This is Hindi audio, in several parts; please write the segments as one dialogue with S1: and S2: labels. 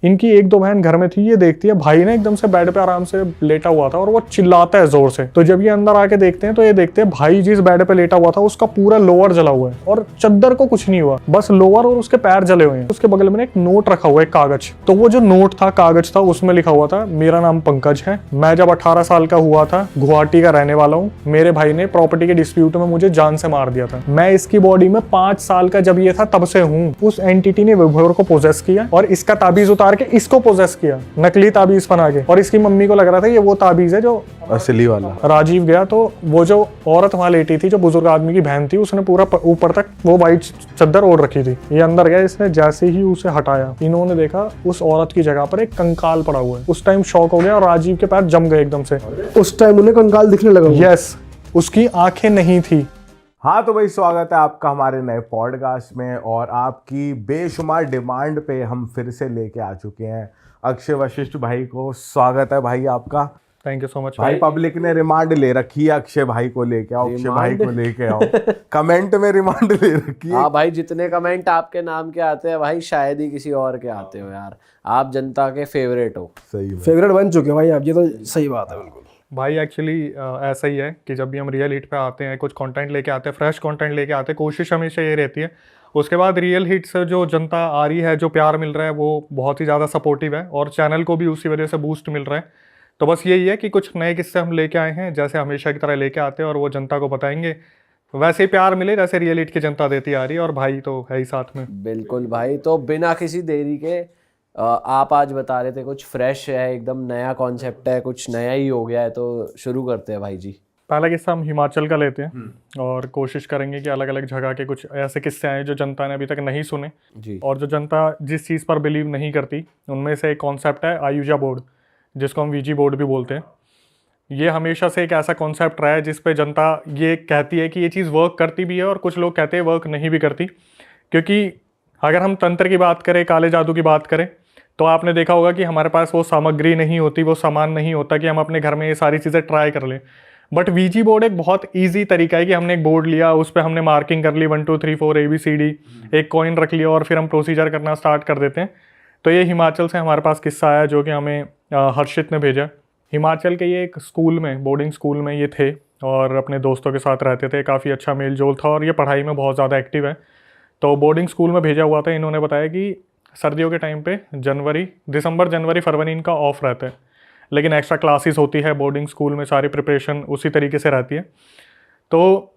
S1: इनकी एक दो बहन घर में थी, ये देखती है भाई ने एकदम से बेड पे आराम से लेटा हुआ था और वो चिल्लाता है जोर से। तो जब ये अंदर आके देखते हैं तो ये देखते हैं भाई जिस बेड पे लेटा हुआ था उसका पूरा लोअर जला हुआ है और चद्दर को कुछ नहीं हुआ, बस लोअर और उसके पैर जले हुए हैं। उसके बगल में एक नोट रखा हुआ है, कागज। तो वो जो नोट था, कागज था, उसमें लिखा हुआ था मेरा नाम पंकज है, मैं जब 18 साल का हुआ था गुवाहाटी का रहने वाला हूँ, मेरे भाई ने प्रॉपर्टी के डिस्प्यूट में मुझे जान से मार दिया था, मैं इसकी बॉडी में 5 साल का जब ये था तब से हूँ। उस एंटिटी ने विभोर को पोजेस किया और इसका ताबीज उतार के इसको पोजेस किया, नकली ताबीज बना के। और इसकी मम्मी को लग रहा था ये वो ताबीज है जो
S2: असली वाला।
S1: राजीव गया तो वो जो औरत वहां लेटी थी, जो बुजुर्ग आदमी की बहन थी, उसने पूरा ऊपर तक वो वाइट चद्दर ओढ़ रखी थी। ये अंदर गया, इसने जैसे ही उसे हटाया, इन्होंने देखा उस औरत की जगह पर एक कंकाल पड़ा हुआ है। उस टाइम शॉक हो गया और राजीव के पैर जम गए एकदम से।
S3: उस टाइम उन्हें कंकाल दिखने लगा।
S1: यस, उसकी आंखें नहीं थी।
S2: हाँ तो भाई स्वागत है आपका हमारे नए पॉडकास्ट में, और आपकी बेशुमार डिमांड पे हम फिर से लेके आ चुके हैं अक्षय वशिष्ठ भाई को। स्वागत है भाई आपका।
S1: थैंक यू सो मच
S2: भाई पब्लिक ने रिमांड ले रखी है, अक्षय भाई को लेके आओ, अक्षय भाई को लेके आओ। कमेंट में रिमांड ले रखी है।
S4: हाँ भाई, जितने कमेंट आपके नाम के आते हैं भाई शायद ही किसी और के आते हो यार। आप जनता के फेवरेट हो।
S2: सही है,
S3: फेवरेट बन चुके हो भाई आप, ये तो सही बात है। बिल्कुल
S1: भाई एक्चुअली ऐसा ही है कि जब भी हम रियल हिट पे आते हैं, कुछ कंटेंट लेके आते हैं, फ्रेश कंटेंट लेके आते हैं, कोशिश हमेशा ये रहती है उसके बाद रियल हिट से जो जनता आ रही है, जो प्यार मिल रहा है, वो बहुत ही ज़्यादा सपोर्टिव है और चैनल को भी उसी वजह से बूस्ट मिल रहा है। तो बस यही है कि कुछ नए किस्से हम लेके आए हैं, जैसे हमेशा की तरह लेके आते हैं और वो जनता को बताएंगे। वैसे ही प्यार मिले जैसे रियल हिट की जनता देती आ रही है, और भाई तो है ही साथ में।
S4: बिल्कुल भाई, तो बिना किसी देरी के आप आज बता रहे थे कुछ फ्रेश है, एकदम नया कॉन्सेप्ट है, कुछ नया ही हो गया है, तो शुरू करते हैं भाई जी।
S1: पहला किस्सा हम हिमाचल का लेते हैं और कोशिश करेंगे कि अलग अलग जगह के कुछ ऐसे किस्से आए जो जनता ने अभी तक नहीं सुने
S4: जी।
S1: और जो जनता जिस चीज़ पर बिलीव नहीं करती, उनमें से एक कॉन्सेप्ट है आयुजा बोर्ड, जिसको हम वीजी बोर्ड भी बोलते हैं। ये हमेशा से एक ऐसा कॉन्सेप्ट रहा है जिस पे जनता ये कहती है कि ये चीज़ वर्क करती भी है और कुछ लोग कहते हैं वर्क नहीं भी करती। क्योंकि अगर हम तंत्र की बात करें, काले जादू की बात करें, तो आपने देखा होगा कि हमारे पास वो सामग्री नहीं होती, वो सामान नहीं होता कि हम अपने घर में ये सारी चीज़ें ट्राई कर लें। बट वीजी बोर्ड एक बहुत ईजी तरीका है कि हमने एक बोर्ड लिया, उस पर हमने मार्किंग कर ली 1 2 3 4 ABCD, एक कॉइन रख लिया और फिर हम प्रोसीजर करना स्टार्ट कर देते हैं। तो ये हिमाचल से हमारे पास किस्सा आया जो कि हमें हर्षित ने भेजा। हिमाचल के ये एक स्कूल में, बोर्डिंग स्कूल में ये थे और अपने दोस्तों के साथ रहते थे, काफ़ी अच्छा मेल जोल था और ये पढ़ाई में बहुत ज़्यादा एक्टिव है। तो बोर्डिंग स्कूल में भेजा हुआ था। इन्होंने बताया कि सर्दियों के टाइम पे दिसंबर जनवरी फरवरी इनका ऑफ रहता है, लेकिन एक्स्ट्रा क्लासेस होती है बोर्डिंग स्कूल में, सारी प्रिपरेशन उसी तरीके से रहती है। तो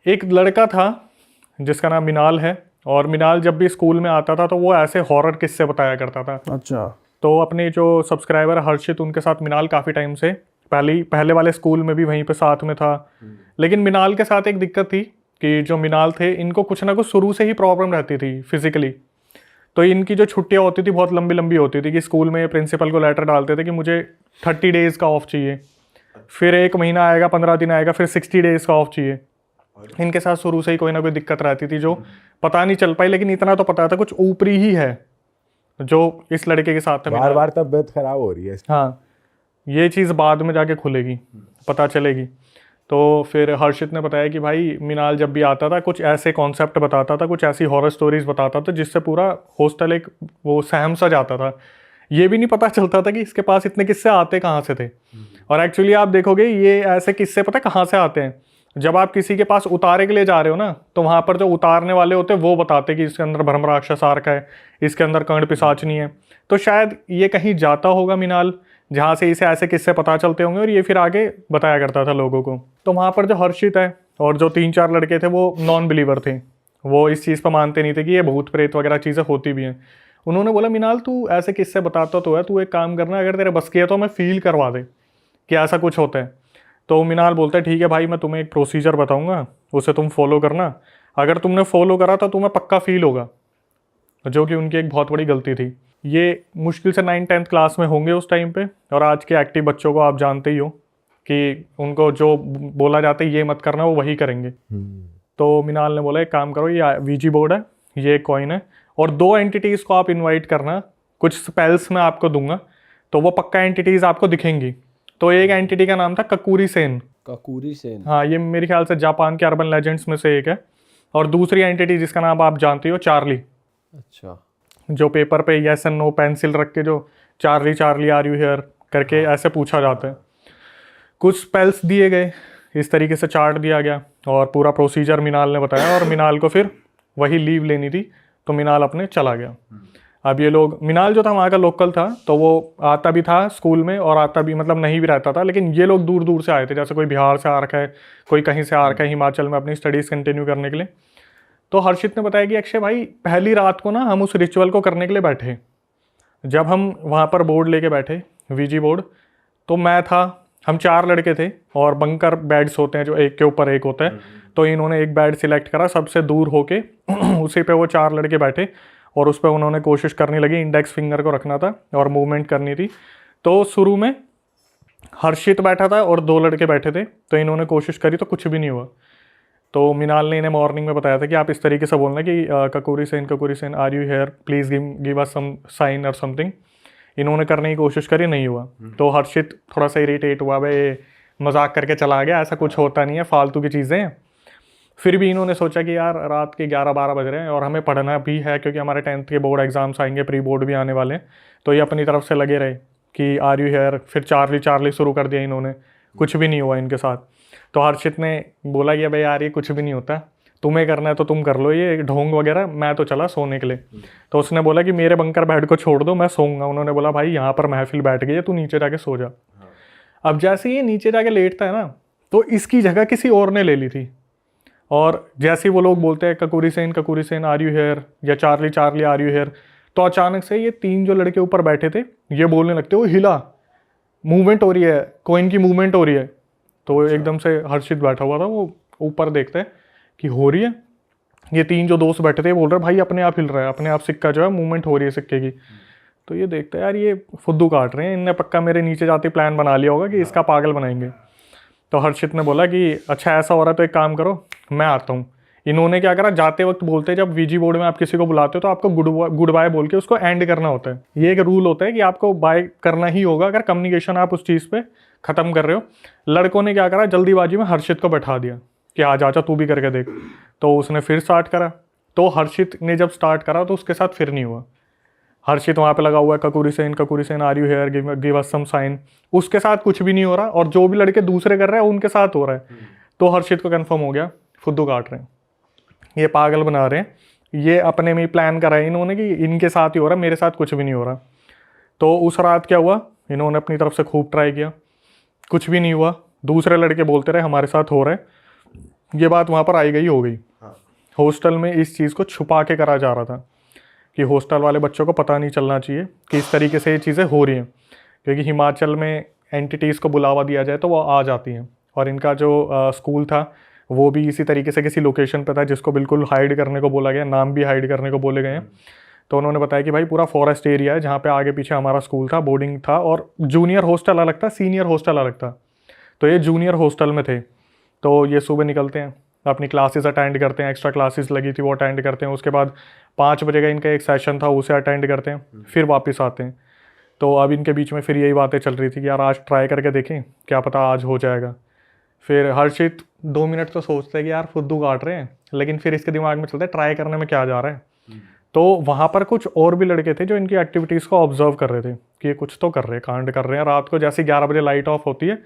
S1: एक लड़का था जिसका नाम मिनाल है, और मिनाल जब भी स्कूल में आता था तो वो ऐसे हॉरर किस्से बताया करता था।
S3: अच्छा।
S1: तो अपने जो सब्सक्राइबर हर्षित, उनके साथ मिनाल काफ़ी टाइम से पहले वाले स्कूल में भी वहीं पे साथ में था। लेकिन मिनाल के साथ एक दिक्कत थी कि जो मिनाल थे, इनको कुछ ना कुछ शुरू से ही प्रॉब्लम रहती थी फिजिकली। तो इनकी जो छुट्टियां होती थी बहुत लंबी लंबी होती थी कि स्कूल में प्रिंसिपल को लेटर डालते थे कि मुझे 30 डेज़ का ऑफ चाहिए, फिर 1 महीना आएगा, 15 दिन आएगा, फिर 60 डेज़ का ऑफ चाहिए। इनके साथ शुरू से ही कोई ना कोई दिक्कत रहती थी जो पता नहीं चल पाई, लेकिन इतना तो पता था कुछ ऊपरी ही है जो इस लड़के के साथ था।
S2: बार बार तबीयत खराब हो रही है।
S1: हाँ, ये चीज़ बाद में जाके खुलेगी, पता चलेगी। तो फिर हर्षित ने बताया कि भाई मिनाल जब भी आता था कुछ ऐसे कॉन्सेप्ट बताता था, कुछ ऐसी हॉरर स्टोरीज बताता था जिससे पूरा हॉस्टल एक वो सहम सा जाता था। ये भी नहीं पता चलता था कि इसके पास इतने किस्से आते कहाँ से थे। और एक्चुअली आप देखोगे ये ऐसे किस्से पता कहाँ से आते हैं, जब आप किसी के पास उतारे के लिए जा रहे हो ना, तो वहाँ पर जो उतारने वाले होते हैं वो बताते कि इसके अंदर भ्रम राक्षस आ रखा है, इसके अंदर कर्ण पिशाचनी है। तो शायद ये कहीं जाता होगा मिनाल, जहाँ से इसे ऐसे किस्से पता चलते होंगे और ये फिर आगे बताया करता था लोगों को। तो वहाँ पर जो हर्षित है और जो 3-4 लड़के थे वो नॉन बिलीवर थे, वो इस चीज़ पर मानते नहीं थे कि ये भूत प्रेत वगैरह चीज़ें होती भी हैं। उन्होंने बोला मिनाल तू ऐसे किस्से बताता तो है, तू एक काम करना, अगर तेरे बस किया तो मैं फील करवा दे कि ऐसा कुछ होता है। तो मिनाल बोलता है ठीक है भाई, मैं तुम्हें एक प्रोसीजर बताऊँगा, उसे तुम फॉलो करना, अगर तुमने फॉलो करा तो तुम्हें पक्का फील होगा। जो कि उनकी एक बहुत बड़ी गलती थी। ये मुश्किल से 9th-10th क्लास में होंगे उस टाइम पे, और आज के एक्टिव बच्चों को आप जानते ही हो कि उनको जो बोला जाता है ये मत करना, वो वही करेंगे। तो मिनाल ने बोला एक काम करो, ये वीजी बोर्ड है, ये कॉइन है, और 2 एंटिटीज़ को आप इनवाइट करना, कुछ स्पेल्स मैं आपको दूंगा, तो वो पक्का एंटिटीज़ आपको दिखेंगी। तो एक एंटिटी का नाम था ककूरी सेन।
S4: ककूरी सेन,
S1: हाँ, ये मेरे ख्याल से जापान के अर्बन लेजेंड्स में से एक है। और दूसरी एंटिटी जिसका नाम आप जानते हो, चार्ली।
S4: अच्छा।
S1: जो पेपर पे येस एंड नो पेंसिल रख के जो Charlie Charlie are you here करके ऐसे पूछा जाता है। कुछ स्पेल्स दिए गए, इस तरीके से चार्ट दिया गया और पूरा प्रोसीजर मिनाल ने बताया, और मिनाल को फिर वही लीव लेनी थी, तो मिनाल अपने चला गया। अब ये लोग, मिनाल जो था वहाँ का लोकल था, तो वो आता भी था स्कूल में और आता भी मतलब नहीं भी रहता था, लेकिन ये लोग दूर दूर से आए थे, जैसे कोई बिहार से आ रखा है, कोई कहीं से आ रखा है हिमाचल में अपनी स्टडीज़ कंटिन्यू करने के लिए। तो हर्षित ने बताया कि अक्षय भाई, पहली रात को ना हम उस रिचुअल को करने के लिए बैठे, जब हम वहाँ पर बोर्ड लेके बैठे, वीजी बोर्ड, तो मैं था, हम 4 लड़के थे और बंकर बेड्स होते हैं जो एक के ऊपर एक होता है, तो इन्होंने एक बेड सिलेक्ट करा सबसे दूर होके उसी पे वो 4 लड़के बैठे और उस पर उन्होंने कोशिश करनी लगी, इंडेक्स फिंगर को रखना था और मूवमेंट करनी थी। तो शुरू में हर्षित बैठा था और 2 लड़के बैठे थे, तो इन्होंने कोशिश करी तो कुछ भी नहीं हुआ। तो मिनाल ने इन्हें मॉर्निंग में बताया था कि आप इस तरीके से बोलना कि Kokkuri Sen are you here, please give us some sign or something. इन्होंने करने की कोशिश करी, नहीं हुआ। तो हर्षित थोड़ा सा इरिटेट हुआ, भाई मजाक करके चला गया, ऐसा कुछ होता नहीं है, फालतू की चीज़ें हैं। फिर भी इन्होंने सोचा कि यार रात के 11-12 बज रहे हैं और हमें पढ़ना भी है, क्योंकि हमारे 10th के बोर्ड एग्जाम्स आएंगे, प्री बोर्ड भी आने वाले हैं, तो ये अपनी तरफ से लगे रहे कि आर यू हेयर। फिर चार्ली चार्ली शुरू कर दिया इन्होंने, कुछ भी नहीं हुआ इनके साथ। तो हर्षित ने बोला कि भाई यार ये कुछ भी नहीं होता, तुम्हें करना है तो तुम कर लो ये ढोंग वगैरह, मैं तो चला सोने के लिए। तो उसने बोला कि मेरे बंकर बेड को छोड़ दो, मैं सोऊंगा। उन्होंने बोला भाई यहाँ पर महफिल बैठ गई है, तू नीचे जाके सो जा। अब जैसे ये नीचे जाके लेटता है ना, तो इसकी जगह किसी और ने ले ली थी, और जैसे ही वो लोग बोलते हैं ककूरी सेन आर यू हेयर या Charlie Charlie are you here, तो अचानक से ये 3 जो लड़के ऊपर बैठे थे ये बोलने लगते, वो हिला, मूवमेंट हो रही है, कोइन की मूवमेंट हो रही है। तो एकदम से हर्षित बैठा हुआ था, वो ऊपर देखते हैं कि हो रही है। ये 3 जो दोस्त बैठे थे बोल रहे भाई अपने आप हिल रहा है, अपने आप सिक्का जो है मूवमेंट हो रही है सिक्के की। तो ये देखते हैं यार ये फुद्दू काट रहे हैं, इनने पक्का मेरे नीचे जाते प्लान बना लिया होगा कि इसका पागल बनाएंगे। तो हर्षित ने बोला कि अच्छा ऐसा हो रहा है तो एक काम करो, मैं आता हूँ। इन्होंने क्या करा, जाते वक्त बोलते हैं जब वीजी बोर्ड में आप किसी को बुलाते हो तो आपको गुड बाय बोल के उसको एंड करना होता है। ये एक रूल होता है कि आपको बाय करना ही होगा अगर कम्युनिकेशन आप उस चीज़ पे ख़त्म कर रहे हो। लड़कों ने क्या करा, जल्दीबाजी में हर्षित को बैठा दिया कि आ जा तू भी करके देख। तो उसने फिर स्टार्ट करा, तो हर्षित ने जब स्टार्ट करा तो उसके साथ फिर नहीं हुआ। हर्षित वहाँ पे लगा हुआ है Kokkuri Sen are you here, give us some sign, उसके साथ कुछ भी नहीं हो रहा, और जो भी लड़के दूसरे कर रहे हैं उनके साथ हो रहा है। तो हर्षित को कंफर्म हो गया फुद्दू काट रहे हैं, ये पागल बना रहे हैं, ये अपने में ही प्लान करा है इन्होंने कि इनके साथ ही हो रहा है, मेरे साथ कुछ भी नहीं हो रहा। तो उस रात क्या हुआ, इन्होंने अपनी तरफ से खूब ट्राई किया, कुछ भी नहीं हुआ। दूसरे लड़के बोलते रहे हमारे साथ हो रहा है। ये बात वहाँ पर आई गई हो गई। हॉस्टल में इस चीज़ को छुपा के करा जा रहा था कि हॉस्टल वाले बच्चों को पता नहीं चलना चाहिए कि इस तरीके से ये चीज़ें हो रही हैं, क्योंकि हिमाचल में एंटिटीज़ को बुलावा दिया जाए तो वो आ जाती हैं। और इनका जो स्कूल था वो भी इसी तरीके से किसी लोकेशन पे था जिसको बिल्कुल हाइड करने को बोला गया, नाम भी हाइड करने को बोले गए हैं। तो उन्होंने बताया कि भाई पूरा फॉरेस्ट एरिया है जहाँ पे आगे पीछे हमारा स्कूल था, बोर्डिंग था, और जूनियर हॉस्टल अलग था, सीनियर हॉस्टल अलग था। तो ये जूनियर हॉस्टल में थे। तो ये सुबह निकलते हैं, अपनी क्लासेस अटेंड करते हैं, एक्स्ट्रा क्लासेस लगी थी वो अटेंड करते हैं, उसके बाद 5 बजे का इनका एक सेशन था उसे अटेंड करते हैं, फिर वापस आते हैं। तो अब इनके बीच में फिर यही बातें चल रही थी कि यार आज ट्राई करके देखें, क्या पता आज हो जाएगा। फिर हर्षित 2 मिनट तो सोचते हैं कि यार फुद्दू काट रहे हैं, लेकिन फिर इसके दिमाग में चलता है ट्राई करने में क्या जा रहा है। तो वहाँ पर कुछ और भी लड़के थे जो इनकी एक्टिविटीज़ को ऑब्जर्व कर रहे थे कि ये कुछ तो कर रहे हैं, कांड कर रहे हैं। रात को जैसे 11 बजे लाइट ऑफ होती है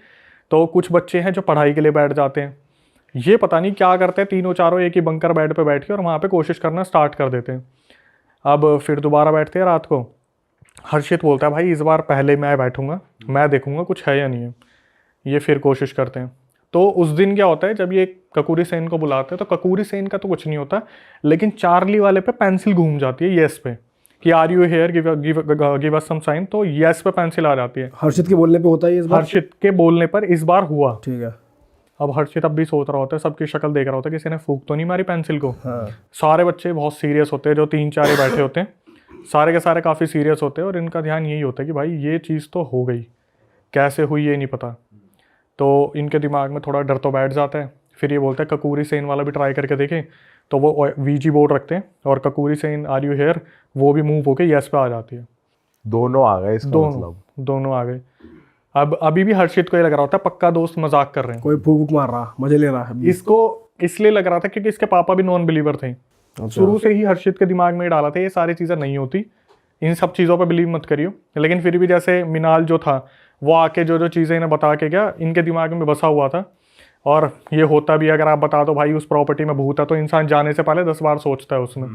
S1: तो कुछ बच्चे हैं जो पढ़ाई के लिए बैठ जाते हैं, ये पता नहीं क्या करते हैं, तीनों चारों एक ही बंकर बेड पे बैठ के और वहाँ पे कोशिश करना स्टार्ट कर देते हैं। अब फिर दोबारा बैठते हैं रात को, हर्षित बोलता है भाई इस बार पहले मैं बैठूंगा, मैं देखूंगा कुछ है या नहीं है। ये फिर कोशिश करते हैं। तो उस दिन क्या होता है, जब ये ककूरी सेन को बुलाते हैं तो ककूरी सेन का तो कुछ नहीं होता, लेकिन चार्ली वाले पे पेंसिल घूम जाती है येस पे कि are you here, give us some sign, तो येस पे पेंसिल आ जाती है।
S3: हर्षित के बोलने पे होता है इस बार?
S1: हर्षित के बोलने पर इस बार हुआ।
S3: ठीक है।
S1: अब हर्षित अब भी सोच रहा होता है, सबकी शक्ल देख रहा होता है किसी ने फूंक तो नहीं मारी पेंसिल को।
S3: हाँ।
S1: सारे बच्चे बहुत सीरियस होते हैं, जो 3-4 बैठे होते हैं, सारे के सारे काफ़ी सीरियस होते हैं और इनका ध्यान यही होता है कि भाई ये चीज़ तो हो गई, कैसे हुई ये नहीं पता। तो इनके दिमाग में थोड़ा डर तो बैठ जाता है। फिर ये बोलता है ककूरी सेन वाला भी ट्राई करके देखें, तो वो वीजी बोर्ड रखते हैं और ककूरी सेन आर यू हेयर वो भी मूव होके यस पे आ जाती है।
S2: दोनों आ गए इसका मतलब?
S1: दोनों आ गए। अब अभी भी हर्षित को ये लग रहा होता है पक्का दोस्त मजाक कर रहे हैं,
S3: कोई फूक मार रहा, मजे ले रहा है।
S1: इसको इसलिए लग रहा था क्योंकि इसके पापा भी नॉन बिलीवर थे, शुरू से ही हर्षित के दिमाग में डाला था ये सारी चीज़ें नहीं होती, इन सब चीज़ों पे बिलीव मत करियो। लेकिन फिर भी जैसे मिनाल जो था वो आके जो जो चीज़ें इन्हें बता के गया, इनके दिमाग में बसा हुआ था। और ये होता भी, अगर आप बता दो भाई उस प्रॉपर्टी में भूत है, तो इंसान जाने से पहले 10 बार सोचता है उसमें।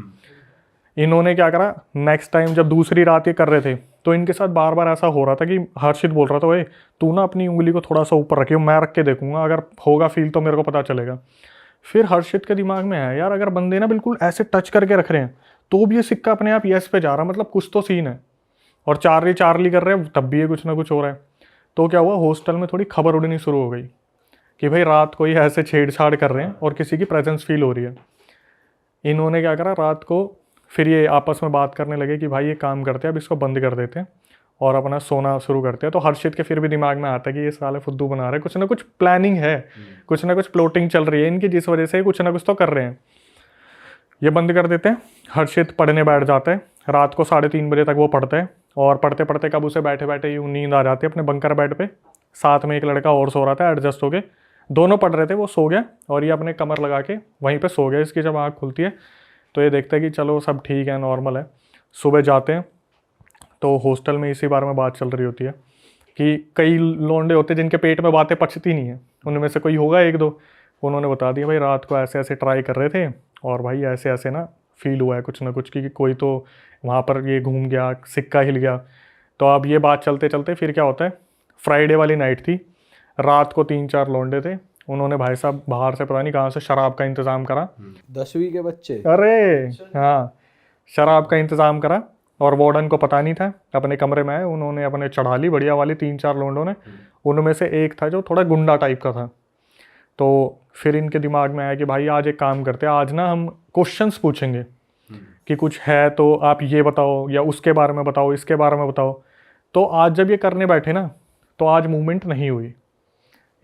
S1: इन्होंने क्या करा, नेक्स्ट टाइम जब दूसरी रात ये कर रहे थे तो इनके साथ बार बार ऐसा हो रहा था कि हर्षित बोल रहा था, ओए तू ना अपनी उंगली को थोड़ा सा ऊपर रखियो, मैं रख के देखूंगा, अगर होगा फील तो मेरे को पता चलेगा। फिर हर्षित के दिमाग में आया, यार अगर बंदे ना बिल्कुल ऐसे टच करके रख रहे हैं तो भी ये सिक्का अपने आप यस पे जा रहा, मतलब कुछ तो सीन है। और चार्ली चार्ली कर रहे हैं तब भी ये कुछ ना कुछ हो रहा है। तो क्या हुआ, हॉस्टल में थोड़ी खबर उड़नी शुरू हो गई कि भाई रात को ही ऐसे छेड़छाड़ कर रहे हैं और किसी की प्रेजेंस फील हो रही है। इन्होंने क्या करा, रात को फिर ये आपस में बात करने लगे कि भाई ये काम करते हैं, अब इसको बंद कर देते हैं और अपना सोना शुरू करते हैं। तो हर्षित के फिर भी दिमाग में आता है कि ये साले फुद्दू बना रहे हैं, कुछ ना कुछ प्लानिंग है, कुछ ना कुछ प्लॉटिंग चल रही है इनकी, जिस वजह से कुछ ना कुछ तो कर रहे हैं। ये बंद कर देते हैं, हर्षित पढ़ने बैठ जाता है। रात को 3:30 बजे तक वो पढ़ता है और पढ़ते पढ़ते कब उसे बैठे बैठे यूँ नींद आ जाती है अपने बंकर बेड पे। साथ में एक लड़का और सो रहा था एडजस्ट हो के, दोनों पढ़ रहे थे, वो सो गया और ये अपने कमर लगा के वहीं पे सो गया। इसकी जब आँख खुलती है तो ये देखता है कि चलो सब ठीक है, नॉर्मल है। सुबह जाते हैं तो हॉस्टल में इसी बारे में बात चल रही होती है कि कई लौंडे होते हैं जिनके पेट में बातें पचती नहीं है, उनमें से कोई होगा एक दो, उन्होंने बता दिया भाई रात को ऐसे ऐसे ट्राई कर रहे थे और भाई ऐसे ऐसे ना फील हुआ है कुछ ना कुछ कि कोई तो वहाँ पर ये घूम गया, सिक्का हिल गया। तो अब ये बात चलते चलते फिर क्या होता है, फ्राइडे वाली नाइट थी, रात को 3-4 लौंडे थे, उन्होंने भाई साहब बाहर से पता नहीं कहाँ से शराब का इंतज़ाम करा।
S4: 10वीं के बच्चे,
S1: अरे हाँ, शराब का इंतज़ाम करा और वार्डन को पता नहीं था, अपने कमरे में आए, उन्होंने अपने चढ़ा ली बढ़िया वाली 3-4 लोंडों ने। उनमें से एक था जो थोड़ा गुंडा टाइप का था। तो फिर इनके दिमाग में आया कि भाई आज एक काम करते हैं, आज ना हम क्वेश्चंस पूछेंगे कि कुछ है तो आप ये बताओ या उसके बारे में बताओ, इसके बारे में बताओ। तो आज जब ये करने बैठे ना तो आज मूवमेंट नहीं हुई।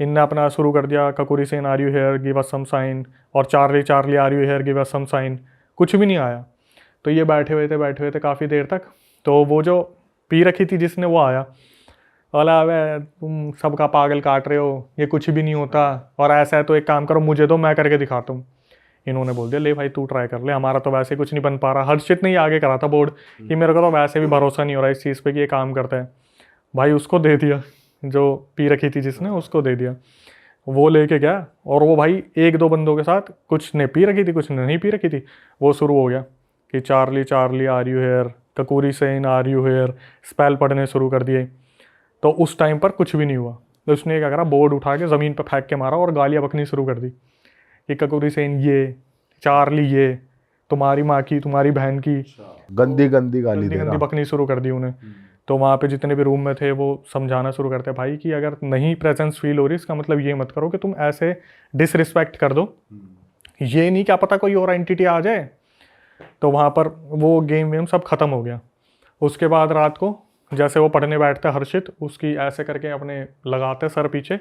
S1: इनने अपना शुरू कर दिया, Kokkuri san are you here give us some sign, और Charlie Charlie are you here give us some sign, कुछ भी नहीं आया। तो ये बैठे हुए थे काफ़ी देर तक। तो वो जो पी रखी थी जिसने, वो आया, बोला अबे तुम सबका पागल काट रहे हो, ये कुछ भी नहीं होता, और ऐसा है तो एक काम करो मुझे दो, मैं करके दिखाता हूँ। इन्होंने बोल दिया ले भाई तू ट्राई कर ले, हमारा तो वैसे कुछ नहीं बन पा रहा। हर्षित ने ही आगे करा था बोर्ड कि मेरे को तो वैसे भी भरोसा नहीं हो रहा इस चीज़ पे कि ये काम करता है। भाई उसको दे दिया, जो पी रखी थी जिसने उसको दे दिया। वो लेके गया और वो भाई 1-2 बंदों के साथ, कुछ ने पी रखी थी कुछ ने नहीं पी रखी थी, वो शुरू हो गया कि Charlie Charlie are you here, Kokkuri san are you here, spell पढ़ने शुरू कर दिए। तो उस टाइम पर कुछ भी नहीं हुआ। तो उसने क्या करा, बोर्ड उठा के ज़मीन पर फेंक के मारा और गालियाँ बकनी शुरू कर दी कि ककुरी सेन ये, चार्ली ये, तुम्हारी माँ की, तुम्हारी बहन की,
S2: गंदी गंदी गाली दे
S1: गंदी
S2: रहा।
S1: बकनी शुरू कर दी उन्हें। तो वहाँ पे जितने भी रूम में थे वो समझाना शुरू करते भाई कि अगर नहीं प्रेजेंस फील हो रही, इसका मतलब ये मत करो कि तुम ऐसे डिसरिस्पेक्ट कर दो, ये नहीं क्या पता कोई और एंटिटी आ जाए। तो वहाँ पर वो गेम वेम सब ख़त्म हो गया। उसके बाद रात को जैसे वो पढ़ने बैठता हर्षित, उसकी ऐसे करके अपने लगाते सर पीछे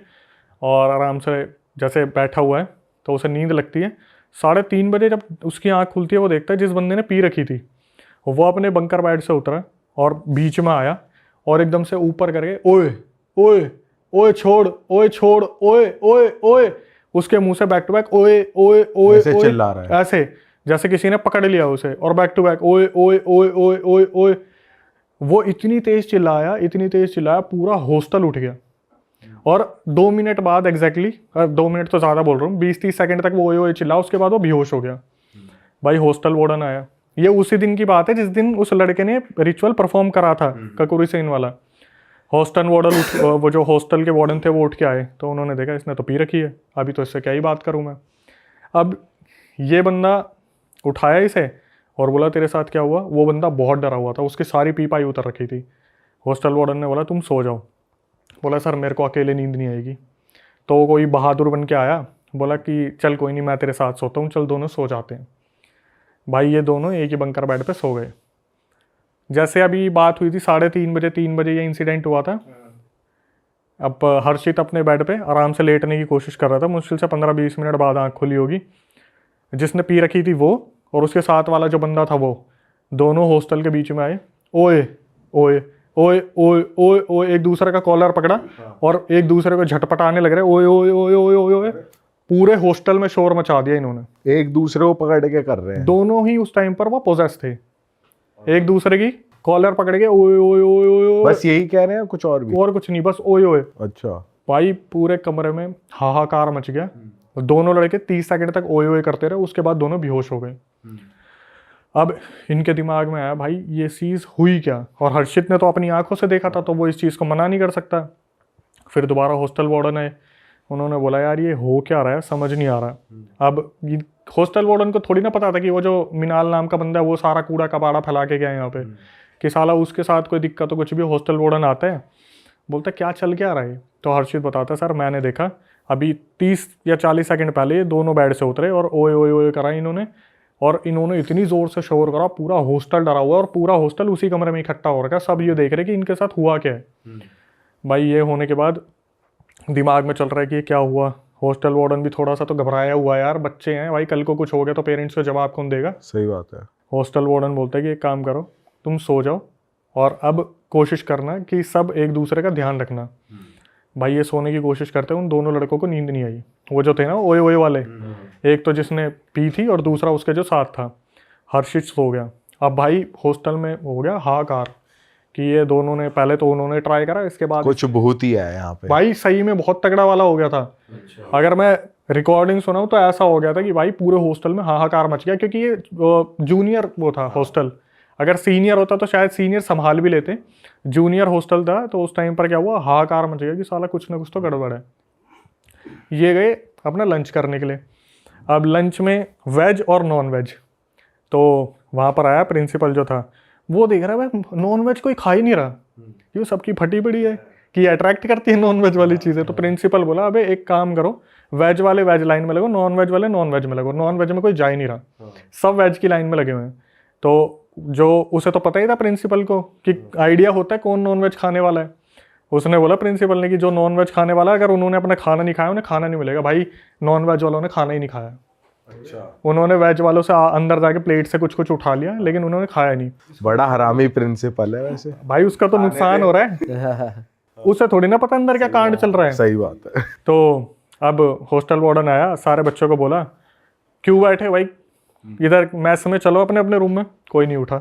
S1: और आराम से जैसे बैठा हुआ है तो उसे नींद लगती है। 3:30 बजे जब उसकी आँख खुलती है वो देखता है जिस बंदे ने पी रखी थी वो अपने बंकर बेड से उतरा और बीच में आया और एकदम से ऊपर करके ओए ओए ओए छोड़, ओए छोड़, ओए ओए ओए, उसके मुंह से बैक टू बैक ओए ओए ओए
S2: ऐसे चिल्ला रहा है,
S1: ऐसे जैसे किसी ने पकड़ लिया उसे, और बैक टू बैक ओए ओए ओए ओए ओए ओए। वो इतनी तेज चिल्लाया पूरा हॉस्टल उठ गया। और 2 मिनट बाद एग्जैक्टली, 2 मिनट तो ज़्यादा बोल रहा हूँ, 20-30 सेकंड तक वो ओए ओए चिल्ला, उसके बाद वो बेहोश हो गया। भाई हॉस्टल वार्डन आया। ये उसी दिन की बात है जिस दिन उस लड़के ने रिचुअल परफॉर्म करा था, ककुरी सेन वाला। हॉस्टल वार्डन वो जो हॉस्टल के वार्डन थे वो उठ के आए, तो उन्होंने देखा इसने तो पी रखी है, अभी तो इससे क्या ही बात करूँ मैं। अब ये बंदा उठाया इसे और बोला तेरे साथ क्या हुआ। वो बंदा बहुत डरा हुआ था, उसकी सारी पीपाई उतर रखी थी। हॉस्टल वार्डन ने बोला तुम सो जाओ। बोला सर मेरे को अकेले नींद नहीं आएगी। तो कोई बहादुर बन के आया, बोला कि चल कोई नहीं मैं तेरे साथ सोता हूँ, चल दोनों सो जाते हैं। भाई ये दोनों एक ही बंकर बेड पे सो गए। जैसे अभी बात हुई थी 3:30 बजे ये इंसिडेंट हुआ था। अब हर्षित अपने बेड पे आराम से लेटने की कोशिश कर रहा था, मुश्किल से 15-20 मिनट बाद आँख खुली होगी। जिसने पी रखी थी वो और उसके साथ वाला जो बंदा था वो दोनों हॉस्टल के बीच में आए, ओए ओए ओए ओए ओए ओए, एक दूसरे का कॉलर पकड़ा और एक दूसरे को झटपटाने लग रहे, ओए ओए ओए ओए ओए ओए। पूरे हॉस्टल में शोर मचा दिया इन्होंने।
S2: एक दूसरे को पकड़ के कर रहे हैं।
S1: दोनों ही उस टाइम पर वो पोजेस थे, एक दूसरे की कॉलर पकड़ के ओए ओए ओए ओए ओए,
S2: बस यही कह रहे हैं, कुछ और भी?
S1: और कुछ नहीं, बस ओए ओए।
S2: अच्छा।
S1: भाई पूरे कमरे में हाहाकार मच गया। दोनों लड़के 30 सेकंड तक ओए ओए करते रहे, उसके बाद दोनों बेहोश हो गए। अब इनके दिमाग में आया भाई ये चीज़ हुई क्या, और हर्षित ने तो अपनी आंखों से देखा था तो वो इस चीज़ को मना नहीं कर सकता। फिर दोबारा हॉस्टल वार्डन आए, उन्होंने बोला यार ये हो क्या रहा है, समझ नहीं आ रहा। अब हॉस्टल वार्डन को थोड़ी ना पता था कि वो जो मिनाल नाम का बंदा है वो सारा कूड़ा कबाड़ा फैला के गया यहाँ पे, कि साला उसके साथ कोई दिक्कत हो कुछ भी, हॉस्टल वार्डन आता है बोलता क्या चल क्या रहा है। तो हर्षित बताता है सर मैंने देखा अभी 30 या 40 सेकंड पहले ये दोनों बेड से उतरे और ओए ओए ओए करा इन्होंने, और इन्होंने इतनी ज़ोर से शोर करा पूरा हॉस्टल डरा हुआ है, और पूरा हॉस्टल उसी कमरे में इकट्ठा हो रखा है, सब ये देख रहे कि इनके साथ हुआ क्या है। भाई ये होने के बाद दिमाग में चल रहा है कि ये क्या हुआ। हॉस्टल वार्डन भी थोड़ा सा तो घबराया हुआ है, यार बच्चे हैं भाई, कल को कुछ हो गया तो पेरेंट्स को जवाब कौन देगा।
S2: सही बात है।
S1: हॉस्टल वार्डन बोलता है कि एक काम करो तुम सो जाओ और अब कोशिश करना कि सब एक दूसरे का ध्यान रखना। भाई ये सोने की कोशिश करते उन दोनों लड़कों को नींद नहीं आई, वो जो थे ना ओए ओए वाले, एक तो जिसने पी थी और दूसरा उसके जो साथ था। हर्षित सो गया। अब भाई हॉस्टल में हो गया हाहाकार कि ये दोनों ने, पहले तो उन्होंने ट्राई करा, इसके बाद
S2: कुछ भूत ही है यहाँ पे।
S1: भाई सही में बहुत तगड़ा वाला हो गया था। अगर मैं रिकॉर्डिंग सुनाऊं तो ऐसा हो गया था कि भाई पूरे हॉस्टल में हाहाकार मच गया, क्योंकि ये जूनियर वो था हॉस्टल, अगर सीनियर होता तो शायद सीनियर संभाल भी लेते, जूनियर हॉस्टल था तो उस टाइम पर क्या हुआ, हाहाकार मच गया कि साला कुछ ना कुछ तो गड़बड़ है। ये गए अपना लंच करने के लिए। अब लंच में वेज और नॉन वेज, तो वहाँ पर आया प्रिंसिपल जो था, वो देख रहा है भाई नॉन वेज कोई खा ही नहीं रहा, क्यों सबकी फटी पड़ी है कि अट्रैक्ट करती है नॉन वेज वाली चीज़ें। तो प्रिंसिपल बोला अबे एक काम करो, वेज वाले वेज लाइन में लगो, नॉन वेज वाले नॉन वेज में लगो। नॉन वेज में कोई जा ही नहीं रहा, सब वेज की लाइन में लगे हुए हैं। तो जो उसे तो पता ही था प्रिंसिपल को कि आइडिया होता है कौन नॉन वेज खाने वाला है। उसने बोला प्रिंसिपल ने कि जो नॉन वेज खाने वाला है, अगर उन्होंने अपना खाना नहीं खाया उन्हें खाना नहीं मिलेगा। भाई नॉन वेज वालों ने खाना ही नहीं खाया।
S2: अच्छा।
S1: उन्होंने वेज वालों से अंदर जाके प्लेट से कुछ कुछ उठा लिया, लेकिन उन्होंने खाया नहीं।
S2: बड़ा हरामी प्रिंसिपल है वैसे।
S1: भाई उसका तो नुकसान हो रहा है, उसे थोड़ी ना पता अंदर क्या कांड चल रहा है।
S2: सही बात है।
S1: तो अब हॉस्टल वार्डन आया, सारे बच्चों को बोला क्यों बैठे भाई इधर मैस में, चलो अपने अपने रूम में। कोई नहीं उठा।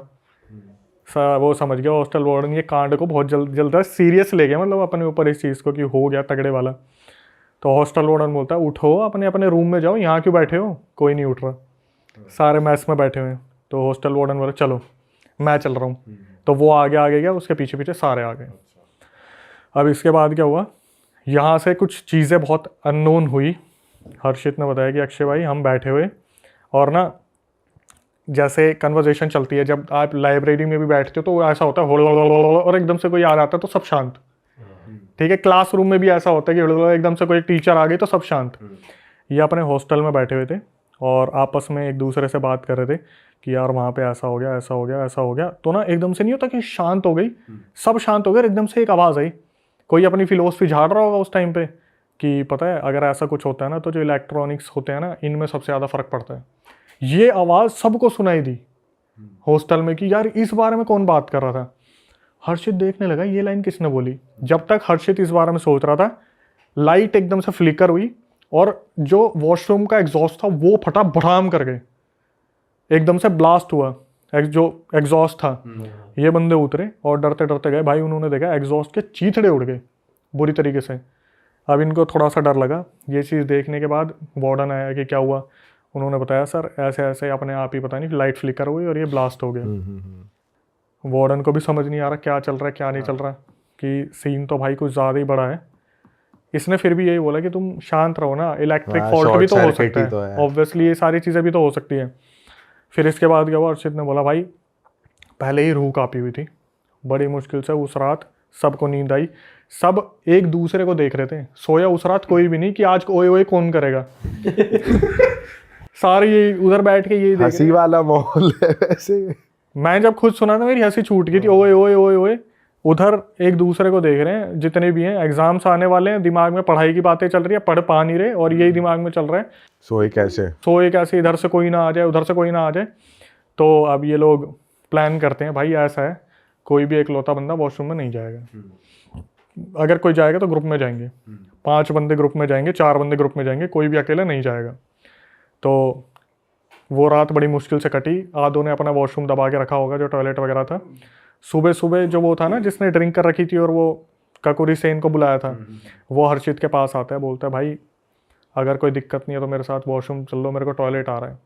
S1: वो समझ गया हॉस्टल वार्डन ये कांड को बहुत जल्द सीरियस ले गया, मतलब अपने ऊपर इस चीज़ को कि हो गया तगड़े वाला। तो हॉस्टल वार्डन बोलता है उठो अपने अपने रूम में जाओ, यहाँ क्यों बैठे हो। कोई नहीं उठ रहा, सारे मैस में बैठे हुए हैं। तो हॉस्टल वार्डन बोला चलो मैं चल रहा हूँ। तो वो आगे गया, उसके पीछे पीछे सारे आ गए। अब इसके बाद क्या हुआ, यहाँ से कुछ चीज़ें बहुत अननोन हुई। हर्षित ने बताया कि अक्षय भाई हम बैठे हुए और ना जैसे कन्वर्सेशन चलती है, जब आप लाइब्रेरी में भी बैठते हो तो ऐसा होता है और एकदम से कोई आ जाता है तो सब शांत। ठीक है, क्लासरूम में भी ऐसा होता है कि एकदम से कोई टीचर आ गई तो सब शांत। ये अपने हॉस्टल में बैठे हुए थे और आपस में एक दूसरे से बात कर रहे थे कि यार वहाँ पे ऐसा हो गया, ऐसा हो गया, ऐसा हो गया। तो ना एकदम से नहीं होता कि शांत हो गई, सब शांत हो गए, एकदम से एक आवाज़ आई। कोई अपनी फिलोसफी झाड़ रहा होगा उस टाइम पे कि पता है अगर ऐसा कुछ होता है ना तो जो इलेक्ट्रॉनिक्स होते हैं ना इनमें सबसे ज़्यादा फ़र्क पड़ता है। ये आवाज़ सबको सुनाई दी हॉस्टल में कि यार इस बारे में कौन बात कर रहा था। हर्षित देखने लगा ये लाइन किसने बोली। जब तक हर्षित इस बारे में सोच रहा था, लाइट एकदम से फ्लिकर हुई और जो वॉशरूम का एग्जॉस्ट था वो फटा भड़ाम कर गए, एकदम से ब्लास्ट हुआ। जो एग्जॉस्ट था, ये बंदे उतरे और डरते डरते गए। भाई उन्होंने देखा एग्जॉस्ट के चीथड़े उड़ गए बुरी तरीके से। अब इनको थोड़ा सा डर लगा। ये चीज़ देखने के बाद वार्डन आया कि क्या हुआ। उन्होंने बताया सर ऐसे ऐसे अपने आप ही पता नहीं लाइट फ्लिकर हुई और ये ब्लास्ट हो गया। वार्डन को भी समझ नहीं आ रहा क्या चल रहा है क्या नहीं चल रहा, कि सीन तो भाई कुछ ज़्यादा ही बड़ा है। इसने फिर भी यही बोला कि तुम शांत रहो ना, इलेक्ट्रिक फॉल्ट भी तो हो सकता है, ऑब्वियसली ये सारी चीज़ें भी तो हो सकती है। फिर इसके बाद क्या हुआ, अर्षित ने बोला भाई पहले ही रूह काँपी हुई थी, बड़ी मुश्किल से उस रात सबको नींद आई। सब एक दूसरे को देख रहे थे, सोया उस रात कोई भी नहीं कि आज ओए ओए कौन करेगा। सारे ये उधर बैठ के यही देख
S2: हंसी वाला माहौल है वैसे।
S1: मैं जब खुद सुना था मेरी हंसी छूट गई थी। ओए ओए ओए ओए, उधर एक दूसरे को देख रहे हैं जितने भी हैं, एग्जाम्स आने वाले हैं, दिमाग में पढ़ाई की बातें चल रही है, पढ़ पा नहीं रहे और यही दिमाग में चल रहा है
S2: सोए कैसे,
S1: इधर से कोई ना आ जाए उधर से कोई ना आ जाए। तो अब ये लोग प्लान करते हैं भाई ऐसा है कोई भी एकलौता बंदा वॉशरूम में नहीं जाएगा, अगर कोई जाएगा तो ग्रुप में जाएंगे। 5 बंदे ग्रुप में जाएंगे, 4 बंदे ग्रुप में जाएंगे, कोई भी अकेला नहीं जाएगा। तो वो रात बड़ी मुश्किल से कटी। आधों ने अपना वॉशरूम दबा के रखा होगा, जो टॉयलेट वगैरह था। सुबह सुबह जो वो था ना जिसने ड्रिंक कर रखी थी और वो ककुरी सेन को बुलाया था, वो हर्षित के पास आता है, बोलता है भाई अगर कोई दिक्कत नहीं है तो मेरे साथ वॉशरूम चल लो, मेरे को टॉयलेट आ रहा है।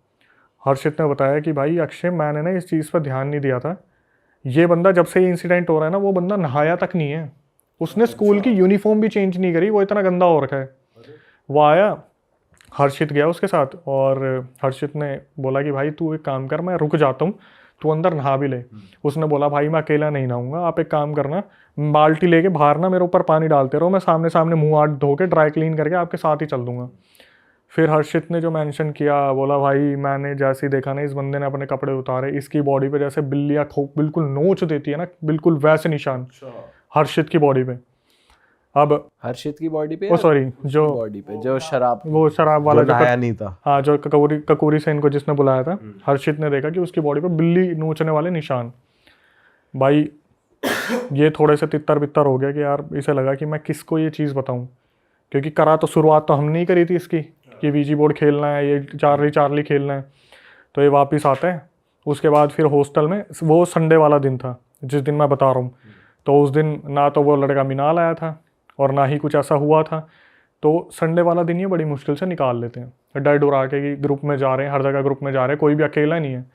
S1: हर्षित ने बताया कि भाई अक्षय, मैंने ना इस चीज़ पर ध्यान नहीं दिया था, ये बंदा जब से ये इंसिडेंट हो रहा है ना, वो बंदा नहाया तक नहीं है, उसने स्कूल की यूनिफॉर्म भी चेंज नहीं करी, वो इतना गंदा हो रखा है। वो आया, हर्षित गया उसके साथ, और हर्षित ने बोला कि भाई तू एक काम कर, मैं रुक जाता हूँ, तू अंदर नहा भी ले। उसने बोला भाई मैं अकेला नहीं नहाऊंगा, आप एक काम करना, बाल्टी लेके बाहर ना मेरे ऊपर पानी डालते रहो, मैं सामने सामने मुंह हाथ धो के ड्राई क्लीन करके आपके साथ ही चल दूंगा। फिर हर्षित ने जो मेंशन किया, बोला भाई मैंने जैसे ही देखा ना इस बंदे ने अपने कपड़े उतारे, इसकी बॉडी पे जैसे बिल्लियाँ बिल्कुल नोच देती है ना, बिल्कुल वैसे निशान हर्षित की बॉडी पे। अब
S4: हर्षित की बॉडी पे,
S1: ओ सॉरी, जो
S4: बॉडी पे जो शराब,
S1: वो शराब वाला जो
S2: नहाया नहीं था,
S1: हाँ, जो ककूरी सेन को जिसने बुलाया था, हर्षित ने देखा कि उसकी बॉडी पे बिल्ली नोचने वाले निशान। भाई ये थोड़े से तितर बितर हो गया कि यार इसे लगा कि मैं किसको ये चीज़ बताऊं, क्योंकि करा तो शुरुआत तो हमने ही करी थी इसकी कि वीजी बोर्ड खेलना है, ये चार्ली खेलना है। तो ये वापस आता है। उसके बाद फिर हॉस्टल में, वो संडे वाला दिन था जिस दिन मैं बता रहा हूँ, तो उस दिन ना तो वो लड़का मिनाल आया था और ना ही कुछ ऐसा हुआ था। तो संडे वाला दिन ये बड़ी मुश्किल से निकाल लेते हैं, डर डुरा के कि ग्रुप में जा रहे हैं, हर जगह ग्रुप में जा रहे हैं, कोई भी अकेला नहीं है,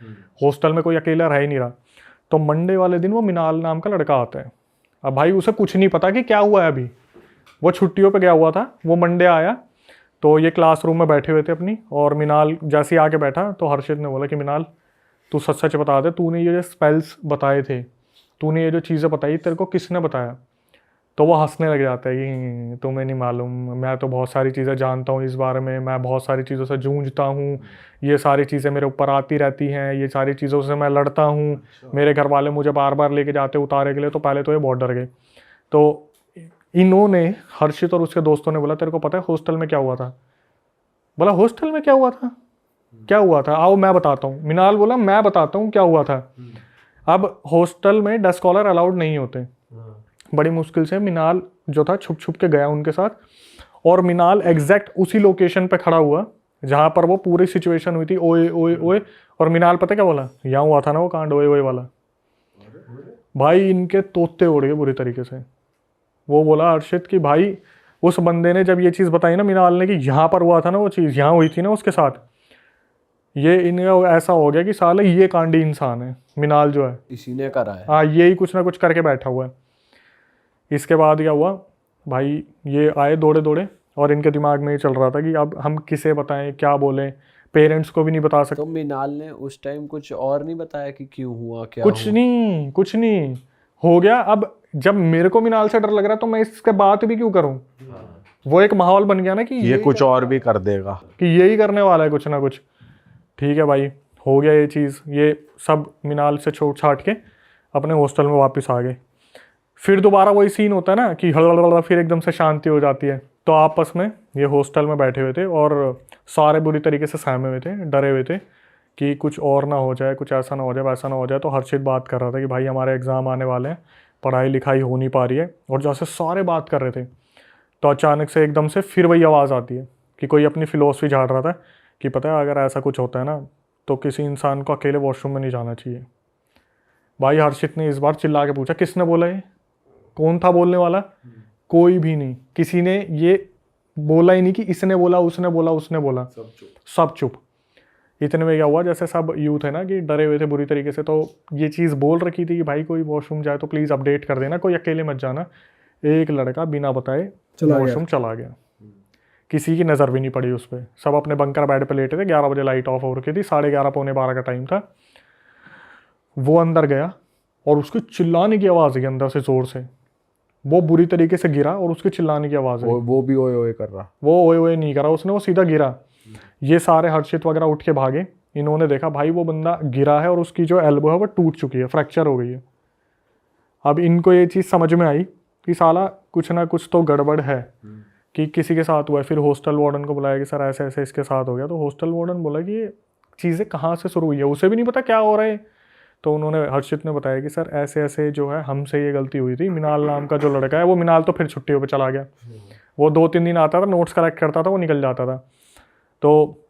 S1: हॉस्टल में कोई अकेला रह ही नहीं रहा। तो मंडे वाले दिन वो मिनाल नाम का लड़का आता है। अब भाई उसे कुछ नहीं पता कि क्या हुआ है, अभी वो छुट्टियों पे गया हुआ था। वो मंडे आया तो ये क्लासरूम में बैठे हुए थे अपनी, और मिनाल जैसे ही आके बैठा तो हर्षित ने बोला कि मिनाल तू सच सच बता दे, तूने ये जो स्पेल्स बताए थे, तूने ये जो चीज़ें बताई, तेरे को किसने बताया? तो वो हंसने लग जाता है कि तुम्हें नहीं मालूम, मैं तो बहुत सारी चीज़ें जानता हूँ इस बारे में, मैं बहुत सारी चीज़ों से जूझता हूँ, ये सारी चीज़ें मेरे ऊपर आती रहती हैं, ये सारी चीज़ों से मैं लड़ता हूँ, मेरे घर वाले मुझे बार बार लेके जाते उतारे के लिए, तो पहले तो ये बहुत डर गए। तो इन्होंने, हर्षित और उसके दोस्तों ने बोला तेरे को पता है हॉस्टल में क्या हुआ था? बोला हॉस्टल में क्या हुआ था? क्या हुआ था? आओ मैं बताता हूँ। मिनाल बोला मैं बताता हूँ क्या हुआ था। अब हॉस्टल में डेस्क कॉलर अलाउड नहीं होते। बड़ी मुश्किल से मिनाल जो था छुप छुप के गया उनके साथ, और मिनाल एग्जैक्ट उसी लोकेशन पे खड़ा हुआ जहाँ पर वो पूरी सिचुएशन हुई थी, ओए ओए ओए। और मिनाल पता क्या बोला? यहाँ हुआ था ना वो कांड, ओए ओए वाला। भाई इनके तोते उड़ गए बुरी तरीके से। वो बोला हर्षित कि भाई उस बंदे ने जब ये चीज़ बताई ना मिनाल ने कि यहाँ पर हुआ था ना वो चीज़, यहाँ हुई थी ना उसके साथ, ये इनका ऐसा हो गया कि साले ये कांडी इंसान है मिनाल जो है,
S4: इसी ने करा है।
S1: हाँ यही कुछ ना कुछ करके बैठा हुआ है। इसके बाद क्या हुआ भाई, ये आए दौड़े दौड़े, और इनके दिमाग में ये चल रहा था कि अब हम किसे बताएं, क्या बोलें, पेरेंट्स को भी नहीं बता सकते।
S4: तो मिनाल ने उस टाइम कुछ और नहीं बताया कि क्यों हुआ, क्या
S1: कुछ
S4: हुआ?
S1: नहीं, कुछ नहीं हो गया। अब जब मेरे को मिनाल से डर लग रहा तो मैं इसके बात भी क्यों करूं? वो एक माहौल बन गया ना कि
S2: ये कुछ और भी कर देगा,
S1: कि यही करने वाला है कुछ ना कुछ। ठीक है भाई, हो गया ये चीज़, ये सब मिनाल से छोड़ छाट के अपने हॉस्टल में वापस आ गए। फिर दोबारा वही सीन होता है ना कि हड़बड़, फिर एकदम से शांति हो जाती है। तो आपस में ये हॉस्टल में बैठे हुए थे और सारे बुरी तरीके से सहमे हुए थे, डरे हुए थे कि कुछ और ना हो जाए, कुछ ऐसा ना हो जाए, वैसा ना हो जाए। तो हर्षित बात कर रहा था कि भाई हमारे एग्ज़ाम आने वाले हैं, पढ़ाई लिखाई हो नहीं पा रही है, और जैसे सारे बात कर रहे थे तो अचानक से एकदम से फिर वही आवाज़ आती है कि कोई अपनी फ़िलॉसफी झाड़ रहा था कि पता है अगर ऐसा कुछ होता है ना तो किसी इंसान को अकेले वॉशरूम में नहीं जाना चाहिए। भाई हर्षित ने इस बार चिल्ला के पूछा किसने बोला ये? कौन था बोलने वाला? कोई भी नहीं, किसी ने ये बोला ही नहीं कि इसने बोला, उसने बोला, उसने बोला, सब चुप। इतने में क्या हुआ, जैसे सब यूथ है ना कि डरे हुए थे बुरी तरीके से, तो ये चीज़ बोल रखी थी कि भाई कोई वॉशरूम जाए तो प्लीज़ अपडेट कर देना, कोई अकेले मत जाना। एक लड़का बिना बताए वॉशरूम चला गया, किसी की नज़र भी नहीं पड़ी उस पर। सब अपने बंकर बेड पे लेटे थे, 11 बजे लाइट ऑफ हो रखी थी, 11:30 पौने 12 का टाइम था। वो अंदर गया और उसके चिल्लाने की आवाज़ आई अंदर से ज़ोर से। वो बुरी तरीके से गिरा और उसके चिल्लाने की आवाज़ आई।
S2: वो भी ओए ओए कर रहा,
S1: वो ओए ओए नहीं करा उसने, वो सीधा गिरा। ये सारे हर्षित वगैरह उठ के भागे। इन्होंने देखा भाई वो बंदा गिरा है और उसकी जो एल्बो है वो टूट चुकी है, फ्रैक्चर हो गई है। अब इनको ये चीज़ समझ में आई कि साला कुछ ना कुछ तो गड़बड़ है, कि किसी के साथ हुआ है। फिर हॉस्टल वार्डन को बुलाया कि सर ऐसे ऐसे इसके साथ हो गया। तो हॉस्टल वार्डन बोला कि ये चीज़ें कहाँ से शुरू हुई है, उसे भी नहीं पता क्या हो रहा है। तो उन्होंने, हर्षित ने बताया कि सर ऐसे ऐसे जो है हमसे ये गलती हुई थी, मिनाल नाम का जो लड़का है वो, मिनाल तो फिर छुट्टियों पे चला गया, वो 2-3 दिन आता था, नोट्स कलेक्ट करता था, वो निकल जाता था। तो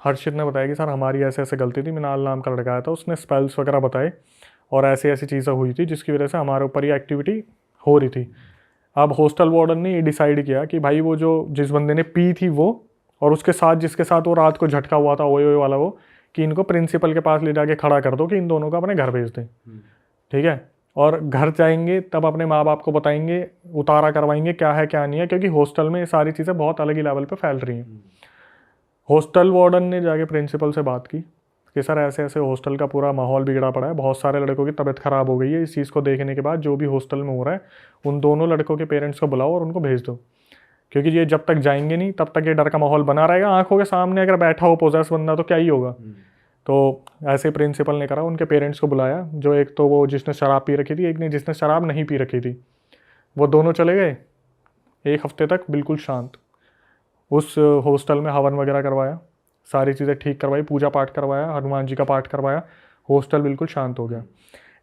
S1: हर्षित ने बताया कि सर हमारी ऐसे ऐसे गलती थी, मिनाल नाम का लड़का आया था, उसने स्पेल्स वगैरह बताए और ऐसी ऐसी चीज़ें हुई थी जिसकी वजह से हमारे ऊपर ये एक्टिविटी हो रही थी। अब हॉस्टल वार्डन ने ये डिसाइड किया कि भाई वो जो जिस बंदे ने पी थी वो, और उसके साथ जिसके साथ वो रात को झटका हुआ था ओए ओए वाला वो, कि इनको प्रिंसिपल के पास ले जाके खड़ा कर दो कि इन दोनों को अपने घर भेज दें। ठीक है, और घर जाएंगे तब अपने माँ बाप को बताएंगे, उतारा करवाएंगे क्या है क्या नहीं है, क्योंकि हॉस्टल में ये सारी चीज़ें बहुत अलग ही लेवल पे फैल रही हैं। हॉस्टल वार्डन ने जाके प्रिंसिपल से बात की कि सर ऐसे ऐसे हॉस्टल का पूरा माहौल बिगड़ा पड़ा है, बहुत सारे लड़कों की तबीयत ख़राब हो गई है। इस चीज़ को देखने के बाद जो भी हॉस्टल में हो रहा है उन दोनों लड़कों के पेरेंट्स को बुलाओ और उनको भेज दो, क्योंकि ये जब तक जाएंगे नहीं तब तक ये डर का माहौल बना रहेगा। आंखों के सामने अगर बैठा हो पोजेस बंदा तो क्या ही होगा। तो ऐसे प्रिंसिपल ने करा, उनके पेरेंट्स को बुलाया, जो एक तो वो जिसने शराब पी रखी थी, एक ने जिसने शराब नहीं पी रखी थी। वो दोनों चले गए, 1 हफ्ते तक बिल्कुल शांत। उस हॉस्टल में हवन वगैरह करवाया, सारी चीज़ें ठीक करवाई, पूजा पाठ करवाया, हनुमान जी का पाठ करवाया, हॉस्टल बिल्कुल शांत हो गया।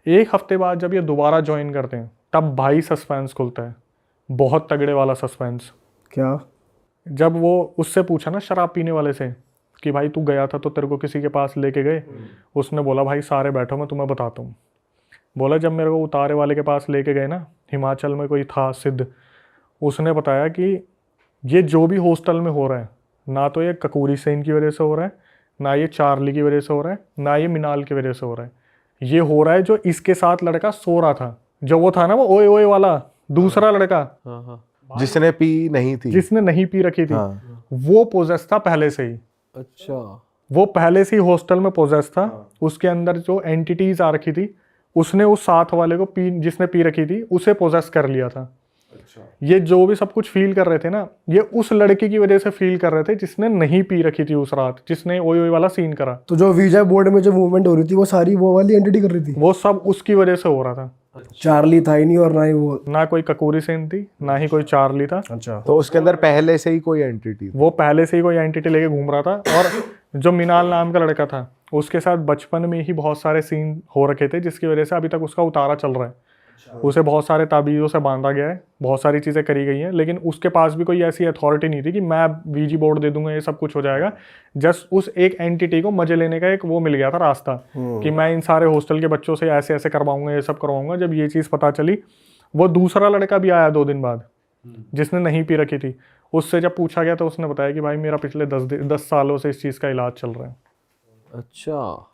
S1: 1 हफ्ते बाद जब ये दोबारा ज्वाइन करते हैं तब भाई सस्पेंस खुलता है, बहुत तगड़े वाला सस्पेंस।
S3: क्या?
S1: जब वो उससे पूछा ना शराब पीने वाले से कि भाई तू गया था तो तेरे को किसी के पास लेके गए, उसने बोला भाई सारे बैठो मैं तुम्हें बताता हूँ। बोला जब मेरे को उतारे वाले के पास लेके गए ना, हिमाचल में कोई था सिद्ध, उसने बताया कि ये जो भी हॉस्टल में हो रहा है, ना तो ये कपूरी सेन की वजह से हो रहा है, ना ये चार्ली की वजह से हो रहा है, ना ये मिनाल की वजह से हो रहा है। ये हो रहा है जो इसके साथ लड़का सो रहा था, जो वो था ना वो ओए ओए वाला दूसरा लड़का,
S2: जिसने पी नहीं थी,
S1: जिसने नहीं पी रखी थी,
S2: हाँ।
S1: वो पोजेस था पहले से ही।
S4: अच्छा,
S1: वो पहले से ही हॉस्टल में पोजेस था। उसके अंदर जो एंटिटीज आ रखी थी, उसने उस साथ वाले को जिसने पी रखी थी उसे पोजेस कर लिया था। ये जो भी सब कुछ फील कर रहे थे ना, ये उस लड़के की वजह से फील कर रहे थे जिसने नहीं पी रखी थी उस रात, जिसने ओए ओए वाला सीन करा।
S3: तो जो विजय बोर्ड में जो मूवमेंट हो रही थी वो सारी वो वाली एंटिटी कर रही थी?
S1: वो सब उसकी वजह से हो रहा था।
S3: चार्ली था ही नहीं और ना ही वो।
S1: ना कोई कपूरी सेन थी, ना ही कोई चार्ली था।
S3: अच्छा,
S2: तो उसके अंदर पहले से ही कोई एंटिटी थी।
S1: वो पहले से ही कोई एंटिटी लेके घूम रहा था। और जो मिनाल नाम का लड़का था, उसके साथ बचपन में ही बहुत सारे सीन हो रखे थे, जिसकी वजह से अभी तक उसका उतारा चल रहा है। उसे बहुत सारे ताबीज़ों से बांधा गया है, बहुत सारी चीज़ें करी गई हैं, लेकिन उसके पास भी कोई ऐसी अथॉरिटी नहीं थी कि मैं वीजी बोर्ड दे दूंगा ये सब कुछ हो जाएगा। जस्ट उस एक एंटिटी को मजे लेने का एक वो मिल गया था रास्ता, कि मैं इन सारे हॉस्टल के बच्चों से ऐसे ऐसे करवाऊंगा, ये सब करवाऊंगा। जब ये चीज़ पता चली, वो दूसरा लड़का भी आया 2 दिन बाद, जिसने नहीं पी रखी थी। उससे जब पूछा गया तो उसने बताया कि भाई मेरा पिछले 10 सालों से इस चीज़ का इलाज चल रहा है।
S4: अच्छा,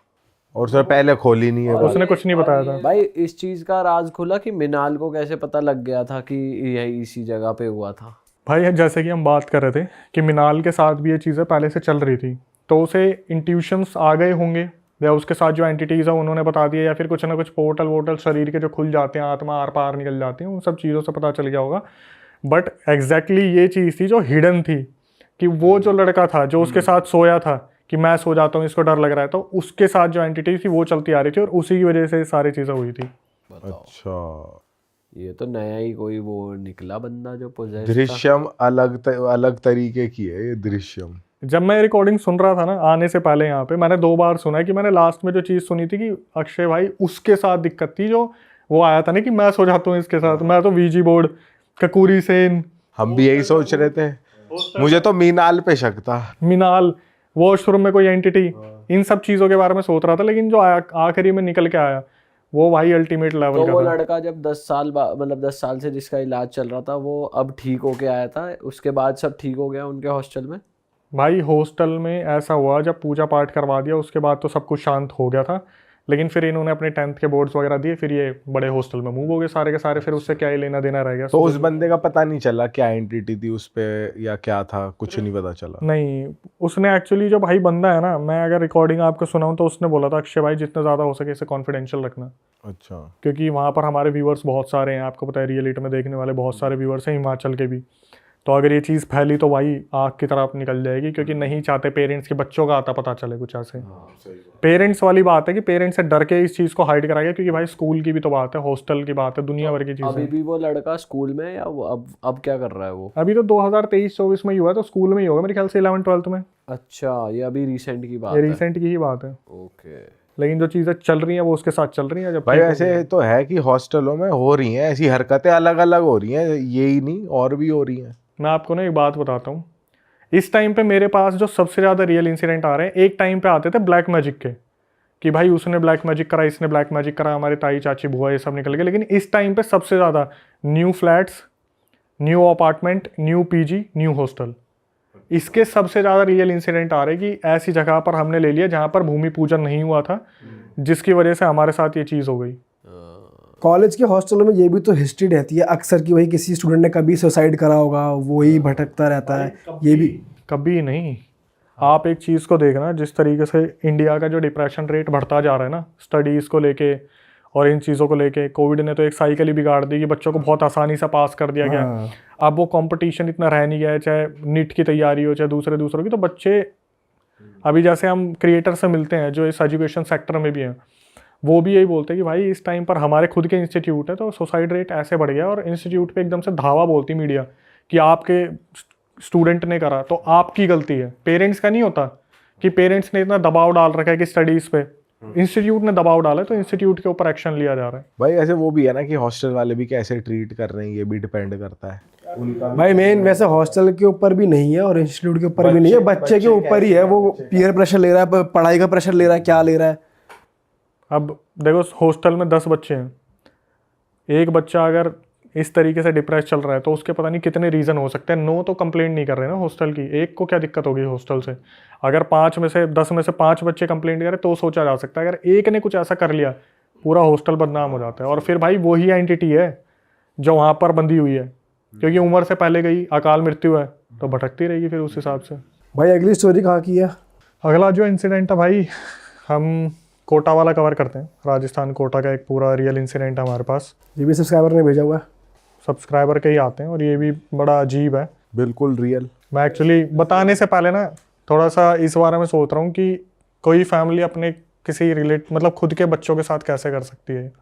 S2: और उसने पहले खोली नहीं है।
S1: उसने कुछ नहीं बताया था।
S4: भाई इस चीज का राज खुला कि मिनाल को कैसे पता लग गया था कि यही इसी जगह पे हुआ था?
S1: भाई जैसे कि हम बात कर रहे थे कि मिनाल के साथ भी ये चीज़ें पहले से चल रही थी, तो उसे इंट्यूशंस आ गए होंगे, या उसके साथ जो एंटिटीज़ है उन्होंने बता दिया, या फिर कुछ ना कुछ पोर्टल वोटल शरीर के जो खुल जाते हैं, आत्मा आर पार निकल जाती है, उन सब चीज़ों से पता चल गया होगा। बट एग्जैक्टली ये चीज़ थी जो हिडन थी, कि वो जो लड़का था जो उसके साथ सोया था कि मैं सो जाता हूँ इसको डर लग रहा है, तो उसके साथ जो एंटिटी थी वो चलती आ रही थी और उसी की वजह से सारी चीज़ें हुई थी।
S2: अच्छा,
S4: ये तो नया ही कोई वो निकला बंदा जो पोजेस।
S2: दृश्यम अलग तरीके की है ये दृश्यम।
S1: जब मैं रिकॉर्डिंग सुन रहा था ना आने से पहले, यहाँ पे मैंने 2 बार सुना है कि मैंने लास्ट में जो चीज़ सुनी थी कि अक्षय भाई उसके साथ दिक्कत थी, जो वो आया था ना कि मैं सो जाता हूँ इसके साथ, मैं तो वीजी बोर्ड कपूरी सेन,
S2: हम भी यही सोच रहे थे। मुझे तो मीनाल पे शक था।
S1: मिनाल, वॉशरूम में कोई एंटिटी, इन सब चीज़ों के बारे में सोच रहा था। लेकिन जो आखिरी में निकल के आया वो भाई अल्टीमेट लेवल
S4: तो
S1: का
S4: वो
S1: था।
S4: लड़का जब 10 साल मतलब 10 साल से जिसका इलाज चल रहा था, वो अब ठीक होके आया था, उसके बाद सब ठीक हो गया उनके हॉस्टल में?
S1: भाई हॉस्टल में ऐसा हुआ, जब पूजा पाठ करवा दिया उसके बाद तो सब कुछ शांत हो गया था। लेकिन फिर इन्होंने अपने 10th के बोर्ड्स वगैरह दिए, फिर ये बड़े हॉस्टल में मूव हो गए सारे के सारे। फिर उससे क्या ही लेना देना रह गया।
S2: तो उस बंदे का पता नहीं चला क्या एंटिटी थी उस पे या क्या था, कुछ नहीं पता चला।
S1: नहीं, उसने एक्चुअली जो भाई बंदा है ना, मैं अगर रिकॉर्डिंग आपको सुनाऊं तो उसने बोला था अक्षय भाई जितना ज़्यादा हो सके इसे कॉन्फिडेंशियल रखना।
S2: अच्छा,
S1: क्योंकि वहाँ पर हमारे व्यूअर्स बहुत सारे हैं, आपको पता है रियलिटी में देखने वाले बहुत सारे व्यूअर्स हैं हिमाचल के भी। तो अगर ये चीज़ फैली तो भाई आग की तरफ निकल जाएगी, क्योंकि नहीं चाहते पेरेंट्स के बच्चों का आता पता चले कुछ ऐसे। पेरेंट्स वाली बात है कि पेरेंट्स से डर के इस चीज़ को हाइड कराया, क्योंकि भाई स्कूल की भी तो बात है, हॉस्टल की बात है, दुनिया भर की चीज़
S4: अभी
S1: है।
S4: भी वो लड़का स्कूल में है या वो अब क्या कर रहा है वो?
S1: अभी तो 2023-24 में ही हुआ, तो स्कूल में ही होगा मेरे ख्याल से 11th-12th में।
S4: अच्छा, ये अभी रिसेंट की बात
S1: ये
S4: है।
S1: रिसेंट की ही बात है।
S4: ओके।
S1: लेकिन जो चीज़ें चल रही हैं वो उसके साथ चल रही हैं। जब
S2: भाई ऐसे तो है कि हॉस्टलों में हो रही हैं ऐसी हरकतें, अलग अलग हो रही हैं, यही नहीं और भी हो रही हैं।
S1: मैं आपको ना एक बात बताता हूँ, इस टाइम पे मेरे पास जो सबसे ज़्यादा रियल इंसिडेंट आ रहे हैं, एक टाइम पे आते थे ब्लैक मैजिक के, कि भाई उसने ब्लैक मैजिक करा, इसने ब्लैक मैजिक करा, हमारे ताई चाची बुआ ये सब निकल गए। लेकिन इस टाइम पे सबसे ज़्यादा new flats, new apartment, new PG, new hostel, इसके सबसे ज़्यादा रियल इंसिडेंट आ रहे कि ऐसी जगह पर हमने ले लिया जहाँ पर भूमि पूजन नहीं हुआ था, जिसकी वजह से हमारे साथ ये चीज़ हो गई।
S3: कॉलेज के हॉस्टलों में ये भी तो हिस्ट्री रहती है अक्सर कि भाई किसी स्टूडेंट ने कभी सुसाइड करा होगा, वही भटकता रहता है। ये भी
S1: कभी नहीं। आप एक चीज़ को देखना, जिस तरीके से इंडिया का जो डिप्रेशन रेट बढ़ता जा रहा है ना, स्टडीज़ को लेके और इन चीज़ों को लेके, कोविड ने तो एक साइकिल ही बिगाड़ दी कि बच्चों को बहुत आसानी से पास कर दिया गया। अब वो कंपटीशन इतना रह नहीं गया है, चाहे नीट की तैयारी हो चाहे दूसरों की। तो बच्चे अभी जैसे हम क्रिएटर से मिलते हैं जो इस एजुकेशन सेक्टर में भी हैं, वो भी यही बोलते हैं कि भाई इस टाइम पर हमारे खुद के इंस्टीट्यूट है तो सुसाइड रेट ऐसे बढ़ गया, और इंस्टीट्यूट पे एकदम से धावा बोलती मीडिया कि आपके स्टूडेंट ने करा तो आपकी गलती है। पेरेंट्स का नहीं होता कि पेरेंट्स ने इतना दबाव डाल रखा है कि स्टडीज़ पे, इंस्टीट्यूट ने दबाव डाला है तो इंस्टीट्यूट के ऊपर एक्शन लिया जा रहा है।
S2: भाई ऐसे वो भी है ना कि हॉस्टल वाले भी कैसे ट्रीट कर रहे हैं, ये भी डिपेंड करता है उनका।
S3: भाई मेन वैसे हॉस्टल के ऊपर भी नहीं है और इंस्टीट्यूट के ऊपर भी नहीं है, बच्चे के ऊपर ही है। वो पीयर प्रेशर ले रहा है, पढ़ाई का प्रेशर ले रहा है, क्या ले रहा है।
S1: अब देखो हॉस्टल में 10 बच्चे हैं, एक बच्चा अगर इस तरीके से डिप्रेस चल रहा है तो उसके पता नहीं कितने रीज़न हो सकते हैं। नो तो कंप्लेंट नहीं कर रहे ना हॉस्टल की, एक को क्या दिक्कत होगी हॉस्टल से। अगर 5 में से 10 में से 5 बच्चे कंप्लेंट करें तो सोचा जा सकता है, अगर एक ने कुछ ऐसा कर लिया पूरा हॉस्टल बदनाम हो जाता है। और फिर भाई वही एंटिटी है जो वहाँ पर बंधी हुई है, क्योंकि उम्र से पहले गई, अकाल मृत्यु है तो भटकती रहेगी फिर उस हिसाब से।
S3: भाई अगली स्टोरी कहाँ की है?
S1: अगला जो इंसिडेंट है भाई, हम कोटा वाला कवर करते हैं। राजस्थान कोटा का एक पूरा रियल इंसिडेंट है हमारे पास,
S3: ये भी सब्सक्राइबर ने भेजा हुआ है।
S1: सब्सक्राइबर के ही आते हैं और ये भी बड़ा अजीब है।
S2: बिल्कुल रियल।
S1: मैं एक्चुअली बताने से पहले ना थोड़ा सा इस बारे में सोच रहा हूँ कि कोई फैमिली अपने किसी मतलब खुद के बच्चों के साथ कैसे कर सकती है।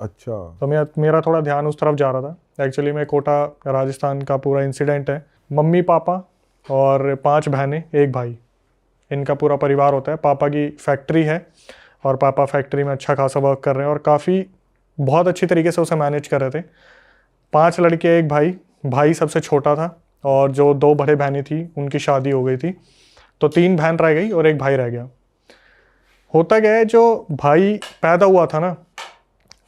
S2: अच्छा।
S1: तो मेरा थोड़ा ध्यान उस तरफ जा रहा था। एक्चुअली मैं कोटा राजस्थान का पूरा इंसिडेंट है। मम्मी पापा और 5 बहनें 1 भाई, इनका पूरा परिवार होता है। पापा की फैक्ट्री है और पापा फैक्ट्री में अच्छा खासा वर्क कर रहे हैं और काफ़ी बहुत अच्छी तरीके से उसे मैनेज कर रहे थे। 5 लड़के 1 भाई, भाई सबसे छोटा था और जो 2 बड़े बहनें थी उनकी शादी हो गई थी, तो 3 बहन रह गई और 1 भाई रह गया। होता क्या है, जो भाई पैदा हुआ था ना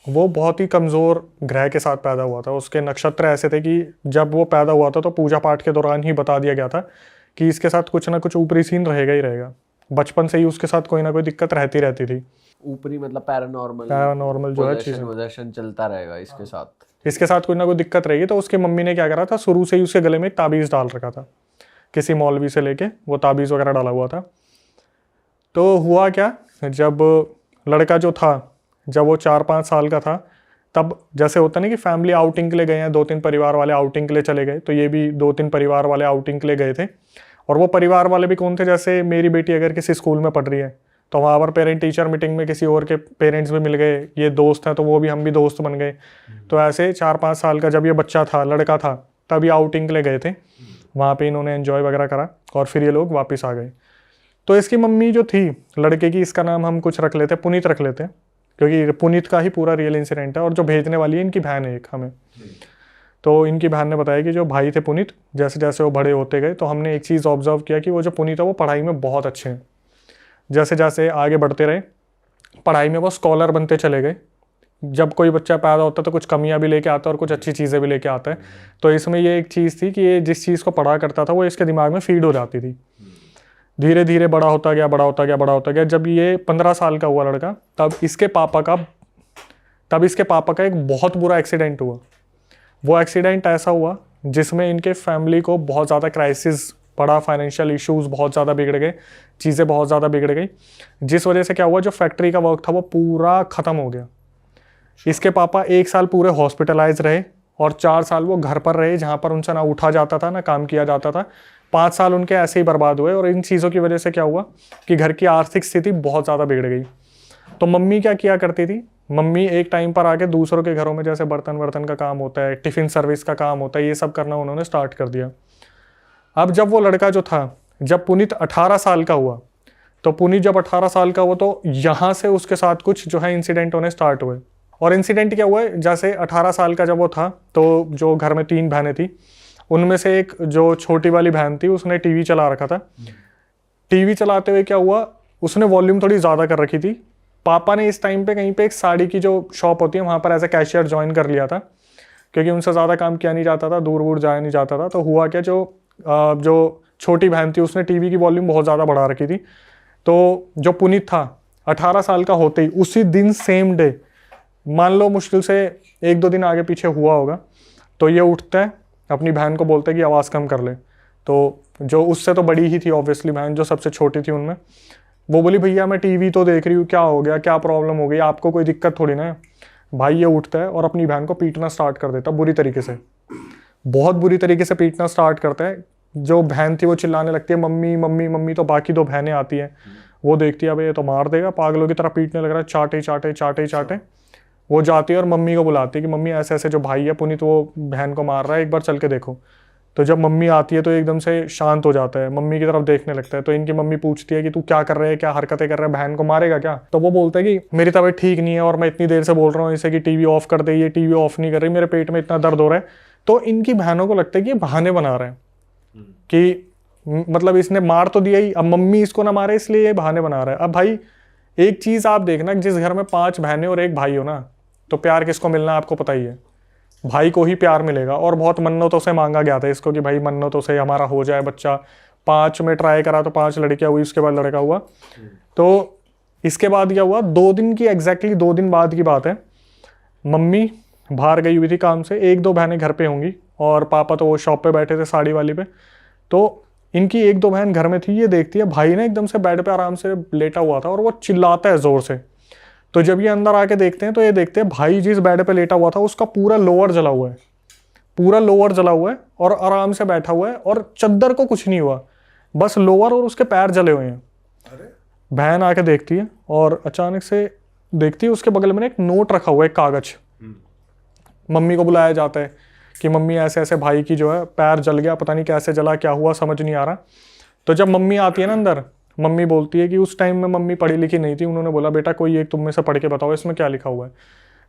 S1: वो बहुत ही कमज़ोर ग्रह के साथ पैदा हुआ था। उसके नक्षत्र ऐसे थे कि जब वो पैदा हुआ था तो पूजा पाठ के दौरान ही बता दिया गया था कि इसके साथ कुछ ना कुछ ऊपरी सीन रहेगा ही रहेगा। बचपन से ही उसके साथ कोई ना कोई दिक्कत रहती थी।
S4: ऊपरी मतलब पैरानॉर्मल
S1: जो है चीज़ें
S4: चलता रहेगा इसके साथ,
S1: इसके साथ कोई ना कोई दिक्कत रहेगी। तो उसके मम्मी ने क्या करा था, शुरू से ही उसके गले में एक ताबीज़ डाल रखा था, किसी मौलवी से लेके वो ताबीज़ वगैरह डाला हुआ था। तो हुआ क्या, जब लड़का जो था, जब वो 4-5 साल का था, तब जैसे होता नहीं कि फैमिली आउटिंग के लिए गए हैं, 2-3 परिवार वाले आउटिंग के लिए चले गए, तो ये भी 2-3 परिवार वाले आउटिंग के लिए गए थे। और वो परिवार वाले भी कौन थे, जैसे मेरी बेटी अगर किसी स्कूल में पढ़ रही है तो वहाँ पर पेरेंट टीचर मीटिंग में किसी और के पेरेंट्स भी मिल गए, ये दोस्त हैं तो वो भी, हम भी दोस्त बन गए। तो ऐसे 4-5 साल का जब ये बच्चा था, लड़का था, तब ये आउटिंग के लिए गए थे। वहाँ पे इन्होंने एंजॉय वगैरह करा और फिर ये लोग वापस आ गए। तो इसकी मम्मी जो थी लड़के की, इसका नाम हम कुछ रख लेते, पुनीत रख लेते, क्योंकि पुनीत का ही पूरा रियल इंसिडेंट है। और जो भेजने वाली है इनकी बहन है एक हमें। तो इनकी बहन ने बताया कि जो भाई थे पुनीत, जैसे जैसे वो बड़े होते गए तो हमने एक चीज़ ऑब्जर्व किया कि वो जो पुनीत है वो पढ़ाई में बहुत अच्छे हैं। जैसे जैसे आगे बढ़ते रहे पढ़ाई में वो स्कॉलर बनते चले गए। जब कोई बच्चा पैदा होता है तो कुछ कमियां भी लेके आता है और कुछ अच्छी चीज़ें भी लेके आता है। तो इसमें ये एक चीज़ थी कि ये जिस चीज़ को पढ़ा करता था वो इसके दिमाग में फीड हो जाती थी। धीरे धीरे बड़ा होता गया। जब ये 15 साल का हुआ लड़का, तब इसके पापा का एक बहुत बुरा एक्सीडेंट हुआ। वो एक्सीडेंट ऐसा हुआ जिसमें इनके फैमिली को बहुत ज़्यादा क्राइसिस पड़ा, फाइनेंशियल इश्यूज बहुत ज़्यादा बिगड़ गए, चीज़ें बहुत ज़्यादा बिगड़ गई, जिस वजह से क्या हुआ, जो फैक्ट्री का वर्क था वो पूरा ख़त्म हो गया। इसके पापा 1 साल पूरे हॉस्पिटलाइज रहे और 4 साल वो घर पर रहे, जहाँ पर उनसे ना उठा जाता था ना काम किया जाता था। 5 साल उनके ऐसे ही बर्बाद हुए। और इन चीज़ों की वजह से क्या हुआ कि घर की आर्थिक स्थिति बहुत ज़्यादा बिगड़ गई। तो मम्मी क्या किया करती थी, मम्मी एक टाइम पर आके दूसरों के घरों में जैसे बर्तन का काम होता है, टिफ़िन सर्विस का काम होता है, ये सब करना उन्होंने स्टार्ट कर दिया। अब जब वो लड़का जो था, जब पुनीत 18 साल का हुआ, तो पुनीत जब 18 साल का हुआ तो यहाँ से उसके साथ कुछ जो है इंसिडेंट होने स्टार्ट हुए। और इंसिडेंट क्या हुआ है, जैसे 18 साल का जब वो था तो जो घर में 3 बहनें थी उनमें से एक जो छोटी वाली बहन थी उसने टीवी चला रखा था। टीवी चलाते हुए क्या हुआ, उसने वॉल्यूम थोड़ी ज़्यादा कर रखी थी। पापा ने इस टाइम पे कहीं पे एक साड़ी की जो शॉप होती है वहाँ पर एज ए कैशियर ज्वाइन कर लिया था, क्योंकि उनसे ज़्यादा काम किया नहीं जाता था, दूर दूर जाया नहीं जाता था। तो हुआ क्या, जो छोटी बहन थी उसने टीवी की वॉल्यूम बहुत ज़्यादा बढ़ा रखी थी। तो जो पुनीत था 18 साल का होते ही उसी दिन सेम डे, मान लो मुश्किल से 1-2 दिन आगे पीछे हुआ होगा, तो ये उठता है अपनी बहन को बोलता है कि आवाज़ कम कर ले। तो जो उससे तो बड़ी ही थी ऑब्वियसली बहन, जो सबसे छोटी थी उनमें, वो बोली भैया मैं टीवी तो देख रही हूँ, क्या हो गया, क्या प्रॉब्लम हो गई, आपको कोई दिक्कत थोड़ी ना है। भाई ये उठता है और अपनी बहन को पीटना स्टार्ट कर देता बुरी तरीके से, बहुत बुरी तरीके से पीटना स्टार्ट करता है। जो बहन थी वो चिल्लाने लगती है मम्मी मम्मी मम्मी। तो बाकी 2 बहनें आती हैं, वो देखती है अब ये तो मार देगा, पागलों की तरह पीटने लग रहा है, चाटे चाटे चाटे चाटे। वो जाती है और मम्मी को बुलाती है कि मम्मी ऐसे ऐसे जो भाई है पुनीत वो बहन को मार रहा है, एक बार चल के देखो। तो जब मम्मी आती है तो एकदम से शांत हो जाता है, मम्मी की तरफ देखने लगता है। तो इनकी मम्मी पूछती है कि तू क्या कर रहे है, क्या हरकतें कर रहा है, बहन को मारेगा क्या? तो वो बोलता है कि मेरी तबीयत ठीक नहीं है और मैं इतनी देर से बोल रहा हूँ इसे कि टीवी ऑफ कर दे, ये टीवी ऑफ नहीं कर रही, मेरे पेट में इतना दर्द हो रहा है। तो इनकी बहनों को लगता है कि ये बहाने बना रहे हैं कि मतलब इसने मार तो दिया ही, अब मम्मी इसको ना मारे इसलिए ये बहाने बना रहा है। अब भाई एक चीज़ आप देखना, जिस घर में 5 बहनें और 1 भाई हो ना, तो प्यार किसको मिलना है आपको पता ही है, भाई को ही प्यार मिलेगा। और बहुत मन्नतों से मांगा गया था इसको कि भाई मन्नतों से हमारा हो जाए बच्चा। 5 में ट्राई करा तो 5 लड़कियां हुई, उसके बाद लड़का हुआ। तो इसके बाद क्या हुआ, 2 दिन की एग्जैक्टली 2 दिन बाद की बात है, मम्मी बाहर गई हुई थी काम से, 1-2 बहनें घर पे होंगी और पापा तो वो शॉप पे बैठे थे साड़ी वाली पे। तो इनकी 1-2 बहन घर में थी, ये देखती है भाई ने एकदम से बेड पे आराम से लेटा हुआ था और वो चिल्लाता है जोर से। तो जब ये अंदर आके देखते हैं तो ये देखते हैं भाई जिस बेड पे लेटा हुआ था उसका पूरा लोअर जला हुआ है, पूरा लोअर जला हुआ है और आराम से बैठा हुआ है और चद्दर को कुछ नहीं हुआ, बस लोअर और उसके पैर जले हुए हैं। बहन आके देखती है और अचानक से देखती है उसके बगल में एक नोट रखा हुआ है, एक कागज। मम्मी को बुलाया जाता है कि मम्मी ऐसे ऐसे भाई की जो है पैर जल गया, पता नहीं कैसे जला, क्या हुआ समझ नहीं आ रहा। तो जब मम्मी आती है ना अंदर, मम्मी बोलती है कि उस टाइम में मम्मी पढ़ी लिखी नहीं थी, उन्होंने बोला बेटा कोई एक तुम में से पढ़ के बताओ इसमें क्या लिखा हुआ है।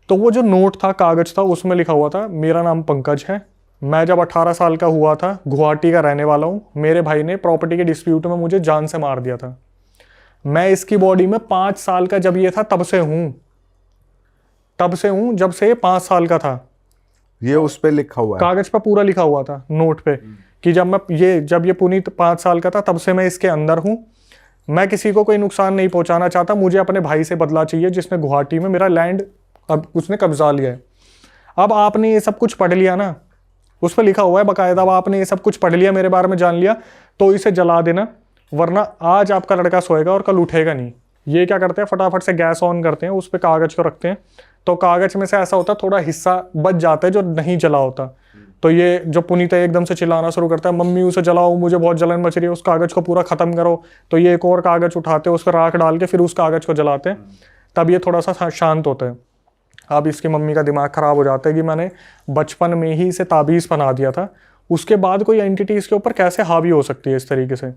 S1: तो वो जो नोट था, कागज था, उसमें लिखा हुआ था मेरा नाम पंकज है, मैं जब 18 साल का हुआ था गुवाहाटी का रहने वाला हूँ, मेरे भाई ने प्रॉपर्टी के डिस्प्यूट में मुझे जान से मार दिया था, मैं इसकी बॉडी में 5 साल का जब ये था तब से हूँ, जब से 5 साल का था।
S2: ये उस पे लिखा हुआ है,
S1: कागज पे पूरा लिखा हुआ था नोट पे कि जब ये पुनीत 5 साल का था तब से मैं इसके अंदर हूँ, मैं किसी को कोई नुकसान नहीं पहुंचाना चाहता, मुझे अपने भाई से बदला चाहिए जिसने गुवाहाटी में मेरा लैंड अब उसने कब्जा लिया है। अब आपने ये सब कुछ पढ़ लिया ना, उस पर लिखा हुआ है बाकायदा, अब आपने ये सब कुछ पढ़ लिया, मेरे बारे में जान लिया, तो इसे जला देना, वरना आज आपका लड़का सोएगा और कल उठेगा नहीं। ये क्या करते हैं, फटाफट से गैस ऑन करते हैं, उस पर कागज को रखते हैं, तो कागज में से ऐसा होता है थोड़ा हिस्सा बच जाता है जो नहीं जला होता। तो ये जो पुनीत है एकदम से चिल्लाना शुरू करता है मम्मी उसे जलाओ, मुझे बहुत जलन मच रही है, उस कागज को पूरा खत्म करो। तो ये एक और कागज उठाते हैं, उस पर राख डाल के फिर उस कागज को जलाते हैं, तब ये थोड़ा सा शांत होता है। अब इसकी मम्मी का दिमाग खराब हो जाता है कि मैंने बचपन में ही इसे ताबीज़ बना दिया था, उसके बाद कोई एंटिटी इसके ऊपर कैसे हावी हो सकती है इस तरीके से।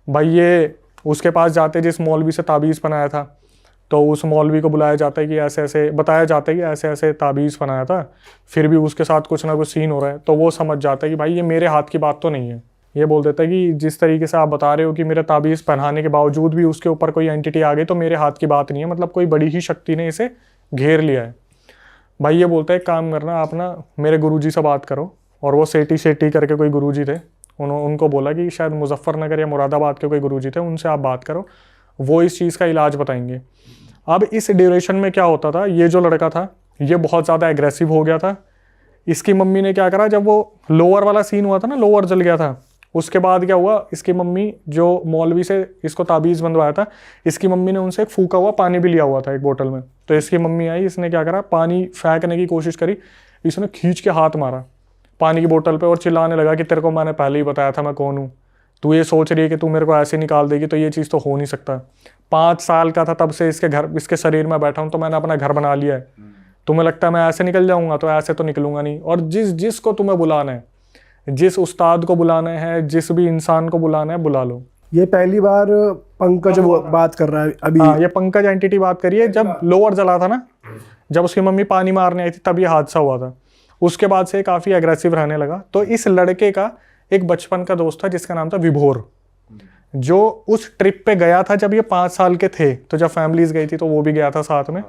S1: भाई ये उसके पास जाते जिस मौलवी से ताबीज़ बनाया था, तो उस मौलवी को बुलाया जाता है कि ऐसे ऐसे बताया जाता है कि ऐसे ऐसे ताबीज़ बनाया था, फिर भी उसके साथ कुछ ना कुछ सीन हो रहा है। तो वो समझ जाता है कि भाई ये मेरे हाथ की बात तो नहीं है। ये बोल देता है कि जिस तरीके से आप बता रहे हो कि मेरे ताबीज़ पहनाने के बावजूद भी उसके ऊपर कोई एंटिटी आ गई, तो मेरे हाथ की बात नहीं है, मतलब कोई बड़ी ही शक्ति ने इसे घेर लिया है। भाई ये बोलता है काम करना, आप ना मेरे गुरुजी से बात करो। और वो सेठी करके कोई गुरुजी थे, उनको बोला कि शायद मुजफ्फरनगर या मुरादाबाद के कोई गुरुजी थे, उनसे आप बात करो, वो इस चीज़ का इलाज बताएंगे। अब इस ड्यूरेशन में क्या होता था, ये जो लड़का था ये बहुत ज़्यादा एग्रेसिव हो गया था। इसकी मम्मी ने क्या करा, जब वो लोअर वाला सीन हुआ था ना, लोअर जल गया था, उसके बाद क्या हुआ, इसकी मम्मी जो मौलवी से इसको ताबीज़ बंधवाया था, इसकी मम्मी ने उनसे एक फूका हुआ पानी भी लिया हुआ था एक बोतल में। तो इसकी मम्मी आई, इसने क्या करा, पानी फेंकने की कोशिश करी, इसने खींच के हाथ मारा पानी की बोतल पे और चिल्लाने लगा कि तेरे को मैंने पहले ही बताया था मैं कौन हूँ, तू ये सोच रही है कि तू मेरे को ऐसे निकाल देगी, तो ये चीज़ तो हो नहीं सकता। 5 साल का था तब से इसके शरीर में बैठा हूँ, तो मैंने अपना घर बना लिया है, तुम्हें लगता है मैं ऐसे निकल जाऊँगा, तो ऐसे तो निकलूंगा नहीं। और जिसको तुम्हें बुलाना है, जिस उस्ताद को बुलाना है, जिस भी इंसान को बुलाना है, बुला लो।
S3: ये पहली बार पंकज बात कर रहा है अभी।
S1: हाँ, ये पंकज एंटिटी बात करिए। जब लोअर जला था ना, जब उसकी मम्मी पानी मारने आई थी, तब ये हादसा हुआ था। उसके बाद से काफ़ी एग्रेसिव रहने लगा। तो इस लड़के का एक बचपन का दोस्त था जिसका नाम था विभोर, जो उस ट्रिप पे गया था जब ये 5 साल के थे। तो जब फैमिलीज गई थी तो वो भी गया था साथ में।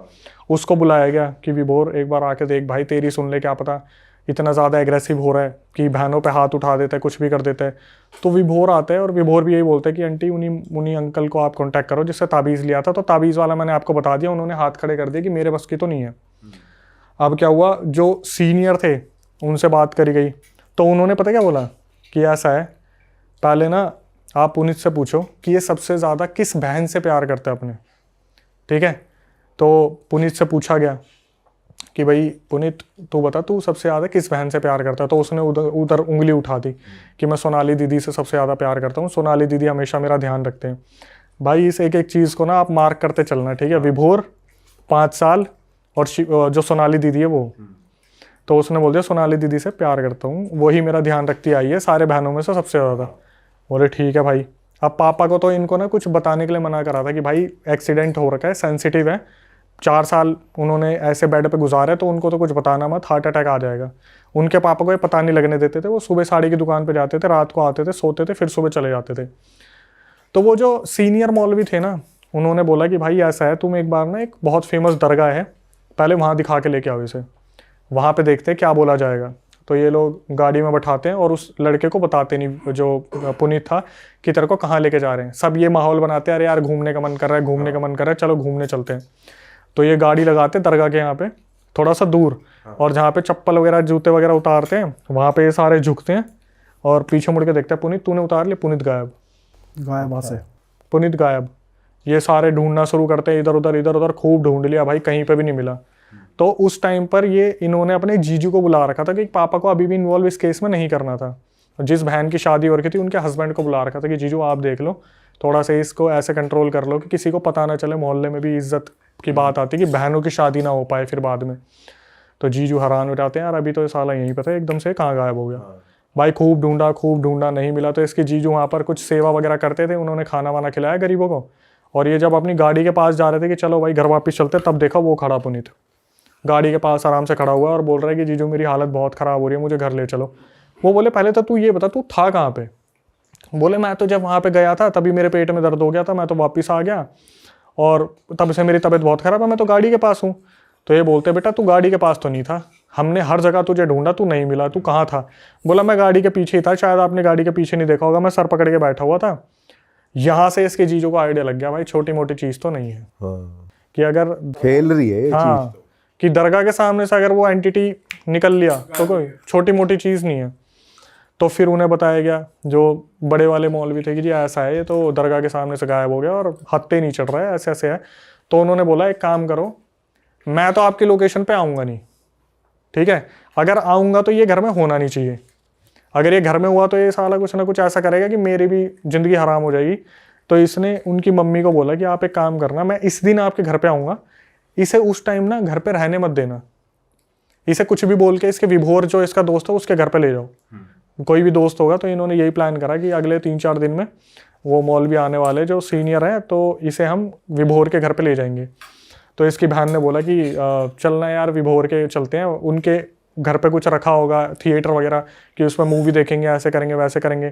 S1: उसको बुलाया गया कि विभोर एक बार आके देख भाई, तेरी सुन ले, क्या पता इतना ज़्यादा एग्रेसिव हो रहा है कि बहनों पे हाथ उठा देता है, कुछ भी कर देता है। तो विभोर आता है और विभोर भी यही बोलता है कि आंटी उन्हीं अंकल को आप कांटेक्ट करो जिससे ताबीज़ लिया था। तो ताबीज़ वाला मैंने आपको बता दिया, उन्होंने हाथ खड़े कर दिए कि मेरे बस की तो नहीं है। अब क्या हुआ, जो सीनियर थे उनसे बात करी गई तो उन्होंने पता क्या बोला कि ऐसा है, पहले ना आप पुनीत से पूछो कि ये सबसे ज़्यादा किस बहन से प्यार करता है अपने। ठीक है, तो पुनीत से पूछा गया कि भाई पुनीत तू बता, तू सबसे ज़्यादा किस बहन से प्यार करता है। तो उसने उधर उंगली उठा दी कि मैं सोनाली दीदी से सबसे ज़्यादा प्यार करता हूँ, सोनाली दीदी हमेशा मेरा ध्यान रखते हैं। भाई इस एक एक चीज़ को ना आप मार्क करते चलना, ठीक है। विभोर 5 साल और जो सोनाली दीदी है वो, तो उसने बोल दिया सोनाली दीदी से प्यार करता हूँ, वही मेरा ध्यान रखती आई है सारे बहनों में से सबसे ज़्यादा। बोले ठीक है भाई। अब पापा को तो इनको ना कुछ बताने के लिए मना करा था कि भाई एक्सीडेंट हो रखा है, सेंसिटिव है, 4 साल उन्होंने ऐसे बेड पे गुजारे, तो उनको तो कुछ बताना मत, हार्ट अटैक आ जाएगा। उनके पापा को ये पता नहीं लगने देते थे। वो सुबह साड़ी की दुकान पे जाते थे, रात को आते थे, सोते थे, फिर सुबह चले जाते थे। तो वो जो सीनियर मौलवी थे ना, उन्होंने बोला कि भाई ऐसा है, तुम एक बार ना एक बहुत फेमस दरगाह है, पहले वहाँ दिखा के लेके आओ इसे, वहाँ पे देखते हैं क्या बोला जाएगा। तो ये लोग गाड़ी में बैठाते हैं और उस लड़के को बताते नहीं, जो पुनीत था, कि तेरे को कहाँ लेके जा रहे हैं। सब ये माहौल बनाते हैं, अरे यार घूमने का मन कर रहा है, घूमने का मन कर रहा है, चलो घूमने चलते हैं। तो ये गाड़ी लगाते दरगाह के यहाँ पे थोड़ा सा दूर, और जहाँ पे चप्पल वगैरह जूते वगैरह उतारते हैं वहाँ पे ये सारे झुकते हैं और पीछे मुड़ के देखते हैं, पुनीत तूने उतार लिया, पुनीत गायब
S3: वहाँ से
S1: पुनीत गायब। ये सारे ढूंढना शुरू करते हैं, इधर उधर खूब ढूंढ लिया भाई, कहीं पे भी नहीं मिला। तो उस टाइम पर ये इन्होंने अपने जीजू को बुला रखा था कि पापा को अभी भी इन्वॉल्व इस केस में नहीं करना था। जिस बहन की शादी हो रखी थी उनके हस्बैंड को बुला रखा था कि जीजू आप देख लो, थोड़ा सा इसको ऐसे कंट्रोल कर लो कि किसी को पता ना चले, मोहल्ले में भी इज्जत की बात आती कि बहनों की शादी ना हो पाए फिर बाद में। तो जीजू हैरान हो जाते हैं, यार अभी तो ये साला यहीं पता है, एकदम से कहाँ गायब हो गया। भाई खूब ढूंढा नहीं मिला। तो इसके जीजू वहाँ पर कुछ सेवा वगैरह करते थे, उन्होंने खाना वाना खिलाया गरीबों को। और ये जब अपनी गाड़ी के पास जा रहे थे कि चलो भाई घर वापस चलते, तब देखा वो खड़ा पुनीत गाड़ी के पास आराम से खड़ा हुआ और बोल रहा है कि जीजू मेरी हालत बहुत ख़राब हो रही है, मुझे घर ले चलो। वो बोले पहले तो तू ये बता तू था कहाँ पे। बोले मैं तो जब वहाँ पे गया था तभी मेरे पेट में दर्द हो गया था, मैं तो वापस आ गया और तब से मेरी तबीयत बहुत ख़राब है, मैं तो गाड़ी के पास हूँ। तो ये बोलते बेटा तू गाड़ी के पास तो नहीं था, हमने हर जगह तुझे ढूंढा, तू नहीं मिला, तू कहाँ था। बोला मैं गाड़ी के पीछे ही था, शायद आपने गाड़ी के पीछे नहीं देखा होगा, मैं सर पकड़ के बैठा हुआ था। यहाँ से इसके जीजू को आइडिया लग गया भाई छोटी मोटी चीज़ तो नहीं है। कि अगर
S2: खेल रही है ये
S1: हाँ कि दरगाह के सामने से अगर वो एंटिटी निकल लिया तो कोई छोटी मोटी चीज़ नहीं है। तो फिर उन्हें बताया गया, जो बड़े वाले मौलवी थे, कि जी ऐसा है, ये तो दरगाह के सामने से गायब हो गया और हत्ते नहीं चढ़ रहा है, ऐसे ऐसे है। तो उन्होंने बोला एक काम करो, मैं तो आपकी लोकेशन पे आऊँगा नहीं, ठीक है, अगर आऊँगा तो ये घर में होना नहीं चाहिए। अगर ये घर में हुआ तो ये साला कुछ ना कुछ ऐसा करेगा कि मेरी भी ज़िंदगी हराम हो जाएगी। तो इसने उनकी मम्मी को बोला कि आप एक काम करना, मैं इस दिन आपके घर पे आऊँगा, इसे उस टाइम ना घर पे रहने मत देना, इसे कुछ भी बोल के इसके विभोर जो इसका दोस्त है उसके घर पे ले जाओ, कोई भी दोस्त होगा। तो इन्होंने यही प्लान करा कि अगले 3-4 दिन में वो मौलवी आने वाले जो सीनियर हैं, तो इसे हम विभोर के घर पे ले जाएंगे। तो इसकी बहन ने बोला कि चलना यार विभोर के चलते हैं, उनके घर पे कुछ रखा होगा थिएटर वगैरह कि उसमें मूवी देखेंगे, ऐसे करेंगे वैसे करेंगे।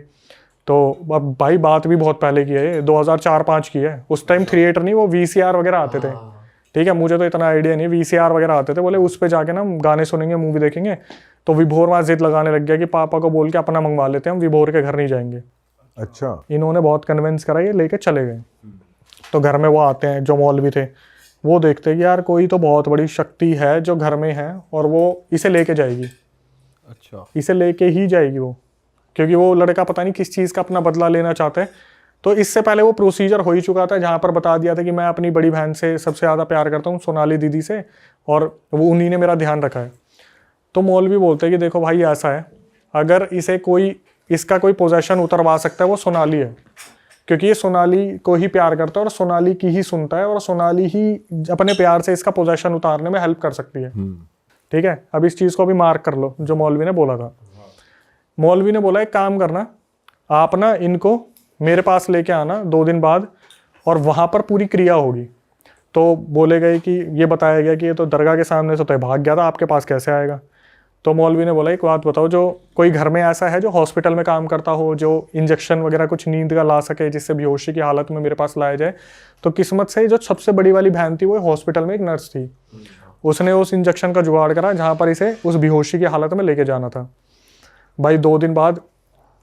S1: तो अब भाई बात भी बहुत पहले की है, 2004-5 की है। उस टाइम थिएटर नहीं, वो VCR वगैरह आते थे, ठीक है, मुझे तो इतना आइडिया नहीं, VCR वगैरह आते थे। बोले उस पे जाके ना हम गाने सुनेंगे, मूवी देखेंगे। तो विभोर वहाँ जिद लगाने लग गया कि पापा को बोल के अपना मंगवा लेते हैं, हम विभोर के घर नहीं जाएंगे।
S2: अच्छा,
S1: इन्होंने बहुत कन्विंस करा, ये लेके चले गए। तो घर में वो आते हैं जो मौलवी थे, वो देखते हैं कि यार कोई तो बहुत बड़ी शक्ति है जो घर में है और वो इसे लेके जाएगी।
S2: अच्छा,
S1: इसे लेके ही जाएगी वो, क्योंकि वो लड़का पता नहीं किस चीज़ का अपना बदला लेना चाहता है। तो इससे पहले वो प्रोसीजर हो ही चुका था जहाँ पर बता दिया था कि मैं अपनी बड़ी बहन से सबसे ज़्यादा प्यार करता हूँ, सोनाली दीदी से, और वो उन्हीं ने मेरा ध्यान रखा है। तो मौलवी बोलते हैं कि देखो भाई ऐसा है, अगर इसे कोई इसका कोई पोजेशन उतरवा सकता है वो सोनाली है, क्योंकि ये सोनाली को ही प्यार करता है और सोनाली की ही सुनता है और सोनाली ही अपने प्यार से इसका पोजेशन उतारने में हेल्प कर सकती है। ठीक है, अब इस चीज़ को भी मार्क कर लो जो मौलवी ने बोला था। मौलवी ने बोला एक काम करना, आप ना इनको मेरे पास लेके आना 2 दिन बाद और वहाँ पर पूरी क्रिया होगी। तो बोले गए कि ये बताया गया कि ये तो दरगाह के सामने से तो भाग गया था, आपके पास कैसे आएगा। तो मौलवी ने बोला एक बात बताओ, जो कोई घर में ऐसा है जो हॉस्पिटल में काम करता हो, जो इंजेक्शन वगैरह कुछ नींद का ला सके जिससे बेहोशी की हालत में मेरे पास लाया जाए। तो किस्मत से जो सबसे बड़ी वाली बहन थी वो हॉस्पिटल में एक नर्स थी, उसने उस इंजेक्शन का जुगाड़ करा जहाँ पर इसे उस बेहोशी की हालत में लेके जाना था। भाई 2 दिन बाद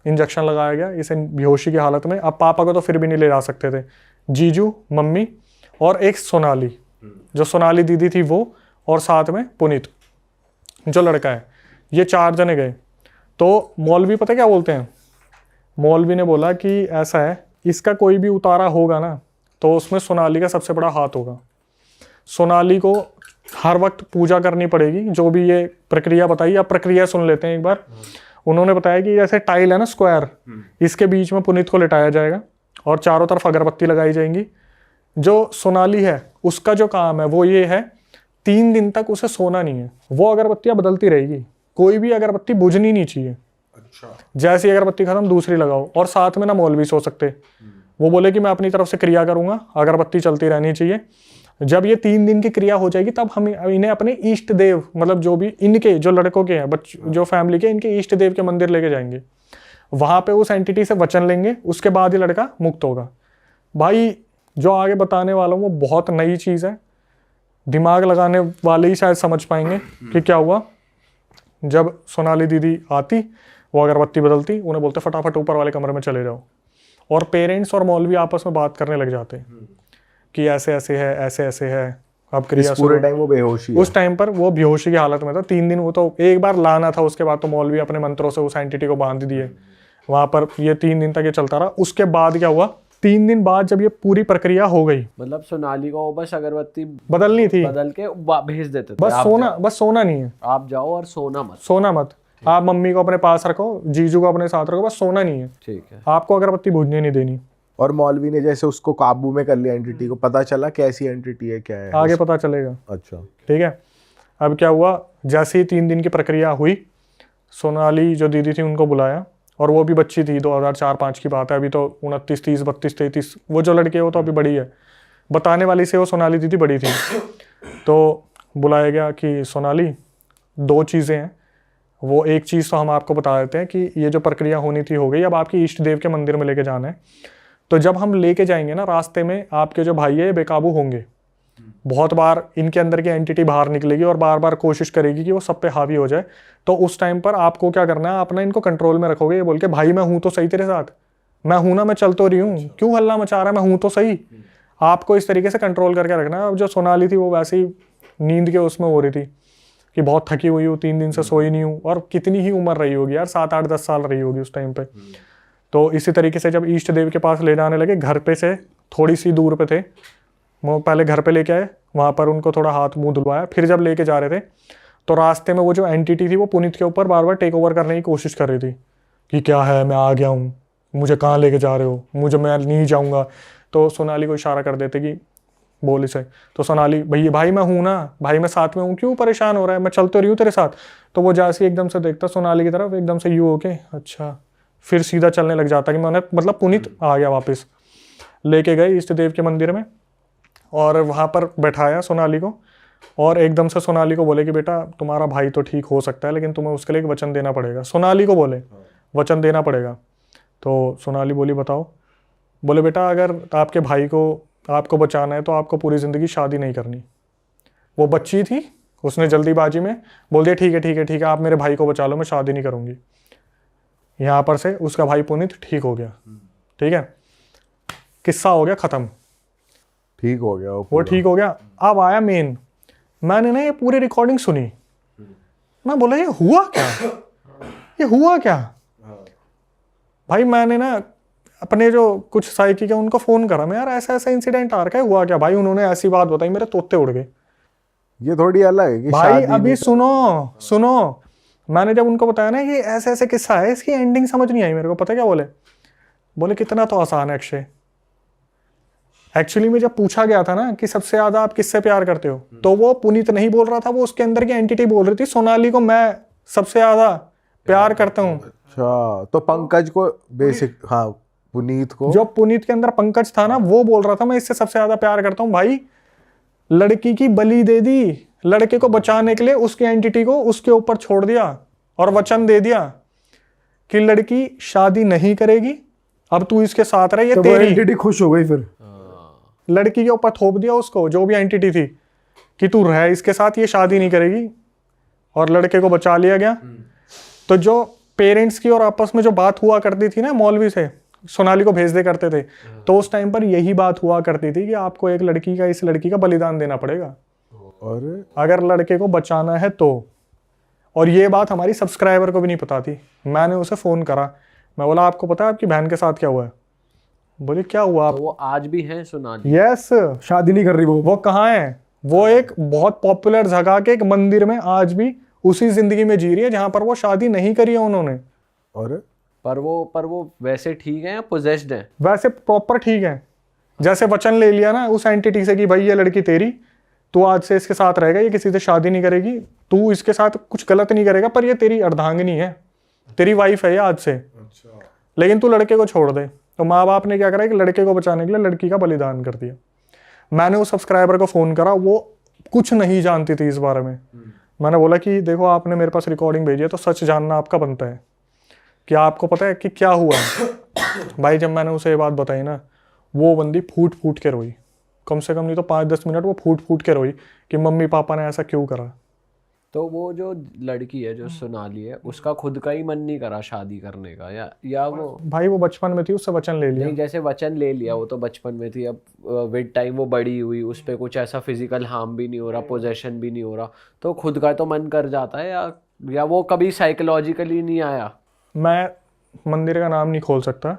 S1: इंजेक्शन लगाया गया इसे बेहोशी की हालत में। अब पापा को तो फिर भी नहीं ले जा सकते थे, जीजू, मम्मी और एक सोनाली, जो सोनाली दीदी थी वो, और साथ में पुनीत जो लड़का है, ये 4 जने गए। तो मौलवी पता क्या बोलते हैं, मौलवी ने बोला कि ऐसा है, इसका कोई भी उतारा होगा ना तो उसमें सोनाली का सबसे बड़ा हाथ होगा। सोनाली को हर वक्त पूजा करनी पड़ेगी, जो भी ये प्रक्रिया बताई। आप प्रक्रिया सुन लेते हैं एक बार। उन्होंने बताया कि जैसे टाइल है ना स्क्वायर, इसके बीच में पुनीत को लिटाया जाएगा और चारों तरफ अगरबत्ती लगाई जाएंगी। जो सोनाली है उसका जो काम है वो ये है, 3 दिन तक उसे सोना नहीं है, वो अगरबत्तियां बदलती रहेगी, कोई भी अगरबत्ती बुझनी नहीं चाहिए।
S2: अच्छा।
S1: जैसी अगरबत्ती खत्म दूसरी लगाओ। और साथ में ना मौलवी सो सकते, वो बोले कि मैं अपनी तरफ से क्रिया करूंगा, अगरबत्ती चलती रहनी चाहिए। जब ये 3 दिन की क्रिया हो जाएगी तब हम इन्हें अपने इष्ट देव, मतलब जो भी इनके जो लड़कों के हैं, जो फैमिली के, इनके इष्ट देव के मंदिर लेके जाएंगे। वहां पे उस एंटिटी से वचन लेंगे, उसके बाद ही लड़का मुक्त होगा। भाई जो आगे बताने वाला हूँ वो बहुत नई चीज़ है, दिमाग लगाने वाले ही शायद समझ पाएंगे कि क्या हुआ। जब सोनाली दीदी आती, वो अगरबत्ती बदलती, उन्हें बोलते फटाफट ऊपर वाले कमरे में चले जाओ। और पेरेंट्स और मौलवी आपस में बात करने लग जाते हैं कि ऐसे ऐसे है, ऐसे ऐसे है। अब क्रिया
S2: पूरे टाइम वो बेहोशी है।
S1: उस टाइम पर वो बेहोशी की हालत में था। 3 दिन वो तो एक बार लाना था, उसके बाद तो मौलवी अपने मंत्रों से उस एंटिटी को बांध दिए वहां पर। ये 3 दिन तक ये चलता रहा। उसके बाद क्या हुआ, 3 दिन बाद जब ये पूरी प्रक्रिया हो गई,
S4: मतलब सोनाली को बस अगरबत्ती
S1: बदलनी थी,
S4: बदल के भेज देते थे,
S1: बस सोना नहीं है,
S4: आप जाओ और सोना मत।
S1: आप मम्मी को अपने पास रखो, जीजू को अपने साथ रखो, बस सोना नहीं है,
S4: ठीक है।
S1: आपको अगरबत्ती बुझने नहीं देनी।
S2: और मौलवी ने जैसे उसको काबू में कर लिया एंटिटी को, पता चला कैसी एंटिटी है, क्या है
S1: आगे पता चलेगा।
S2: अच्छा।
S1: ठीक है। अब क्या हुआ, जैसे ही 3 दिन की प्रक्रिया हुई, सोनाली जो दीदी थी उनको बुलाया, और वो भी बच्ची थी, 2004-05 की बात है, अभी तो 29, 30, 32, 33, वो जो लड़की है वो तो अभी बड़ी है, बताने वाली से वो सोनाली दीदी बड़ी थी। तो बुलाया गया कि सोनाली 2 चीज़ें हैं, वो एक चीज़ तो हम आपको बता देते हैं कि ये जो प्रक्रिया होनी थी हो गई, अब आपकी इष्ट देव के मंदिर में लेके जाना है। तो जब हम लेके जाएंगे ना, रास्ते में आपके जो भाई है ये बेकाबू होंगे, बहुत बार इनके अंदर की एंटिटी बाहर निकलेगी और बार बार कोशिश करेगी कि वो सब पे हावी हो जाए। तो उस टाइम पर आपको क्या करना है, अपना इनको कंट्रोल में रखोगे, ये बोल के भाई मैं हूं तो सही तेरे साथ, मैं हूं ना, मैं चल तो रही हूँ, क्यों हल्ला मचा रहा है, मैं हूं तो सही। आपको इस तरीके से कंट्रोल करके रखना है। अब जो सोनाली थी वो वैसे ही नींद के उसमें हो रही थी कि बहुत थकी हुई हूँ, 3 दिन से सोई नहीं हूँ, और कितनी ही उम्र रही होगी यार, 7, 8, 10 साल रही होगी उस टाइम पे। तो इसी तरीके से जब इष्ट देव के पास ले जाने लगे, घर पे से थोड़ी सी दूर पे थे वो, पहले घर पे लेके आए, वहाँ पर उनको थोड़ा हाथ मुंह धुलवाया, फिर जब लेके जा रहे थे तो रास्ते में वो जो एंटिटी थी वो पुनीत के ऊपर बार बार टेक ओवर करने की कोशिश कर रही थी कि क्या है, मैं आ गया हूँ, मुझे कहाँ लेके जा रहे हो, मुझे, मैं नहीं जाऊँगा। तो सोनाली को इशारा कर देते कि बोल इसे। तो सोनाली, भाई मैं हूँ ना, भाई मैं साथ में हूँ, क्यों परेशान हो रहा है, मैं चल तो रही हूँ तेरे साथ। तो वो जैसे एकदम से देखता सोनाली की तरफ, एकदम से यूँ होके अच्छा, फिर सीधा चलने लग जाता कि मैंने, मतलब पुनीत आ गया वापस। लेके गए इष्ट देव के मंदिर में और वहाँ पर बैठाया सोनाली को, और एकदम से सोनाली को बोले कि बेटा तुम्हारा भाई तो ठीक हो सकता है, लेकिन तुम्हें उसके लिए एक वचन देना पड़ेगा। सोनाली को बोले वचन देना पड़ेगा। तो सोनाली बोली बताओ। बोले बेटा अगर आपके भाई को आपको बचाना है तो आपको पूरी ज़िंदगी शादी नहीं करनी। वो बच्ची थी, उसने जल्दीबाजी में बोल दिया ठीक है ठीक है ठीक है, आप मेरे भाई को बचा लो, मैं शादी नहीं करूँगी। यहाँ पर से उसका भाई पुनीत ठीक हो गया। ठीक है, किस्सा हो गया ख़त्म,
S2: ठीक हो गया
S1: वो ठीक हो गया। अब आया मेन, मैंने ना ये पूरी रिकॉर्डिंग सुनी, मैं बोला ये हुआ क्या, ये हुआ क्या। भाई मैंने ना अपने जो कुछ साइकी के उनको फ़ोन करा, मैं यार ऐसा ऐसा इंसिडेंट आ रखा है, हुआ क्या भाई। उन्होंने ऐसी बात बताई, मेरे तोते उड़ गए।
S2: ये थोड़ी अलग है कि
S1: भाई अभी सुनो, मैंने जब उनको बताया ना ये ऐसे ऐसे किस्सा है, इसकी एंडिंग समझ नहीं आई मेरे को। पता क्या बोले कितना तो आसान है अक्षय। एक्चुअली में जब पूछा गया था ना कि सबसे ज्यादा आप किससे प्यार करते हो, तो वो पुनीत नहीं बोल रहा था, वो उसके अंदर की एंटिटी बोल रही थी, सोनाली को मैं सबसे ज्यादा प्यार करता हूँ।
S2: अच्छा, तो पंकज को बेसिक, हाँ पुनीत को,
S1: जो पुनीत के अंदर पंकज था ना, वो बोल रहा था मैं इससे सबसे ज्यादा प्यार करता हूँ। भाई लड़की की बलि दे दी, लड़के को बचाने के लिए उसकी एंटिटी को उसके ऊपर छोड़ दिया और वचन दे दिया कि लड़की शादी नहीं करेगी, अब तू इसके साथ रह, ये
S3: तो वो
S1: तेरी।
S3: एंटिटी खुश हो गई फिर।
S1: लड़की के ऊपर थोप दिया उसको, जो भी एंटिटी थी, कि तू रह इसके साथ, ये शादी नहीं करेगी, और लड़के को बचा लिया गया। तो जो पेरेंट्स की और आपस में जो बात हुआ करती थी ना मौलवी से, सोनाली को भेज दे करते थे, तो उस टाइम पर यही बात हुआ करती थी कि आपको एक लड़की का, इस लड़की का बलिदान देना पड़ेगा
S2: और
S1: अगर लड़के को बचाना है तो। और ये बात हमारी सब्सक्राइबर को भी नहीं पता थी। मैंने उसे फ़ोन करा, मैं बोला आपको पता है आपकी बहन के साथ क्या हुआ है? बोले क्या हुआ आप?
S4: तो वो आज भी हैं सोनाली?
S1: यस,
S3: शादी नहीं कर रही वो
S1: कहाँ है? वो एक बहुत पॉपुलर जगह के एक मंदिर में आज भी उसी जिंदगी में जी रही है जहां पर वो शादी नहीं करी है उन्होंने।
S2: और
S4: पर वो वैसे ठीक है या पोजेस्ड है?
S1: वैसे प्रॉपर ठीक है, जैसे वचन ले लिया ना उस एंटिटी से कि भाई ये लड़की तेरी, तू आज से इसके साथ रहेगा, ये किसी से शादी नहीं करेगी, तू इसके साथ कुछ गलत नहीं करेगा, पर ये तेरी अर्धांगिनी है, तेरी वाइफ है ये आज से, लेकिन तू लड़के को छोड़ दे। तो माँ बाप ने क्या करा कि लड़के को बचाने के लिए लड़की का बलिदान कर दिया। मैंने उस सब्सक्राइबर को फ़ोन करा, वो कुछ नहीं जानती थी इस बारे में। मैंने बोला कि देखो आपने मेरे पास रिकॉर्डिंग भेजी है तो सच जानना आपका बनता है, कि आपको पता है कि क्या हुआ है। भाई जब मैंने उसे ये बात बताई ना, वो बंदी फूट फूट के रोई, कम से कम नहीं तो 5-10 मिनट वो फूट फूट के रोई कि मम्मी पापा ने ऐसा क्यों करा।
S4: तो वो जो लड़की है जो सोनाली है, उसका खुद का ही मन नहीं करा शादी करने का, या वो?
S1: भाई वो बचपन में थी, उससे वचन ले लिया।
S4: नहीं, जैसे वचन ले लिया, वो तो बचपन में थी, अब विद टाइम वो बड़ी हुई, उस पर कुछ ऐसा फिजिकल हार्म भी नहीं हो रहा, पोजेशन भी नहीं हो रहा, तो खुद का तो मन कर जाता है, या वो कभी साइकोलॉजिकली नहीं आया?
S1: मैं मंदिर का नाम नहीं खोल सकता,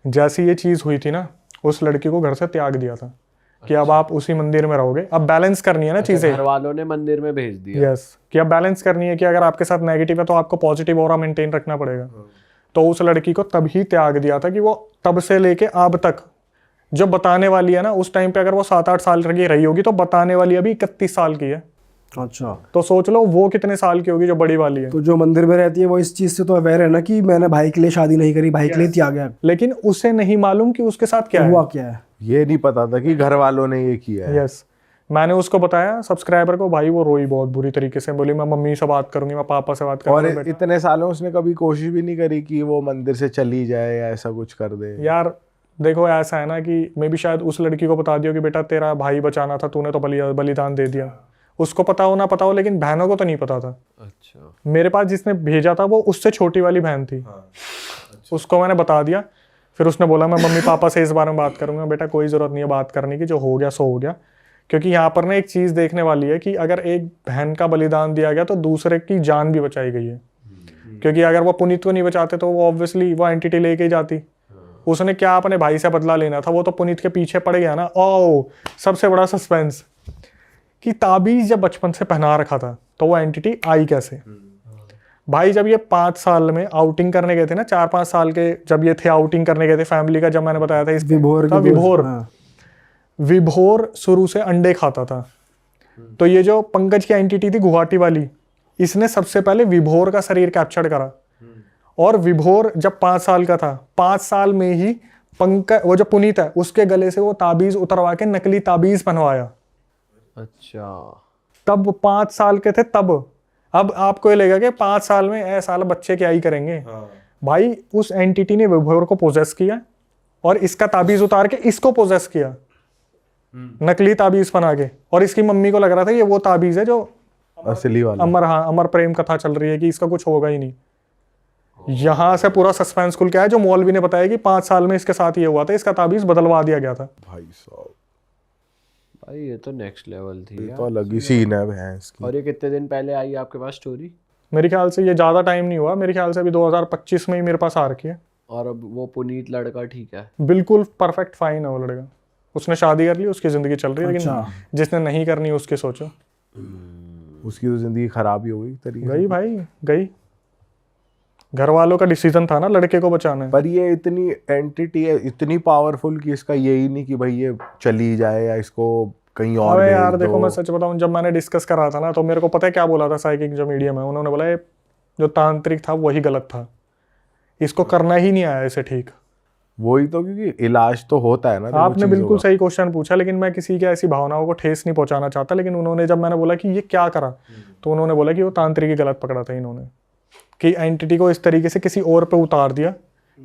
S1: जैसी ये चीज़ हुई थी ना, उस लड़की को घर से त्याग दिया था कि अब आप उसी मंदिर में रहोगे। अब बैलेंस करनी है ना चीज़ें।
S4: घर वालों ने मंदिर में भेज दिया।
S1: यस, कि अब बैलेंस करनी है कि अगर आपके साथ नेगेटिव है तो आपको पॉजिटिव ऑरा मेंटेन रखना पड़ेगा। तो उस लड़की को तभी त्याग दिया था कि वो तब से लेके अब तक जो बताने वाली है ना, उस टाइम पे अगर वो 7-8 साल की रही होगी तो बताने वाली अभी 31 साल की है।
S3: अच्छा,
S1: तो सोच लो वो कितने साल की होगी जो बड़ी वाली है।
S3: तो जो मंदिर में रहती है वो इस चीज से तो अवेयर है ना कि मैंने भाई के लिए शादी नहीं करी, भाई के लिए त्याग गया।
S1: लेकिन उसे नहीं मालूम कि उसके साथ क्या
S3: हुआ
S1: है।
S3: क्या है,
S2: ये नहीं पता था कि घर वालों ने ये किया है।
S1: यस, मैंने उसको बताया सब्सक्राइबर को, भाई वो रोई बहुत बुरी तरीके से, बोली मैं मम्मी से बात करूंगी, मैं पापा से बात
S2: और
S1: करूंगी।
S2: इतने सालों उसने कभी कोशिश भी नहीं करी कि वो मंदिर से चली जाए या ऐसा कुछ कर दे?
S1: यार देखो ऐसा है ना कि मैं भी शायद उस लड़की को बता दियो कि बेटा तेरा भाई बचाना था, तूने तो बलिदान दे दिया। उसको पता हो ना पता हो, लेकिन बहनों को तो नहीं पता था।
S4: अच्छा,
S1: मेरे पास जिसने भेजा था वो उससे छोटी वाली बहन थी। उसको मैंने बता दिया, फिर उसने बोला मैं मम्मी पापा से इस बारे में बात करूंगा। बेटा कोई ज़रूरत नहीं है बात करने की, जो हो गया सो हो गया। क्योंकि यहाँ पर ना एक चीज़ देखने वाली है कि अगर एक बहन का बलिदान दिया गया तो दूसरे की जान भी बचाई गई है। क्योंकि अगर वो पुनीत को नहीं बचाते तो वो ऑब्वियसली वो एंटिटी लेके ही जाती। उसने क्या अपने भाई से बदला लेना था, वो तो पुनीत के पीछे पड़ गया ना। ओ सबसे बड़ा सस्पेंस कि ताबीज जब बचपन से पहना रखा था तो वो एंटिटी आई कैसे? भाई जब ये 5 साल में आउटिंग करने गए थे ना, 4-5 साल के जब ये थे आउटिंग करने गए थे फैमिली का, जब मैंने बताया था इस
S3: विभोर
S1: था
S3: की
S1: विभोर।
S3: हाँ।
S1: विभोर शुरू से अंडे खाता था। तो ये जो पंकज की एंटिटी थी गुवाहाटी वाली, इसने सबसे पहले विभोर का शरीर कैप्चर करा। और विभोर जब 5 साल का था, 5 साल में ही पंकज, वो जो पुनीत है, उसके गले से वो ताबीज उतरवा के नकली ताबीज बनवाया।
S4: अच्छा,
S1: तब 5 साल के थे तब। अब आपको ये लगेगा कि 5 साल में ऐसा साल बच्चे क्या ही करेंगे। भाई उस एंटिटी ने विभोर को पोजेस किया और इसका ताबीज उतार के इसको पोजेस किया, नकली ताबीज बना के। और इसकी मम्मी को लग रहा था ये वो ताबीज है जो
S2: असली वाला।
S1: अमर प्रेम कथा चल रही है कि इसका कुछ होगा ही नहीं। यहां से पूरा सस्पेंस खुल के आया, जो मौलवी ने बताया कि 5 साल में इसके साथ ये हुआ था, इसका ताबीज बदलवा दिया गया था।
S2: भाई साहब,
S4: भाई ये तो नेक्स्ट लेवल थी
S2: ये
S4: यार।
S2: तो अलग ही सीन है भैंस की।
S4: और ये कितने दिन पहले आई आपके पास स्टोरी?
S1: मेरे ख्याल से ये ज़्यादा टाइम नहीं हुआ, मेरे ख्याल से अभी 2025 में ही मेरे पास आ रखी है।
S4: और अब वो पुनीत लड़का ठीक है?
S1: बिल्कुल परफेक्ट फाइन है वो लड़का। उसने शादी कर ली, उसकी ज़िंदगी चल रही है। लेकिन जिसने नहीं करनी उसकी सोचो।
S2: उसकी तो जिंदगी खराब ही हो गई तरीके से।
S1: गई भाई गई। घर वालों का डिसीजन था ना लड़के को बचाना है।
S2: पर ये इतनी एंटिटी है, इतनी पावरफुल कि इसका यही नहीं कि भाई ये चली जाए या इसको कहीं और
S1: अबे
S2: भेज
S1: यार
S2: दो।
S1: देखो मैं सच बताऊं, जब मैंने डिस्कस करा था ना, तो मेरे को पता है क्या बोला था साइकिक जो मीडियम है, उन्होंने बोला ये जो तांत्रिक था वही गलत था, इसको करना ही नहीं आया इसे ठीक।
S2: वही तो, क्योंकि इलाज तो होता है ना देखो
S1: आपने
S2: चीज़ों
S1: बिल्कुल
S2: का।
S1: सही क्वेश्चन पूछा, लेकिन मैं किसी की ऐसी भावनाओं को ठेस नहीं पहुंचाना चाहता। लेकिन उन्होंने, जब मैंने बोला कि ये क्या करा, तो उन्होंने बोला कि वो तांत्रिक गलत पकड़ा था इन्होंने, कि एंटिटी को इस तरीके से किसी और पे उतार दिया,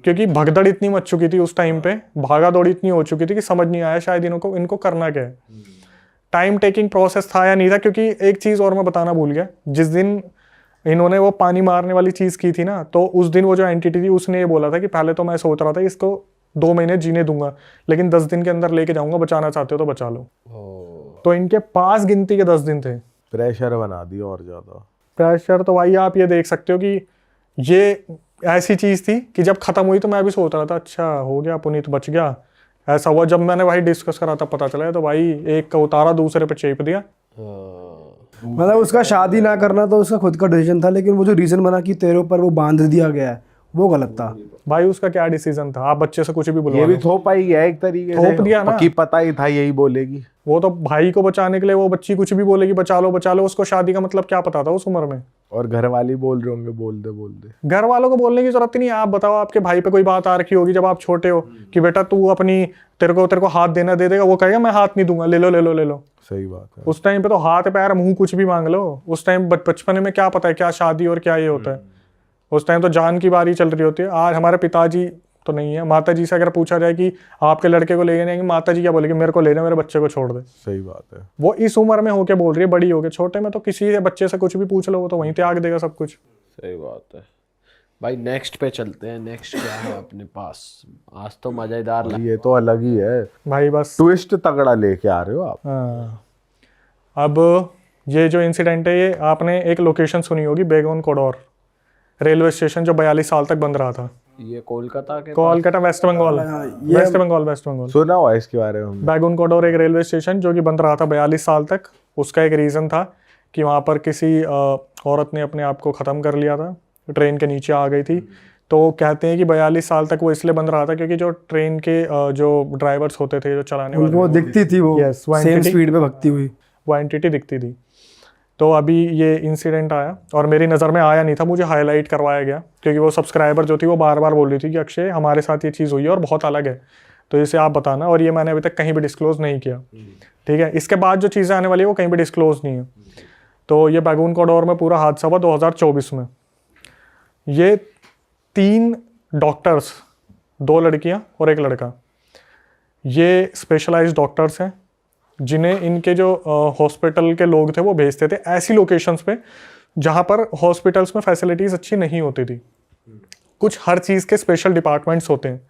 S1: क्योंकि भगदड़ इतनी मच चुकी थी उस टाइम पे, भागा दौड़ी इतनी हो चुकी थी कि समझ नहीं आया शायद इनको करना क्या है। टाइम टेकिंग प्रोसेस था या नहीं था, क्योंकि एक चीज़ और मैं बताना भूल गया, जिस दिन इन्होंने वो पानी मारने वाली चीज़ की थी ना, तो उस दिन वो जो एंटिटी थी उसने ये बोला था कि पहले तो मैं सोच रहा था इसको 2 महीने जीने दूंगा, लेकिन 10 दिन के अंदर लेके जाऊंगा, बचाना चाहते हो तो बचा लो। तो इनके पास गिनती के 10 दिन थे।
S2: प्रेशर बना दिया और ज़्यादा।
S1: प्रेशर तो भाई आप ये देख सकते हो कि ये ऐसी चीज़ थी कि जब खत्म हुई तो मैं भी सोच रहा था अच्छा हो गया, पुनीत बच गया। ऐसा हुआ जब मैंने भाई डिस्कस करा तब पता चला, तो भाई एक का उतारा दूसरे पे चेप दिया।
S3: मतलब उसका शादी ना करना तो उसका खुद का डिसीजन था, लेकिन वो जो रीजन बना कि तेरे ऊपर वो बांध दिया गया है वो गलत था।
S1: भाई उसका क्या डिसीजन था, आप बच्चे से कुछ भी बुलवा
S2: ये भी
S1: लो।
S2: थोपा ही गया एक तरीके से,
S1: थोप दिया ना।
S2: पक्की पता ही था यही बोलेगी।
S1: वो तो भाई को बचाने के लिए वो बच्ची कुछ भी बोलेगी, बचा लो, उसको शादी का मतलब क्या पता था उस उम्र में।
S2: और घर वाले बोल रहे होंगे बोल दे।
S1: घर वालों को बोलने की जरूरत ही नहीं है। आप बताओ आपके भाई पे कोई बात आ रखी होगी जब आप छोटे हो कि बेटा तू अपनी, तेरे को हाथ देना दे देगा, वो कहेगा मैं हाथ नहीं दूंगा, ले लो।
S2: सही बात है।
S1: उस टाइम पे तो हाथ पैर मुंह कुछ भी मांग लो। उस टाइम बचपन में क्या पता है क्या शादी और क्या ये होता है। उस टाइम तो जान की बारी चल रही होती है। आज हमारे पिताजी तो नहीं है, माता जी से अगर पूछा जाए कि आपके लड़के को ले जाएंगे, माता जी क्या बोलेगी, मेरे को ले जा, मेरे बच्चे को छोड़ दे।
S2: सही बात है।
S1: वो इस उम्र में होके बोल रही है, बड़ी होके। छोटे में तो किसी बच्चे से कुछ भी पूछ लो वो तो वहीं त्याग देगा सब कुछ।
S4: सही बात है भाई। नेक्स्ट पे चलते हैं। नेक्स्ट क्या है अपने पास? आज तो मजेदार लगा।
S2: ये तो अलग ही है
S1: भाई बस
S2: ट्विस्ट तगड़ा लेके आ रहे हो आप।
S1: हाँ। अब ये जो इंसिडेंट है, ये आपने एक लोकेशन सुनी होगी, बेगोन कोडोर रेलवे स्टेशन, जो 42 साल तक बंद रहा था।
S4: ये कोलकाता के
S1: कोलकाता, वेस्ट बंगाल, वेस्ट बंगाल।
S2: सुना हुआ है इसके बारे में।
S1: बैगुन कोडोर एक रेलवे स्टेशन जो कि बंद रहा था 42 साल तक। उसका एक रीज़न था कि वहाँ पर किसी औरत ने अपने आप को ख़त्म कर लिया था, ट्रेन के नीचे आ गई थी। तो कहते हैं कि 42 साल तक वो इसलिए बंद रहा था क्योंकि जो ट्रेन के जो ड्राइवर्स होते थे, जो चलाने वाले,
S3: उनको दिखती थी वो
S1: Yes, वो
S3: सेम
S1: entity-
S3: स्पीड पे भगती हुई।
S1: वो एंटिटी दिखती थी। तो अभी ये इंसिडेंट आया और मेरी नज़र में आया नहीं था, मुझे हाईलाइट करवाया गया क्योंकि वो सब्सक्राइबर जो थी वो बार बार बोल रही थी कि अक्षय हमारे साथ ये चीज़ हुई है और बहुत अलग है, तो इसे आप बताना। और ये मैंने अभी तक कहीं भी डिस्क्लोज़ नहीं किया, ठीक है। इसके बाद जो चीज़ें आने वाली है वो कहीं भी डिस्क्लोज़ नहीं है। तो ये बैगुन कोडोर में पूरा हादसा हुआ 2024 में। ये 3 डॉक्टर्स, 2 लड़कियां और 1 लड़का, ये स्पेशलाइज्ड डॉक्टर्स हैं जिन्हें इनके जो हॉस्पिटल के लोग थे वो भेजते थे ऐसी लोकेशंस पे जहाँ पर हॉस्पिटल्स में फैसिलिटीज़ अच्छी नहीं होती थी। कुछ हर चीज़ के स्पेशल डिपार्टमेंट्स होते हैं,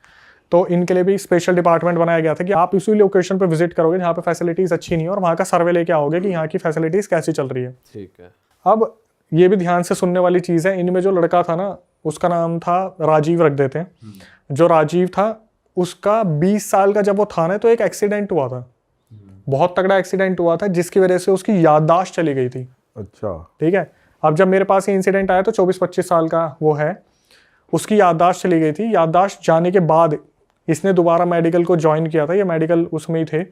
S1: तो इनके लिए भी स्पेशल डिपार्टमेंट बनाया गया था कि आप उसी लोकेशन पे विजिट करोगे जहाँ पे फैसिलिटीज़ अच्छी नहीं है और वहाँ का सर्वे लेके आओगे कि यहाँ की फैसिलिटीज़ कैसी चल रही है।
S4: ठीक है।
S1: अब ये भी ध्यान से सुनने वाली चीज़ है, इनमें जो लड़का था ना उसका नाम था राजीव रख देते हैं। जो राजीव था उसका 20 साल का जब वो था ना तो एक एक्सीडेंट हुआ था, बहुत तगड़ा एक्सीडेंट हुआ था जिसकी वजह से उसकी याददाश्त चली गई थी।
S2: अच्छा।
S1: ठीक है। अब जब मेरे पास ये इंसिडेंट आया तो 24-25 साल का वो है, उसकी याददाश्त चली गई थी। याददाश्त जाने के बाद इसने दोबारा मेडिकल को ज्वाइन किया था, ये मेडिकल उसमें ही थे।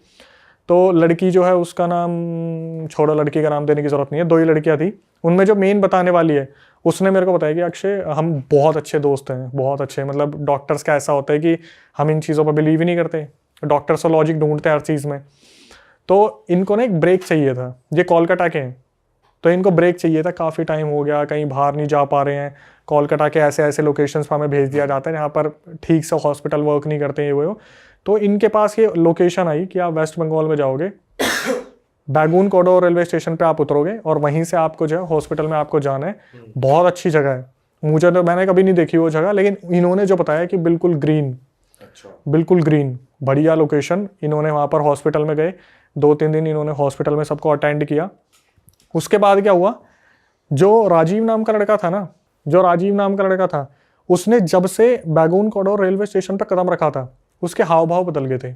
S1: तो लड़की जो है उसका नाम छोड़ो, लड़की का नाम देने की ज़रूरत नहीं है, 2 ही लड़कियां थी। उनमें जो मेन बताने वाली है उसने मेरे को बताया कि अक्षय हम बहुत अच्छे दोस्त हैं, बहुत अच्छे, मतलब डॉक्टर्स का ऐसा होता है कि हम इन चीज़ों पर बिलीव ही नहीं करते, डॉक्टर्स तो लॉजिक ढूंढते हैं हर चीज़ में। तो इनको ना एक ब्रेक चाहिए था, ये कोलकाता के हैं तो इनको ब्रेक चाहिए था। काफ़ी टाइम हो गया, कहीं बाहर नहीं जा पा रहे हैं। कोलकाता के ऐसे ऐसे लोकेशंस पर हमें भेज दिया जाता है जहाँ पर ठीक से हॉस्पिटल वर्क नहीं करते हैं वो। तो इनके पास ये लोकेशन आई कि आप वेस्ट बंगाल में जाओगे, बैगुन कोडोर रेलवे स्टेशन पे आप उतरोगे और वहीं से आपको जो है हॉस्पिटल में आपको जाना है। बहुत अच्छी जगह है, मुझे तो, मैंने कभी नहीं देखी वो जगह, लेकिन इन्होंने जो बताया कि बिल्कुल ग्रीन, बिल्कुल ग्रीन, बढ़िया लोकेशन। इन्होंने वहाँ पर हॉस्पिटल में गए, 2-3 दिन इन्होंने हॉस्पिटल में सबको अटेंड किया। उसके बाद क्या हुआ, जो राजीव नाम का लड़का था ना, जो राजीव नाम का लड़का था, उसने जब से बैगुन कोडोर रेलवे स्टेशन पर कदम रखा था उसके हाव भाव बदल गए थे।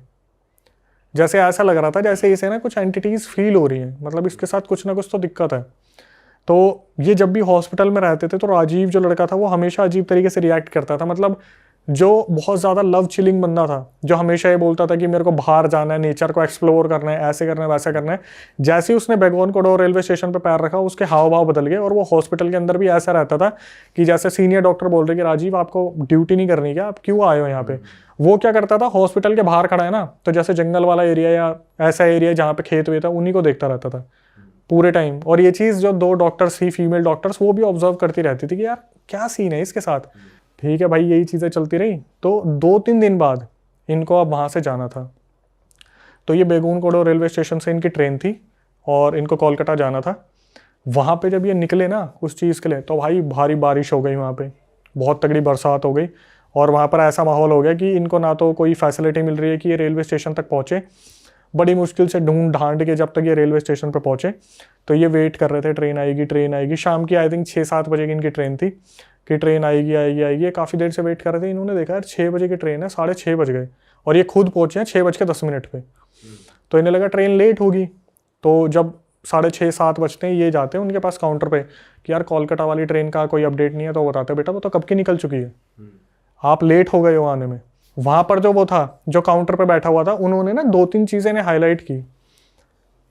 S1: जैसे ऐसा लग रहा था जैसे इसे ना कुछ एंटिटीज फील हो रही हैं, मतलब इसके साथ कुछ ना कुछ तो दिक्कत है। तो ये जब भी हॉस्पिटल में रहते थे तो राजीव जो लड़का था वो हमेशा अजीब तरीके से रिएक्ट करता था, मतलब जो बहुत ज़्यादा लव चिलिंग बंदा था, जो हमेशा ये बोलता था कि मेरे को बाहर जाना है, नेचर को एक्सप्लोर करना है, ऐसे करना है, वैसा करना है, जैसे ही उसने बेगोन कोडोर रेलवे स्टेशन पे पैर रखा उसके हाव भाव बदल गए। और वो हॉस्पिटल के अंदर भी ऐसा रहता था कि जैसे सीनियर डॉक्टर बोल रहे कि राजीव आपको ड्यूटी नहीं करनी क्या, आप क्यों आए हो यहाँ पे। वो क्या करता था, हॉस्पिटल के बाहर खड़ा है ना, तो जैसे जंगल वाला एरिया या ऐसा एरिया जहाँ पे खेत हुए था उन्हीं को देखता रहता था पूरे टाइम। और ये चीज़ जो 2 डॉक्टर्स थी, फीमेल डॉक्टर्स, वो भी ऑब्जर्व करती रहती थी कि यार क्या सीन है इसके साथ। ठीक है भाई, यही चीज़ें चलती रही। तो 2-3 दिन बाद इनको अब वहाँ से जाना था। तो ये बेगून कोडो रेलवे स्टेशन से इनकी ट्रेन थी और इनको कोलकाता जाना था। वहाँ पे जब ये निकले ना उस चीज़ के लिए, तो भाई भारी बारिश हो गई वहाँ पे, बहुत तगड़ी बरसात हो गई। और वहाँ पर ऐसा माहौल हो गया कि इनको ना तो कोई फैसिलिटी मिल रही है कि ये रेलवे स्टेशन तक पहुँचे। बड़ी मुश्किल से ढूंढ ढांड के जब तक ये रेलवे स्टेशन पर पहुँचे, तो ये वेट कर रहे थे ट्रेन आएगी, ट्रेन आएगी। शाम की आई थिंक 6-7 बजे की इनकी ट्रेन थी कि ट्रेन आएगी आएगी आएगी। काफ़ी देर से वेट कर रहे थे। इन्होंने देखा यार 6 बजे की ट्रेन है, 6:30 बज गए और ये खुद पहुँचे हैं 6:10 पे। तो इन्हें लगा ट्रेन लेट होगी। तो जब 6:30-7 बजते हैं ये जाते हैं उनके पास काउंटर पे कि यार कोलकाता वाली ट्रेन का कोई अपडेट नहीं है। तो बताते बेटा वो तो कब की निकल चुकी है, आप लेट हो गए हो आने में। वहाँ पर जो वो था जो काउंटर पे बैठा हुआ था, उन्होंने ना 2-3 चीज़ें ने हाईलाइट की।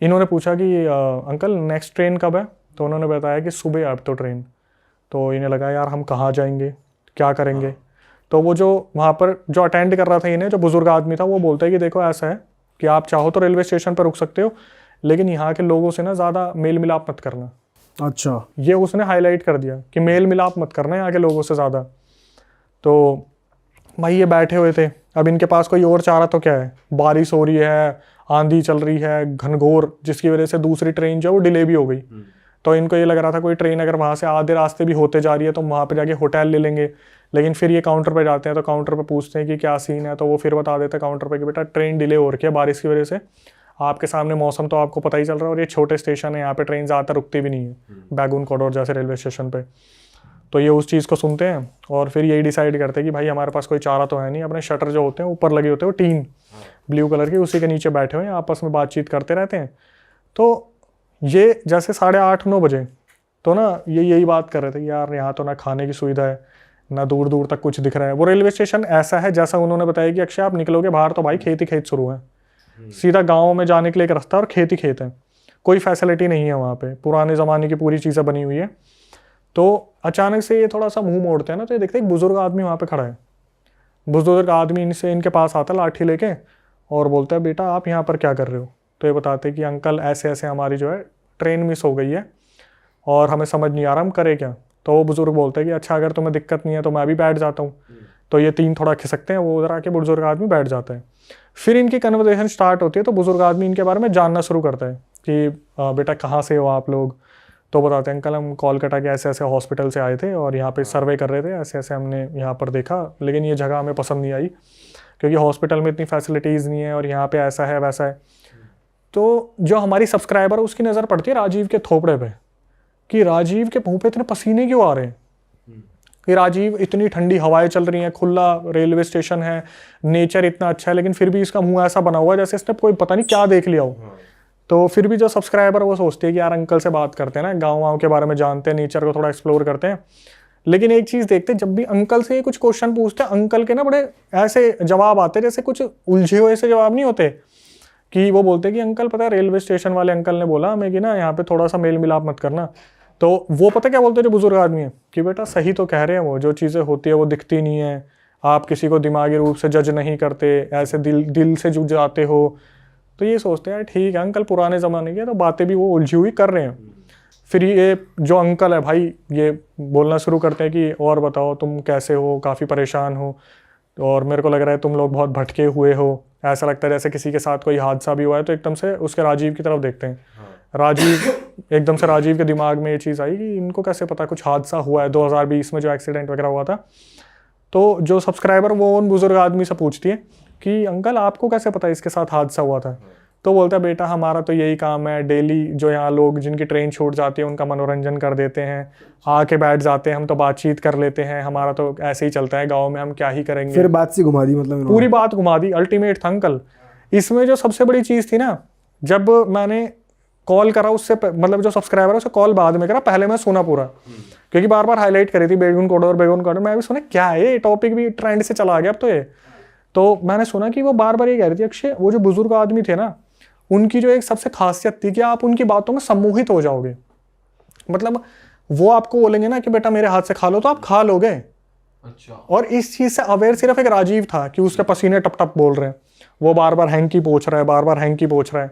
S1: इन्होंने पूछा कि अंकल नेक्स्ट ट्रेन कब है, तो उन्होंने बताया कि सुबह है अब तो ट्रेन। तो इन्हें लगा यार हम कहाँ जाएंगे, क्या करेंगे। तो वो जो वहाँ पर जो अटेंड कर रहा था इन्हें, जो बुजुर्ग आदमी था, वो बोलता है कि देखो ऐसा है कि आप चाहो तो रेलवे स्टेशन पर रुक सकते हो, लेकिन यहाँ के लोगों से ना ज़्यादा मेल मिलाप मत करना।
S3: अच्छा,
S1: ये उसने हाईलाइट कर दिया कि मेल मिलाप मत करना यहाँ के लोगों से ज़्यादा। तो भाई ये बैठे हुए थे, अब इनके पास कोई और चारा तो क्या है, बारिश हो रही है, आंधी चल रही है घनघोर, जिसकी वजह से दूसरी ट्रेन जो है वो डिले भी हो गई। तो इनको ये लग रहा था कोई ट्रेन अगर वहाँ से आधे रास्ते भी होते जा रही है तो वहाँ पे जाके होटल ले लेंगे। लेकिन फिर ये काउंटर पे जाते हैं तो काउंटर पे पूछते हैं कि क्या सीन है, तो वो फिर बता देते हैं काउंटर पे कि बेटा ट्रेन डिले हो रखी है बारिश की वजह से, आपके सामने मौसम तो आपको पता ही चल रहा है और ये छोटे स्टेशन है, यहाँ पे ट्रेन ज़्यादातर रुकती भी नहीं है बेगून कोडोर जैसे रेलवे स्टेशन पे। तो ये उस चीज़ को सुनते हैं और फिर यही डिसाइड करते हैं कि भाई हमारे पास कोई चारा तो है नहीं। अपने शटर जो होते हैं ऊपर लगे होते हैं वो टीन ब्लू कलर की, उसी के नीचे बैठे हुए हैं, आपस में बातचीत करते रहते हैं। तो ये जैसे 8:30-9 बजे तो ना ये यही बात कर रहे थे यार यहाँ तो ना खाने की सुविधा है, ना दूर दूर तक कुछ दिख रहा है। वो रेलवे स्टेशन ऐसा है जैसा उन्होंने बताया कि अक्षय आप निकलोगे बाहर तो भाई खेत ही खेत शुरू है, सीधा गाँव में जाने के लिए एक रास्ता और खेत ही खेत है, कोई फैसिलिटी नहीं है वहाँ पे, पुराने ज़माने की पूरी चीज़ें बनी हुई है। तो अचानक से ये थोड़ा सा मुंह मोड़ते हैं ना, तो ये देखते हैं एक बुजुर्ग आदमी वहाँ पे खड़ा है। बुजुर्ग आदमी इनसे इनके पास आता लाठी लेके और बोलता है बेटा आप यहाँ पर क्या कर रहे हो। तो ये बताते हैं कि अंकल ऐसे ऐसे हमारी जो है ट्रेन मिस हो गई है और हमें समझ नहीं आ रहा हम करें क्या। तो वो बुजुर्ग बोलते हैं कि अच्छा अगर तुम्हें दिक्कत नहीं है तो मैं भी बैठ जाता हूँ। तो ये 3 थोड़ा खिसकते हैं, वो उधर आके बुजुर्ग आदमी बैठ जाता है। फिर इनकी कन्वर्सेशन स्टार्ट होती है। तो बुजुर्ग आदमी इनके बारे में जानना शुरू करता है कि बेटा कहाँ से हो आप लोग। तो बताते हैं अंकल हम कोलकाता के ऐसे ऐसे हॉस्पिटल से आए थे और यहाँ पे सर्वे कर रहे थे, ऐसे ऐसे हमने यहाँ पर देखा, लेकिन ये जगह हमें पसंद नहीं आई क्योंकि हॉस्पिटल में इतनी फैसिलिटीज़ नहीं है और यहाँ पे ऐसा है वैसा है। तो जो हमारी सब्सक्राइबर उसकी नज़र पड़ती है राजीव के थोपड़े पे कि राजीव के मुँह पे इतने पसीने क्यों आ रहे हैं, कि राजीव इतनी ठंडी हवाएं चल रही हैं, खुला रेलवे स्टेशन है, नेचर इतना अच्छा है, लेकिन फिर भी इसका मुँह ऐसा बना हुआ है जैसे इसने कोई पता नहीं क्या देख लिया हो। तो फिर भी जो सब्सक्राइबर वो सोचते हैं कि यार अंकल से बात करते हैं ना, गाँव के बारे में जानते हैं, नेचर को थोड़ा एक्सप्लोर करते हैं। लेकिन एक चीज़ देखते हैं, जब भी अंकल से कुछ क्वेश्चन पूछते हैं अंकल के ना बड़े ऐसे जवाब आते हैं जैसे कुछ उलझे हुए ऐसे जवाब नहीं होते, कि वो बोलते हैं कि अंकल पता है रेलवे स्टेशन वाले अंकल ने बोला हमें कि ना यहाँ पे थोड़ा सा मेल मिलाप मत करना। तो वो पता क्या बोलते हैं जो बुजुर्ग आदमी है कि बेटा सही तो कह रहे हैं, वो जो चीज़ें होती है वो दिखती नहीं है, आप किसी को दिमागी रूप से जज नहीं करते, ऐसे दिल से जुड़ जाते हो। तो ये सोचते हैं ठीक है अंकल पुराने ज़माने की, तो बातें भी वो उलझी हुई कर रहे हैं। फिर ये जो अंकल है भाई ये बोलना शुरू करते हैं कि और बताओ तुम कैसे हो, काफ़ी परेशान हो और मेरे को लग रहा है तुम लोग बहुत भटके हुए हो, ऐसा लगता है जैसे किसी के साथ कोई हादसा भी हुआ है। तो एकदम से उसके राजीव की तरफ देखते हैं। राजीव एकदम से राजीव के दिमाग में ये चीज़ आई कि इनको कैसे पता कुछ हादसा हुआ है 2020 में जो एक्सीडेंट वगैरह हुआ था। तो जो सब्सक्राइबर वो उन बुजुर्ग आदमी से पूछती है कि अंकल आपको कैसे पता इसके साथ हादसा हुआ था। तो बोलता है बेटा हमारा तो यही काम है, डेली जो यहाँ लोग जिनकी ट्रेन छूट जाती है उनका मनोरंजन कर देते हैं, आके बैठ जाते हैं, हम तो बातचीत कर लेते हैं, हमारा तो ऐसे ही चलता है गाँव में, हम क्या ही करेंगे।
S3: फिर बात सी घुमा दी, मतलब
S1: पूरी बात घुमा दी, अल्टीमेट था अंकल। इसमें जो सबसे बड़ी चीज़ थी ना, जब मैंने कॉल करा उससे मतलब जो सब्सक्राइबर है उसे कॉल बाद में करा, पहले मैं सुना पूरा क्योंकि बार बार हाईलाइट करी थी बेगुन कॉर्डोर बेगुन कॉर्डोर। मैं भी सुना क्या है ये टॉपिक भी ट्रेंड से चला गया अब तो ये। तो मैंने सुना कि वो बार बार ये कह रही थी अक्षय वो जो बुजुर्ग आदमी थे ना उनकी जो एक सबसे खासियत थी कि आप उनकी बातों में सम्मोहित हो जाओगे। मतलब वो आपको बोलेंगे ना कि बेटा मेरे हाथ से खा लो तो आप खा लोगे।
S4: अच्छा।
S1: और इस चीज से अवेयर सिर्फ एक राजीव था कि उसके पसीने टप टप बोल रहे हैं, वो बार बार हैंकी पोंछ रहा है, बार बार हैंकी पोंछ रहा है।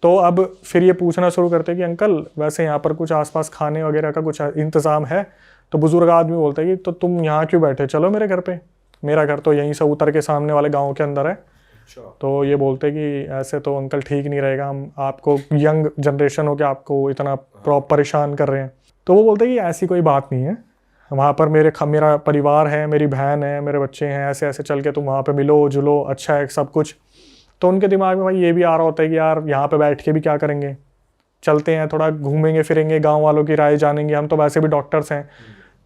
S1: तो अब फिर ये पूछना शुरू करते कि अंकल वैसे यहाँ पर कुछ आसपास खाने वगैरह का कुछ इंतजाम है? तो बुजुर्ग आदमी बोलता है कि तो तुम यहाँ क्यों बैठे, चलो मेरे घर पे, मेरा घर तो यहीं से उतर के सामने वाले गाँव के अंदर है। तो ये बोलते कि ऐसे तो अंकल ठीक नहीं रहेगा, हम आपको यंग जनरेशन हो के आपको इतना परेशान कर रहे हैं। तो वो बोलते कि ऐसी कोई बात नहीं है, वहाँ पर मेरा परिवार है, मेरी बहन है, मेरे बच्चे हैं, ऐसे ऐसे चल के तुम वहाँ पे मिलो जुलो, अच्छा है सब कुछ। तो उनके दिमाग में भाई ये भी आ रहा होता है कि यार यहाँ पे बैठ के भी क्या करेंगे, चलते हैं थोड़ा घूमेंगे फिरेंगे, गांव वालों की राय जानेंगे, हम तो वैसे भी डॉक्टर्स हैं।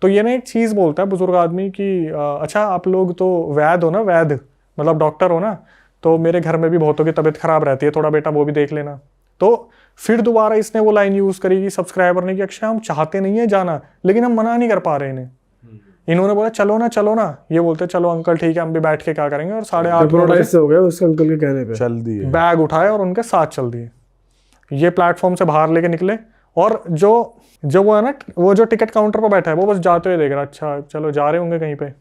S1: तो ये ना एक चीज़ बोलता है बुजुर्ग आदमी कि अच्छा आप लोग तो वैद हो ना, वैद मतलब डॉक्टर हो ना, तो मेरे घर में भी बहुतों की तबीयत खराब रहती है, थोड़ा बेटा वो भी देख लेना। तो फिर दोबारा इसने वो लाइन यूज़ करी कि सब्सक्राइबर ने कि अक्षय हम चाहते नहीं है जाना लेकिन हम मना नहीं कर पा रहे इन्हें। इन्होंने बोला चलो ना, ये बोलते चलो अंकल ठीक है हम भी बैठ के क्या करेंगे। और 8:30
S3: हो गया उसके अंकल के कहने पे
S2: चल दिए,
S1: बैग उठाए और उनके साथ चल दिए। ये प्लेटफॉर्म से बाहर लेके निकले और जो वो है ना वो जो टिकट काउंटर पर बैठा है वो बस जाते हुए देख रहा, अच्छा चलो जा रहे होंगे कहीं पे।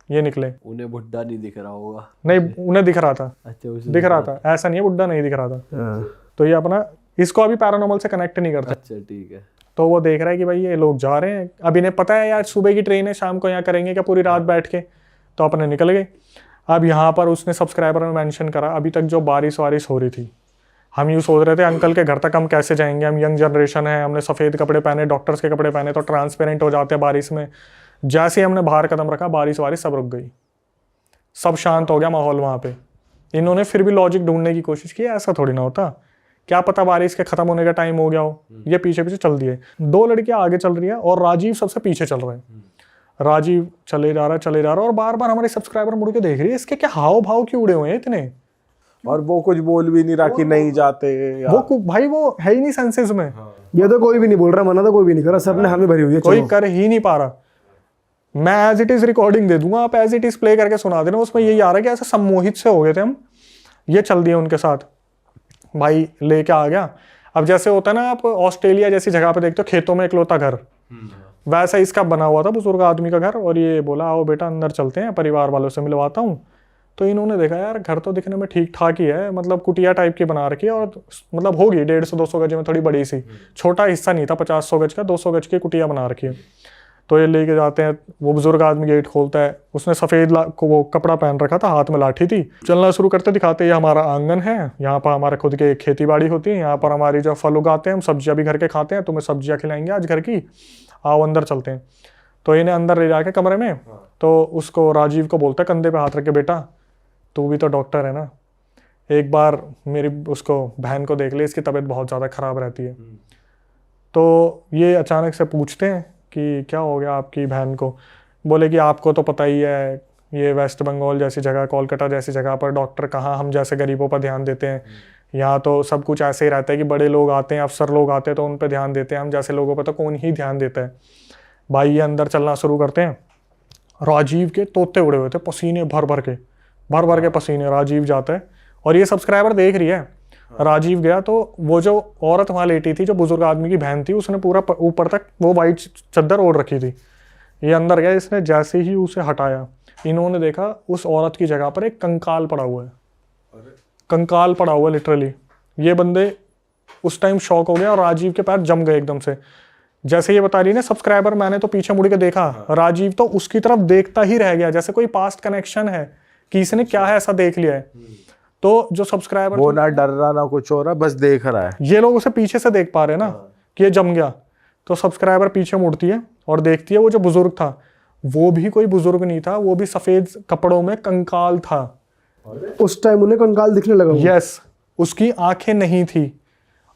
S1: ये निकले,
S4: उन्हें बुड्ढा नहीं दिख रहा होगा।
S1: नहीं उन्हें दिख रहा था,
S4: अच्छा
S1: दिख रहा था, ऐसा नहीं है बुड्ढा नहीं दिख रहा था। तो ये अपना इसको अभी पैरानॉर्मल से कनेक्ट नहीं करता।
S4: अच्छा ठीक है।
S1: तो वो देख रहा है कि भाई ये लोग जा रहे हैं, अब इन्हें पता है यार सुबह की ट्रेन है, शाम को यहाँ करेंगे क्या पूरी रात बैठ के। तो अपने निकल गए। अब यहाँ पर उसने सब्सक्राइबर में मेंशन करा अभी तक जो बारिश वारिश हो रही थी, हम यूँ सोच रहे थे अंकल के घर तक हम कैसे जाएंगे, हम यंग जनरेशन है, हमने सफ़ेद कपड़े पहने, डॉक्टर्स के कपड़े पहने तो ट्रांसपेरेंट हो जाते हैं बारिश में। जैसे ही हमने बाहर कदम रखा बारिश वारिश सब रुक गई, सब शांत हो गया माहौल वहाँ पे। इन्होंने फिर भी लॉजिक ढूंढने की कोशिश की, ऐसा थोड़ी ना होता, क्या पता बारिश के खत्म होने का टाइम हो गया हो। ये पीछे पीछे चल दिए, 2 लड़कियां आगे चल रही है और राजीव सबसे पीछे चल रहे हैं। राजीव चले जा रहा और बार बार हमारे सब्सक्राइबर मुड़ के देख रही है, इसके क्या हाव भाव क्यों उड़े हुए हैं इतने।
S2: और वो कुछ बोल भी नहीं रहा कि नहीं जाते या...
S1: वो भाई वो है ही नहीं सेंसेस में।
S3: ये तो कोई भी नहीं बोल रहा, मना तो कोई भी नहीं कर रहा, सबने हमें भरी हुई है,
S1: कोई कर ही नहीं पा रहा। मैं एज इट इज रिकॉर्डिंग दे दूंगा, आप एज इट इज प्ले करके सुना देना, उसमें यही आ रहा है कि ऐसे सम्मोहित से हो गए थे हम। ये चल दिए उनके साथ, भाई लेके आ गया। अब जैसे होता है ना आप ऑस्ट्रेलिया जैसी जगह पे देखते हो खेतों में इकलौता घर, वैसा इसका बना हुआ था बुजुर्ग आदमी का घर। और ये बोला आओ बेटा अंदर चलते हैं, परिवार वालों से मिलवाता हूँ। तो इन्होंने देखा यार घर तो दिखने में ठीक ठाक ही है, मतलब कुटिया टाइप की बना रखी है और मतलब होगी 150-200 गज में, थोड़ी बड़ी सी, छोटा हिस्सा नहीं था 50-100 गज का, 200 गज की कुटिया बना रखी है। तो ये लेके जाते हैं, वो बुजुर्ग आदमी गेट खोलता है, उसने सफ़ेद वो कपड़ा पहन रखा था, हाथ में लाठी थी। चलना शुरू करते दिखाते ये हमारा आंगन है, यहाँ पर हमारे खुद के खेती बाड़ी होती है, यहाँ पर हमारी जो फल उगाते हैं, हम सब्जियाँ भी घर के खाते हैं, तुम्हें सब्जियाँ खिलाएंगे आज घर की, आओ अंदर चलते हैं। तो इन्हें अंदर ले जाके कमरे में, तो उसको राजीव को बोलता है कंधे पे हाथ रख के, बेटा तू भी तो डॉक्टर है ना, एक बार मेरी उसको बहन को देख ले, इसकी तबीयत बहुत ज़्यादा ख़राब रहती है। तो ये अचानक से पूछते हैं कि क्या हो गया आपकी बहन को। बोले कि आपको तो पता ही है ये वेस्ट बंगाल जैसी जगह, कोलकाता जैसी जगह पर डॉक्टर कहाँ हम जैसे गरीबों पर ध्यान देते हैं, यहाँ तो सब कुछ ऐसे ही रहता है कि बड़े लोग आते हैं, अफसर लोग आते हैं तो उन पर ध्यान देते हैं, हम जैसे लोगों पर तो कौन ही ध्यान देता है। भाई ये अंदर चलना शुरू करते हैं, राजीव के तोते उड़े हुए थे, पसीने भर भर के पसीने। राजीव जाता है और ये सब्सक्राइबर देख रही है। राजीव गया तो वो जो औरत वहाँ लेटी थी, जो बुजुर्ग आदमी की बहन थी, उसने पूरा ऊपर तक वो वाइट चादर ओढ़ रखी थी। ये अंदर गया, इसने जैसे ही उसे हटाया, इन्होंने देखा उस औरत की जगह पर एक कंकाल पड़ा हुआ है, कंकाल पड़ा हुआ लिटरली। ये बंदे उस टाइम शॉक हो गया और राजीव के पैर जम गए एकदम से। जैसे ये बता रही ना सब्सक्राइबर, मैंने तो पीछे मुड़ के देखा, राजीव तो उसकी तरफ देखता ही रह गया, जैसे कोई पास्ट कनेक्शन है कि इसने क्या है ऐसा देख लिया है। तो जो सब्सक्राइबर
S2: वो ना डर रहा ना कुछ हो रहा, बस देख रहा है।
S1: ये लोग उसे पीछे से देख पा रहे हैं ना कि ये जम गया। तो सब्सक्राइबर पीछे मुड़ती है और देखती है वो जो बुजुर्ग था वो भी कोई बुजुर्ग नहीं था, वो भी सफेद कपड़ों में कंकाल था।
S3: उस टाइम उन्हें कंकाल दिखने लगा।
S1: यस, उसकी आंखें नहीं थी।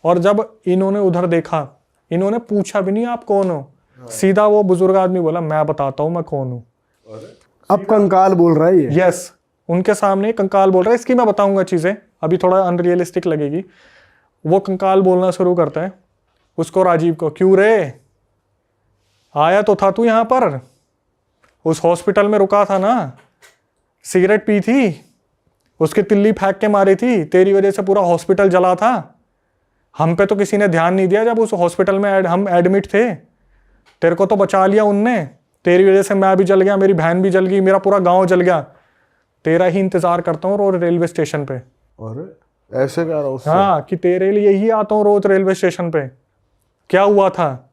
S1: और जब इन्होंने उधर देखा, इन्होंने पूछा भी नहीं आप कौन हो, सीधा वो बुजुर्ग आदमी बोला मैं बताता हूँ मैं कौन हूँ।
S3: अब कंकाल बोल रहा है ये।
S1: यस, उनके सामने कंकाल बोल रहा है। इसकी मैं बताऊंगा चीजें, अभी थोड़ा अनरियलिस्टिक लगेगी। वो कंकाल बोलना शुरू करता है उसको, राजीव को, क्यों रे आया तो था तू यहाँ पर, उस हॉस्पिटल में रुका था ना, सिगरेट पी थी, उसकी तिल्ली फेंक के मारी थी, तेरी वजह से पूरा हॉस्पिटल जला था। हम पे तो किसी ने ध्यान नहीं दिया जब उस हॉस्पिटल में हम एडमिट थे। तेरे को तो बचा लिया उनने, तेरी वजह से मैं भी जल गया, मेरी बहन भी जल गई, मेरा पूरा गांव जल गया। तेरा ही इंतजार करता हूँ रोज रेलवे स्टेशन पे।
S2: और ऐसे कह रहा हूँ उससे?
S1: हाँ, कि तेरे लिए ही आता हूँ रोज रेलवे स्टेशन पे। क्या हुआ था?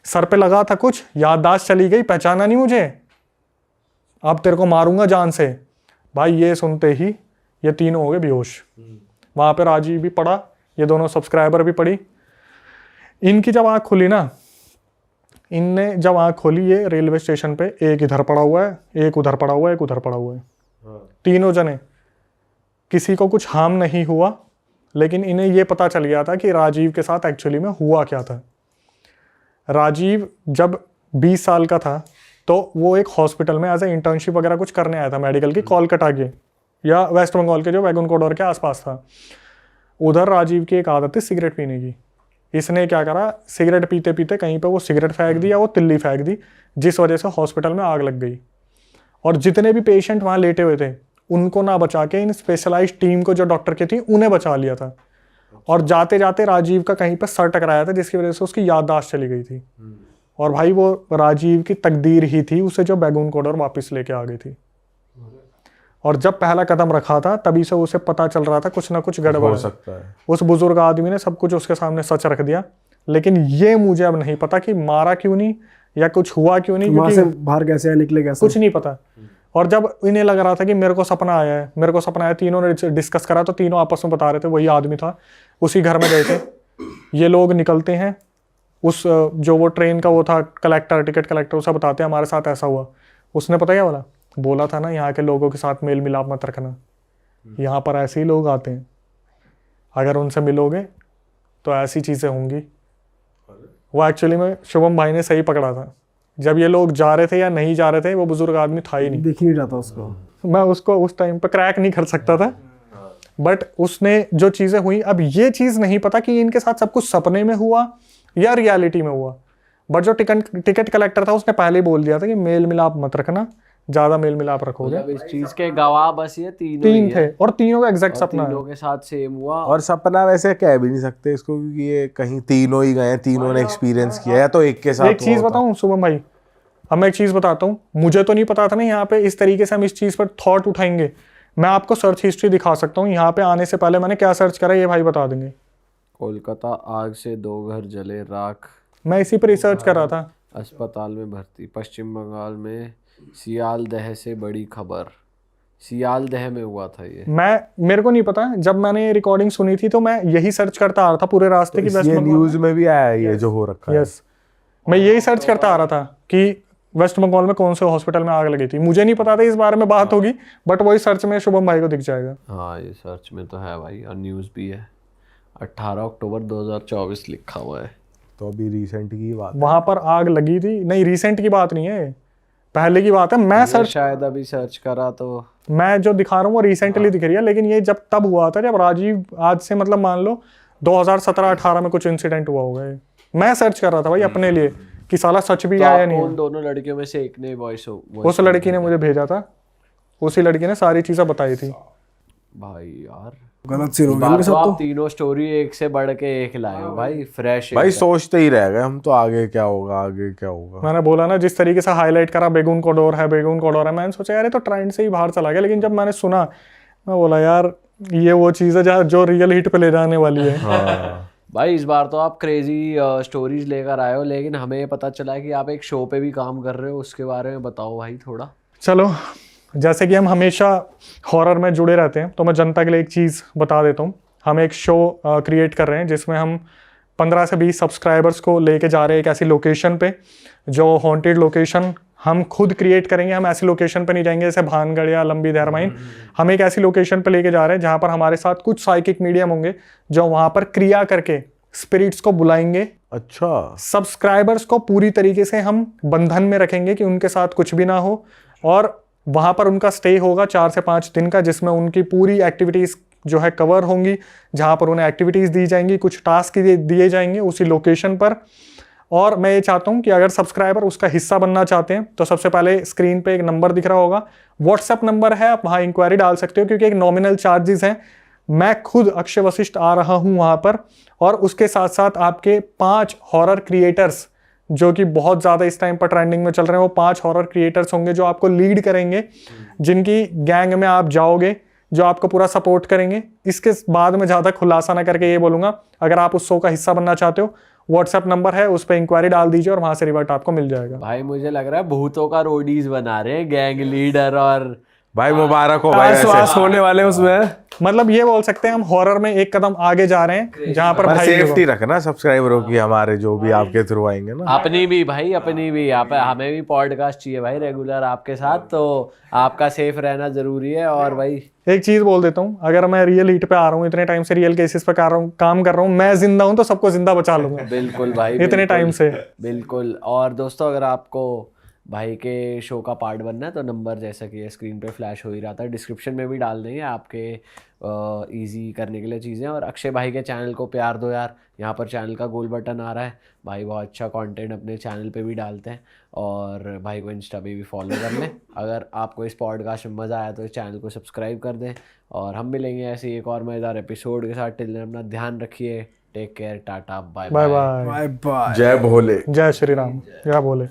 S1: सर पे लगा था कुछ, याददाश्त चली गई, पहचाना नहीं मुझे, अब तेरे को मारूंगा जान से। भाई ये सुनते ही ये तीनों हो गए बेहोश। वहां पे राजीव भी पड़ा, ये दोनों सब्सक्राइबर भी पड़ी। इनकी जब आँख खुली ना, इनने जब आँख खोली, ये रेलवे स्टेशन पे एक इधर पड़ा हुआ है, एक उधर पड़ा हुआ है, एक उधर पड़ा हुआ है। तीनों जने, किसी को कुछ हार्म नहीं हुआ, लेकिन इन्हें ये पता चल गया था कि राजीव के साथ एक्चुअली में हुआ क्या था। राजीव जब 20 साल का था तो वो एक हॉस्पिटल में एज ए इंटर्नशिप वगैरह कुछ करने आया था मेडिकल की, कोलकाता के या वेस्ट बंगाल के जो वैगन कॉरिडोर के आसपास था। उधर राजीव की एक आदत थी सिगरेट पीने की। इसने क्या करा, सिगरेट पीते पीते कहीं पे वो सिगरेट फेंक दी या वो तिल्ली फेंक दी, जिस वजह से हॉस्पिटल में आग लग गई। और जितने भी पेशेंट वहाँ लेटे हुए थे उनको ना बचा के इन स्पेशलाइज्ड टीम को जो डॉक्टर की थी उन्हें बचा लिया था। और जाते जाते राजीव का कहीं पर सर टकराया था, जिसकी वजह से उसकी याददाश्त चली गई थी। और भाई वो राजीव की तकदीर ही थी उसे जो बैगून कॉरिडोर वापस लेके आ गई थी। और जब पहला कदम रखा था तभी से उसे पता चल रहा था कुछ ना कुछ गड़बड़
S2: हो सकता है।
S1: उस बुजुर्ग आदमी ने सब कुछ उसके सामने सच रख दिया। लेकिन ये मुझे अब नहीं पता कि मारा क्यों नहीं या कुछ हुआ क्यों नहीं,
S3: वहां से
S1: क्योंकि
S3: बाहर कैसे आए, निकले कैसे,
S1: कुछ नहीं पता। और जब इन्हें लग रहा था कि मेरे को सपना आया है, मेरे को सपना आया, तीनों ने डिस्कस करा तो तीनों आपस में बता रहे थे वही आदमी था, उसी घर में गए थे। ये लोग निकलते हैं, उस जो वो ट्रेन का वो था कलेक्टर, टिकट कलेक्टर, उसे बताते हैं हमारे साथ ऐसा हुआ। उसने पता क्या बोला था ना, यहाँ के लोगों के साथ मेल मिलाप मत रखना, यहाँ पर ऐसे ही लोग आते हैं, अगर उनसे मिलोगे तो ऐसी चीज़ें होंगी। वो एक्चुअली में शुभम भाई ने सही पकड़ा था। जब ये लोग जा रहे थे या नहीं जा रहे थे, वो बुजुर्ग आदमी था ही नहीं।
S3: देख ही नहीं रहा था उसको।
S1: मैं उसको उस टाइम पे क्रैक नहीं कर सकता था, बट उसने जो चीज़ें हुई, अब ये चीज़ नहीं पता कि इनके साथ सब कुछ सपने में हुआ या रियलिटी में हुआ। बट जो टिकट कलेक्टर था उसने पहले ही बोल दिया था कि मेल मिलाप मत रखना, ज्यादा मेल मिलाप रखोगे।
S4: मतलब इस चीज के गवाह बस ये
S1: तीन
S4: ही
S1: थे
S4: हैं।
S1: और तीनों का एग्जैक्ट
S4: और
S1: सपना है।
S4: तीनों के साथ सेम हुआ।
S2: और सपना वैसे कह भी नहीं सकते इसको, क्योंकि ये कहीं तीनों ही गए, तीनों ने एक्सपीरियंस किया, या तो एक के साथ
S1: एक चीज बताऊं शुभम भाई, अब मैं एक चीज बताता हूँ, मुझे तो नहीं पता था ना यहाँ पे इस तरीके से हम इस चीज पर थॉट उठाएंगे। मैं आपको सर्च हिस्ट्री दिखा सकता हूँ, यहाँ पे आने से पहले मैंने क्या सर्च करा ये भाई बता देंगे।
S4: कोलकाता आग से 2 घर जले राख,
S1: मैं इसी पर रिसर्च कर रहा था।
S4: अस्पताल में भर्ती, पश्चिम बंगाल में सियालदह से बड़ी खबर। सियालदह में हुआ था ये।
S1: मेरे को नहीं पता, जब मैंने रिकॉर्डिंग सुनी थी तो मैं यही सर्च करता आ रहा था पूरे रास्ते की।
S2: ये न्यूज में भी आया है ये जो हो रखा है।
S1: यस, मैं यही सर्च करता आ रहा था कि वेस्ट बंगाल में कौन से हॉस्पिटल में आग लगी थी। मुझे नहीं पता था इस बारे में बात होगी, बट वही सर्च में शुभम भाई को दिख जाएगा।
S4: हाँ ये सर्च में तो है भाई, और न्यूज़ भी है। 18 अक्टूबर 2024 लिखा हुआ है।
S2: तो अभी रिसेंट की बात है।
S1: वहां पर आग लगी थी, नहीं रिसेंट की बात नहीं है, पहले की बात है। मैं
S4: ये
S1: सर्च
S4: शायद अभी सर्च करा तो
S1: मैं जो दिखा रहा हूँ वो रिसेंटली दिख रही है, लेकिन ये जब तब हुआ था जब राजीव, आज से मतलब मान लो 2017-18 में कुछ इंसिडेंट हुआ होगा। मैं सर्च कर रहा था भाई अपने लिए कि साला सच भी
S4: तो
S1: है या
S4: आपको
S1: नहीं।
S4: उन दोनों लड़कियों में से एक ने वॉइस
S1: उस लड़की ने मुझे भेजा था, उसी लड़की ने सारी चीजें बताई थी।
S4: भाई यार
S3: गलत सीन हो गया
S4: बात
S3: उनके
S4: तो
S3: साथ
S4: आप
S3: तो।
S4: तीनों स्टोरी एक से बढ़ के एक लाए हो भाई, फ्रेश
S2: भाई सोचते ही रह गए हम तो, आगे क्या होगा, आगे क्या होगा।
S1: मैंने बोला ना, जिस तरीके से हाईलाइट करा बेगून कॉरिडोर है, बेगून कॉरिडोर है, मैंने सोचा यार ये तो ट्रेंड से ही बाहर चला गया। लेकिन जब मैंने सुना, मैं बोला यार ये वो चीज़ है जो रियल हिट पे ले जाने वाली है।
S2: हाँ।
S4: भाई इस बार तो आप क्रेजी स्टोरीज लेकर आए हो, लेकिन हमें ये पता चला कि आप एक शो पे भी काम कर रहे हो, उसके बारे में बताओ भाई थोड़ा।
S1: चलो, जैसे कि हम हमेशा हॉरर में जुड़े रहते हैं तो मैं जनता के लिए एक चीज़ बता देता हूँ। हम एक शो क्रिएट कर रहे हैं जिसमें हम 15 से 20 सब्सक्राइबर्स को लेके जा रहे हैं एक ऐसी लोकेशन पे जो हॉन्टेड लोकेशन हम खुद क्रिएट करेंगे। हम ऐसी लोकेशन पे नहीं जाएंगे जैसे भानगढ़ या लंबी देहरमाइन। हम एक ऐसी लोकेशन पे लेके जा रहे हैं जहाँ पर हमारे साथ कुछ साइकिक मीडियम होंगे जो वहाँ पर क्रिया करके स्पिरिट्स को बुलाएंगे।
S2: अच्छा,
S1: सब्सक्राइबर्स को पूरी तरीके से हम बंधन में रखेंगे कि उनके साथ कुछ भी ना हो, और वहाँ पर उनका स्टे होगा 4 से 5 दिन का, जिसमें उनकी पूरी एक्टिविटीज़ जो है कवर होंगी, जहाँ पर उन्हें एक्टिविटीज़ दी जाएंगी, कुछ टास्क दिए जाएंगे उसी लोकेशन पर। और मैं ये चाहता हूँ कि अगर सब्सक्राइबर उसका हिस्सा बनना चाहते हैं तो सबसे पहले स्क्रीन पे एक नंबर दिख रहा होगा, व्हाट्सएप नंबर है, आप वहाँ इंक्वायरी डाल सकते हो, क्योंकि एक नॉमिनल चार्जेस हैं। मैं खुद अक्षय वशिष्ठ आ रहा हूँ वहाँ पर, और उसके साथ साथ आपके 5 हॉरर क्रिएटर्स जो कि बहुत ज़्यादा इस टाइम पर ट्रेंडिंग में चल रहे हैं, वो 5 हॉरर क्रिएटर्स होंगे जो आपको लीड करेंगे, जिनकी गैंग में आप जाओगे, जो आपको पूरा सपोर्ट करेंगे। इसके बाद में ज़्यादा खुलासा ना करके ये बोलूँगा, अगर आप उस शो का हिस्सा बनना चाहते हो, व्हाट्सएप नंबर है, उस पर इंक्वायरी डाल दीजिए और वहाँ से रिवर्ट आपको मिल जाएगा।
S4: भाई मुझे लग रहा है भूतों का रोडीज बना रहे हैं, गैंग लीडर। और
S2: भाई मुबारक हो भाई,
S3: आसवास होने वाले उसमें।
S1: मतलब ये बोल सकते हैं हम हॉरर में एक कदम आगे जा रहे हैं, जहाँ पर भाई
S2: सेफ्टी रखना सब्सक्राइबरों की, हमारे जो भी आपके थ्रू आएंगे ना।
S4: अपनी भी भाई, अपनी भी। आप हमें भी पॉडकास्ट चाहिए भाई रेगुलर आपके साथ, तो आपका सेफ रहना जरूरी है। और भाई
S1: एक चीज बोल देता हूँ, अगर मैं रियल हीट पे आ रहा हूँ, इतने टाइम से रियल केसेस पे काम कर रहा हूँ, मैं जिंदा हूँ तो सबको जिंदा बचा लूंगा।
S4: बिल्कुल भाई,
S1: इतने
S4: बिल्कुल,
S1: टाइम से।
S4: बिल्कुल। और दोस्तों, अगर आपको भाई के शो का पार्ट बनना है तो नंबर जैसा कि स्क्रीन पे फ्लैश हो ही रहा था, डिस्क्रिप्शन में भी डाल देंगे आपके इजी करने के लिए चीज़ें। और अक्षय भाई के चैनल को प्यार दो यार, यहाँ पर चैनल का गोल बटन आ रहा है, भाई बहुत अच्छा कंटेंट अपने चैनल पे भी डालते हैं। और भाई को इंस्टा पे भी फॉलो कर लें। अगर आपको इस पॉडकास्ट में मज़ा आया तो इस चैनल को सब्सक्राइब कर दें, और हम मिलेंगे ऐसे एक और मज़ेदार एपिसोड के साथ। टिल देन अपना ध्यान रखिए, take care, tata, bye
S1: bye
S4: bye.
S1: Bye.
S3: Bye bye.
S2: जय भोले।
S1: जय श्री राम। क्या बोले।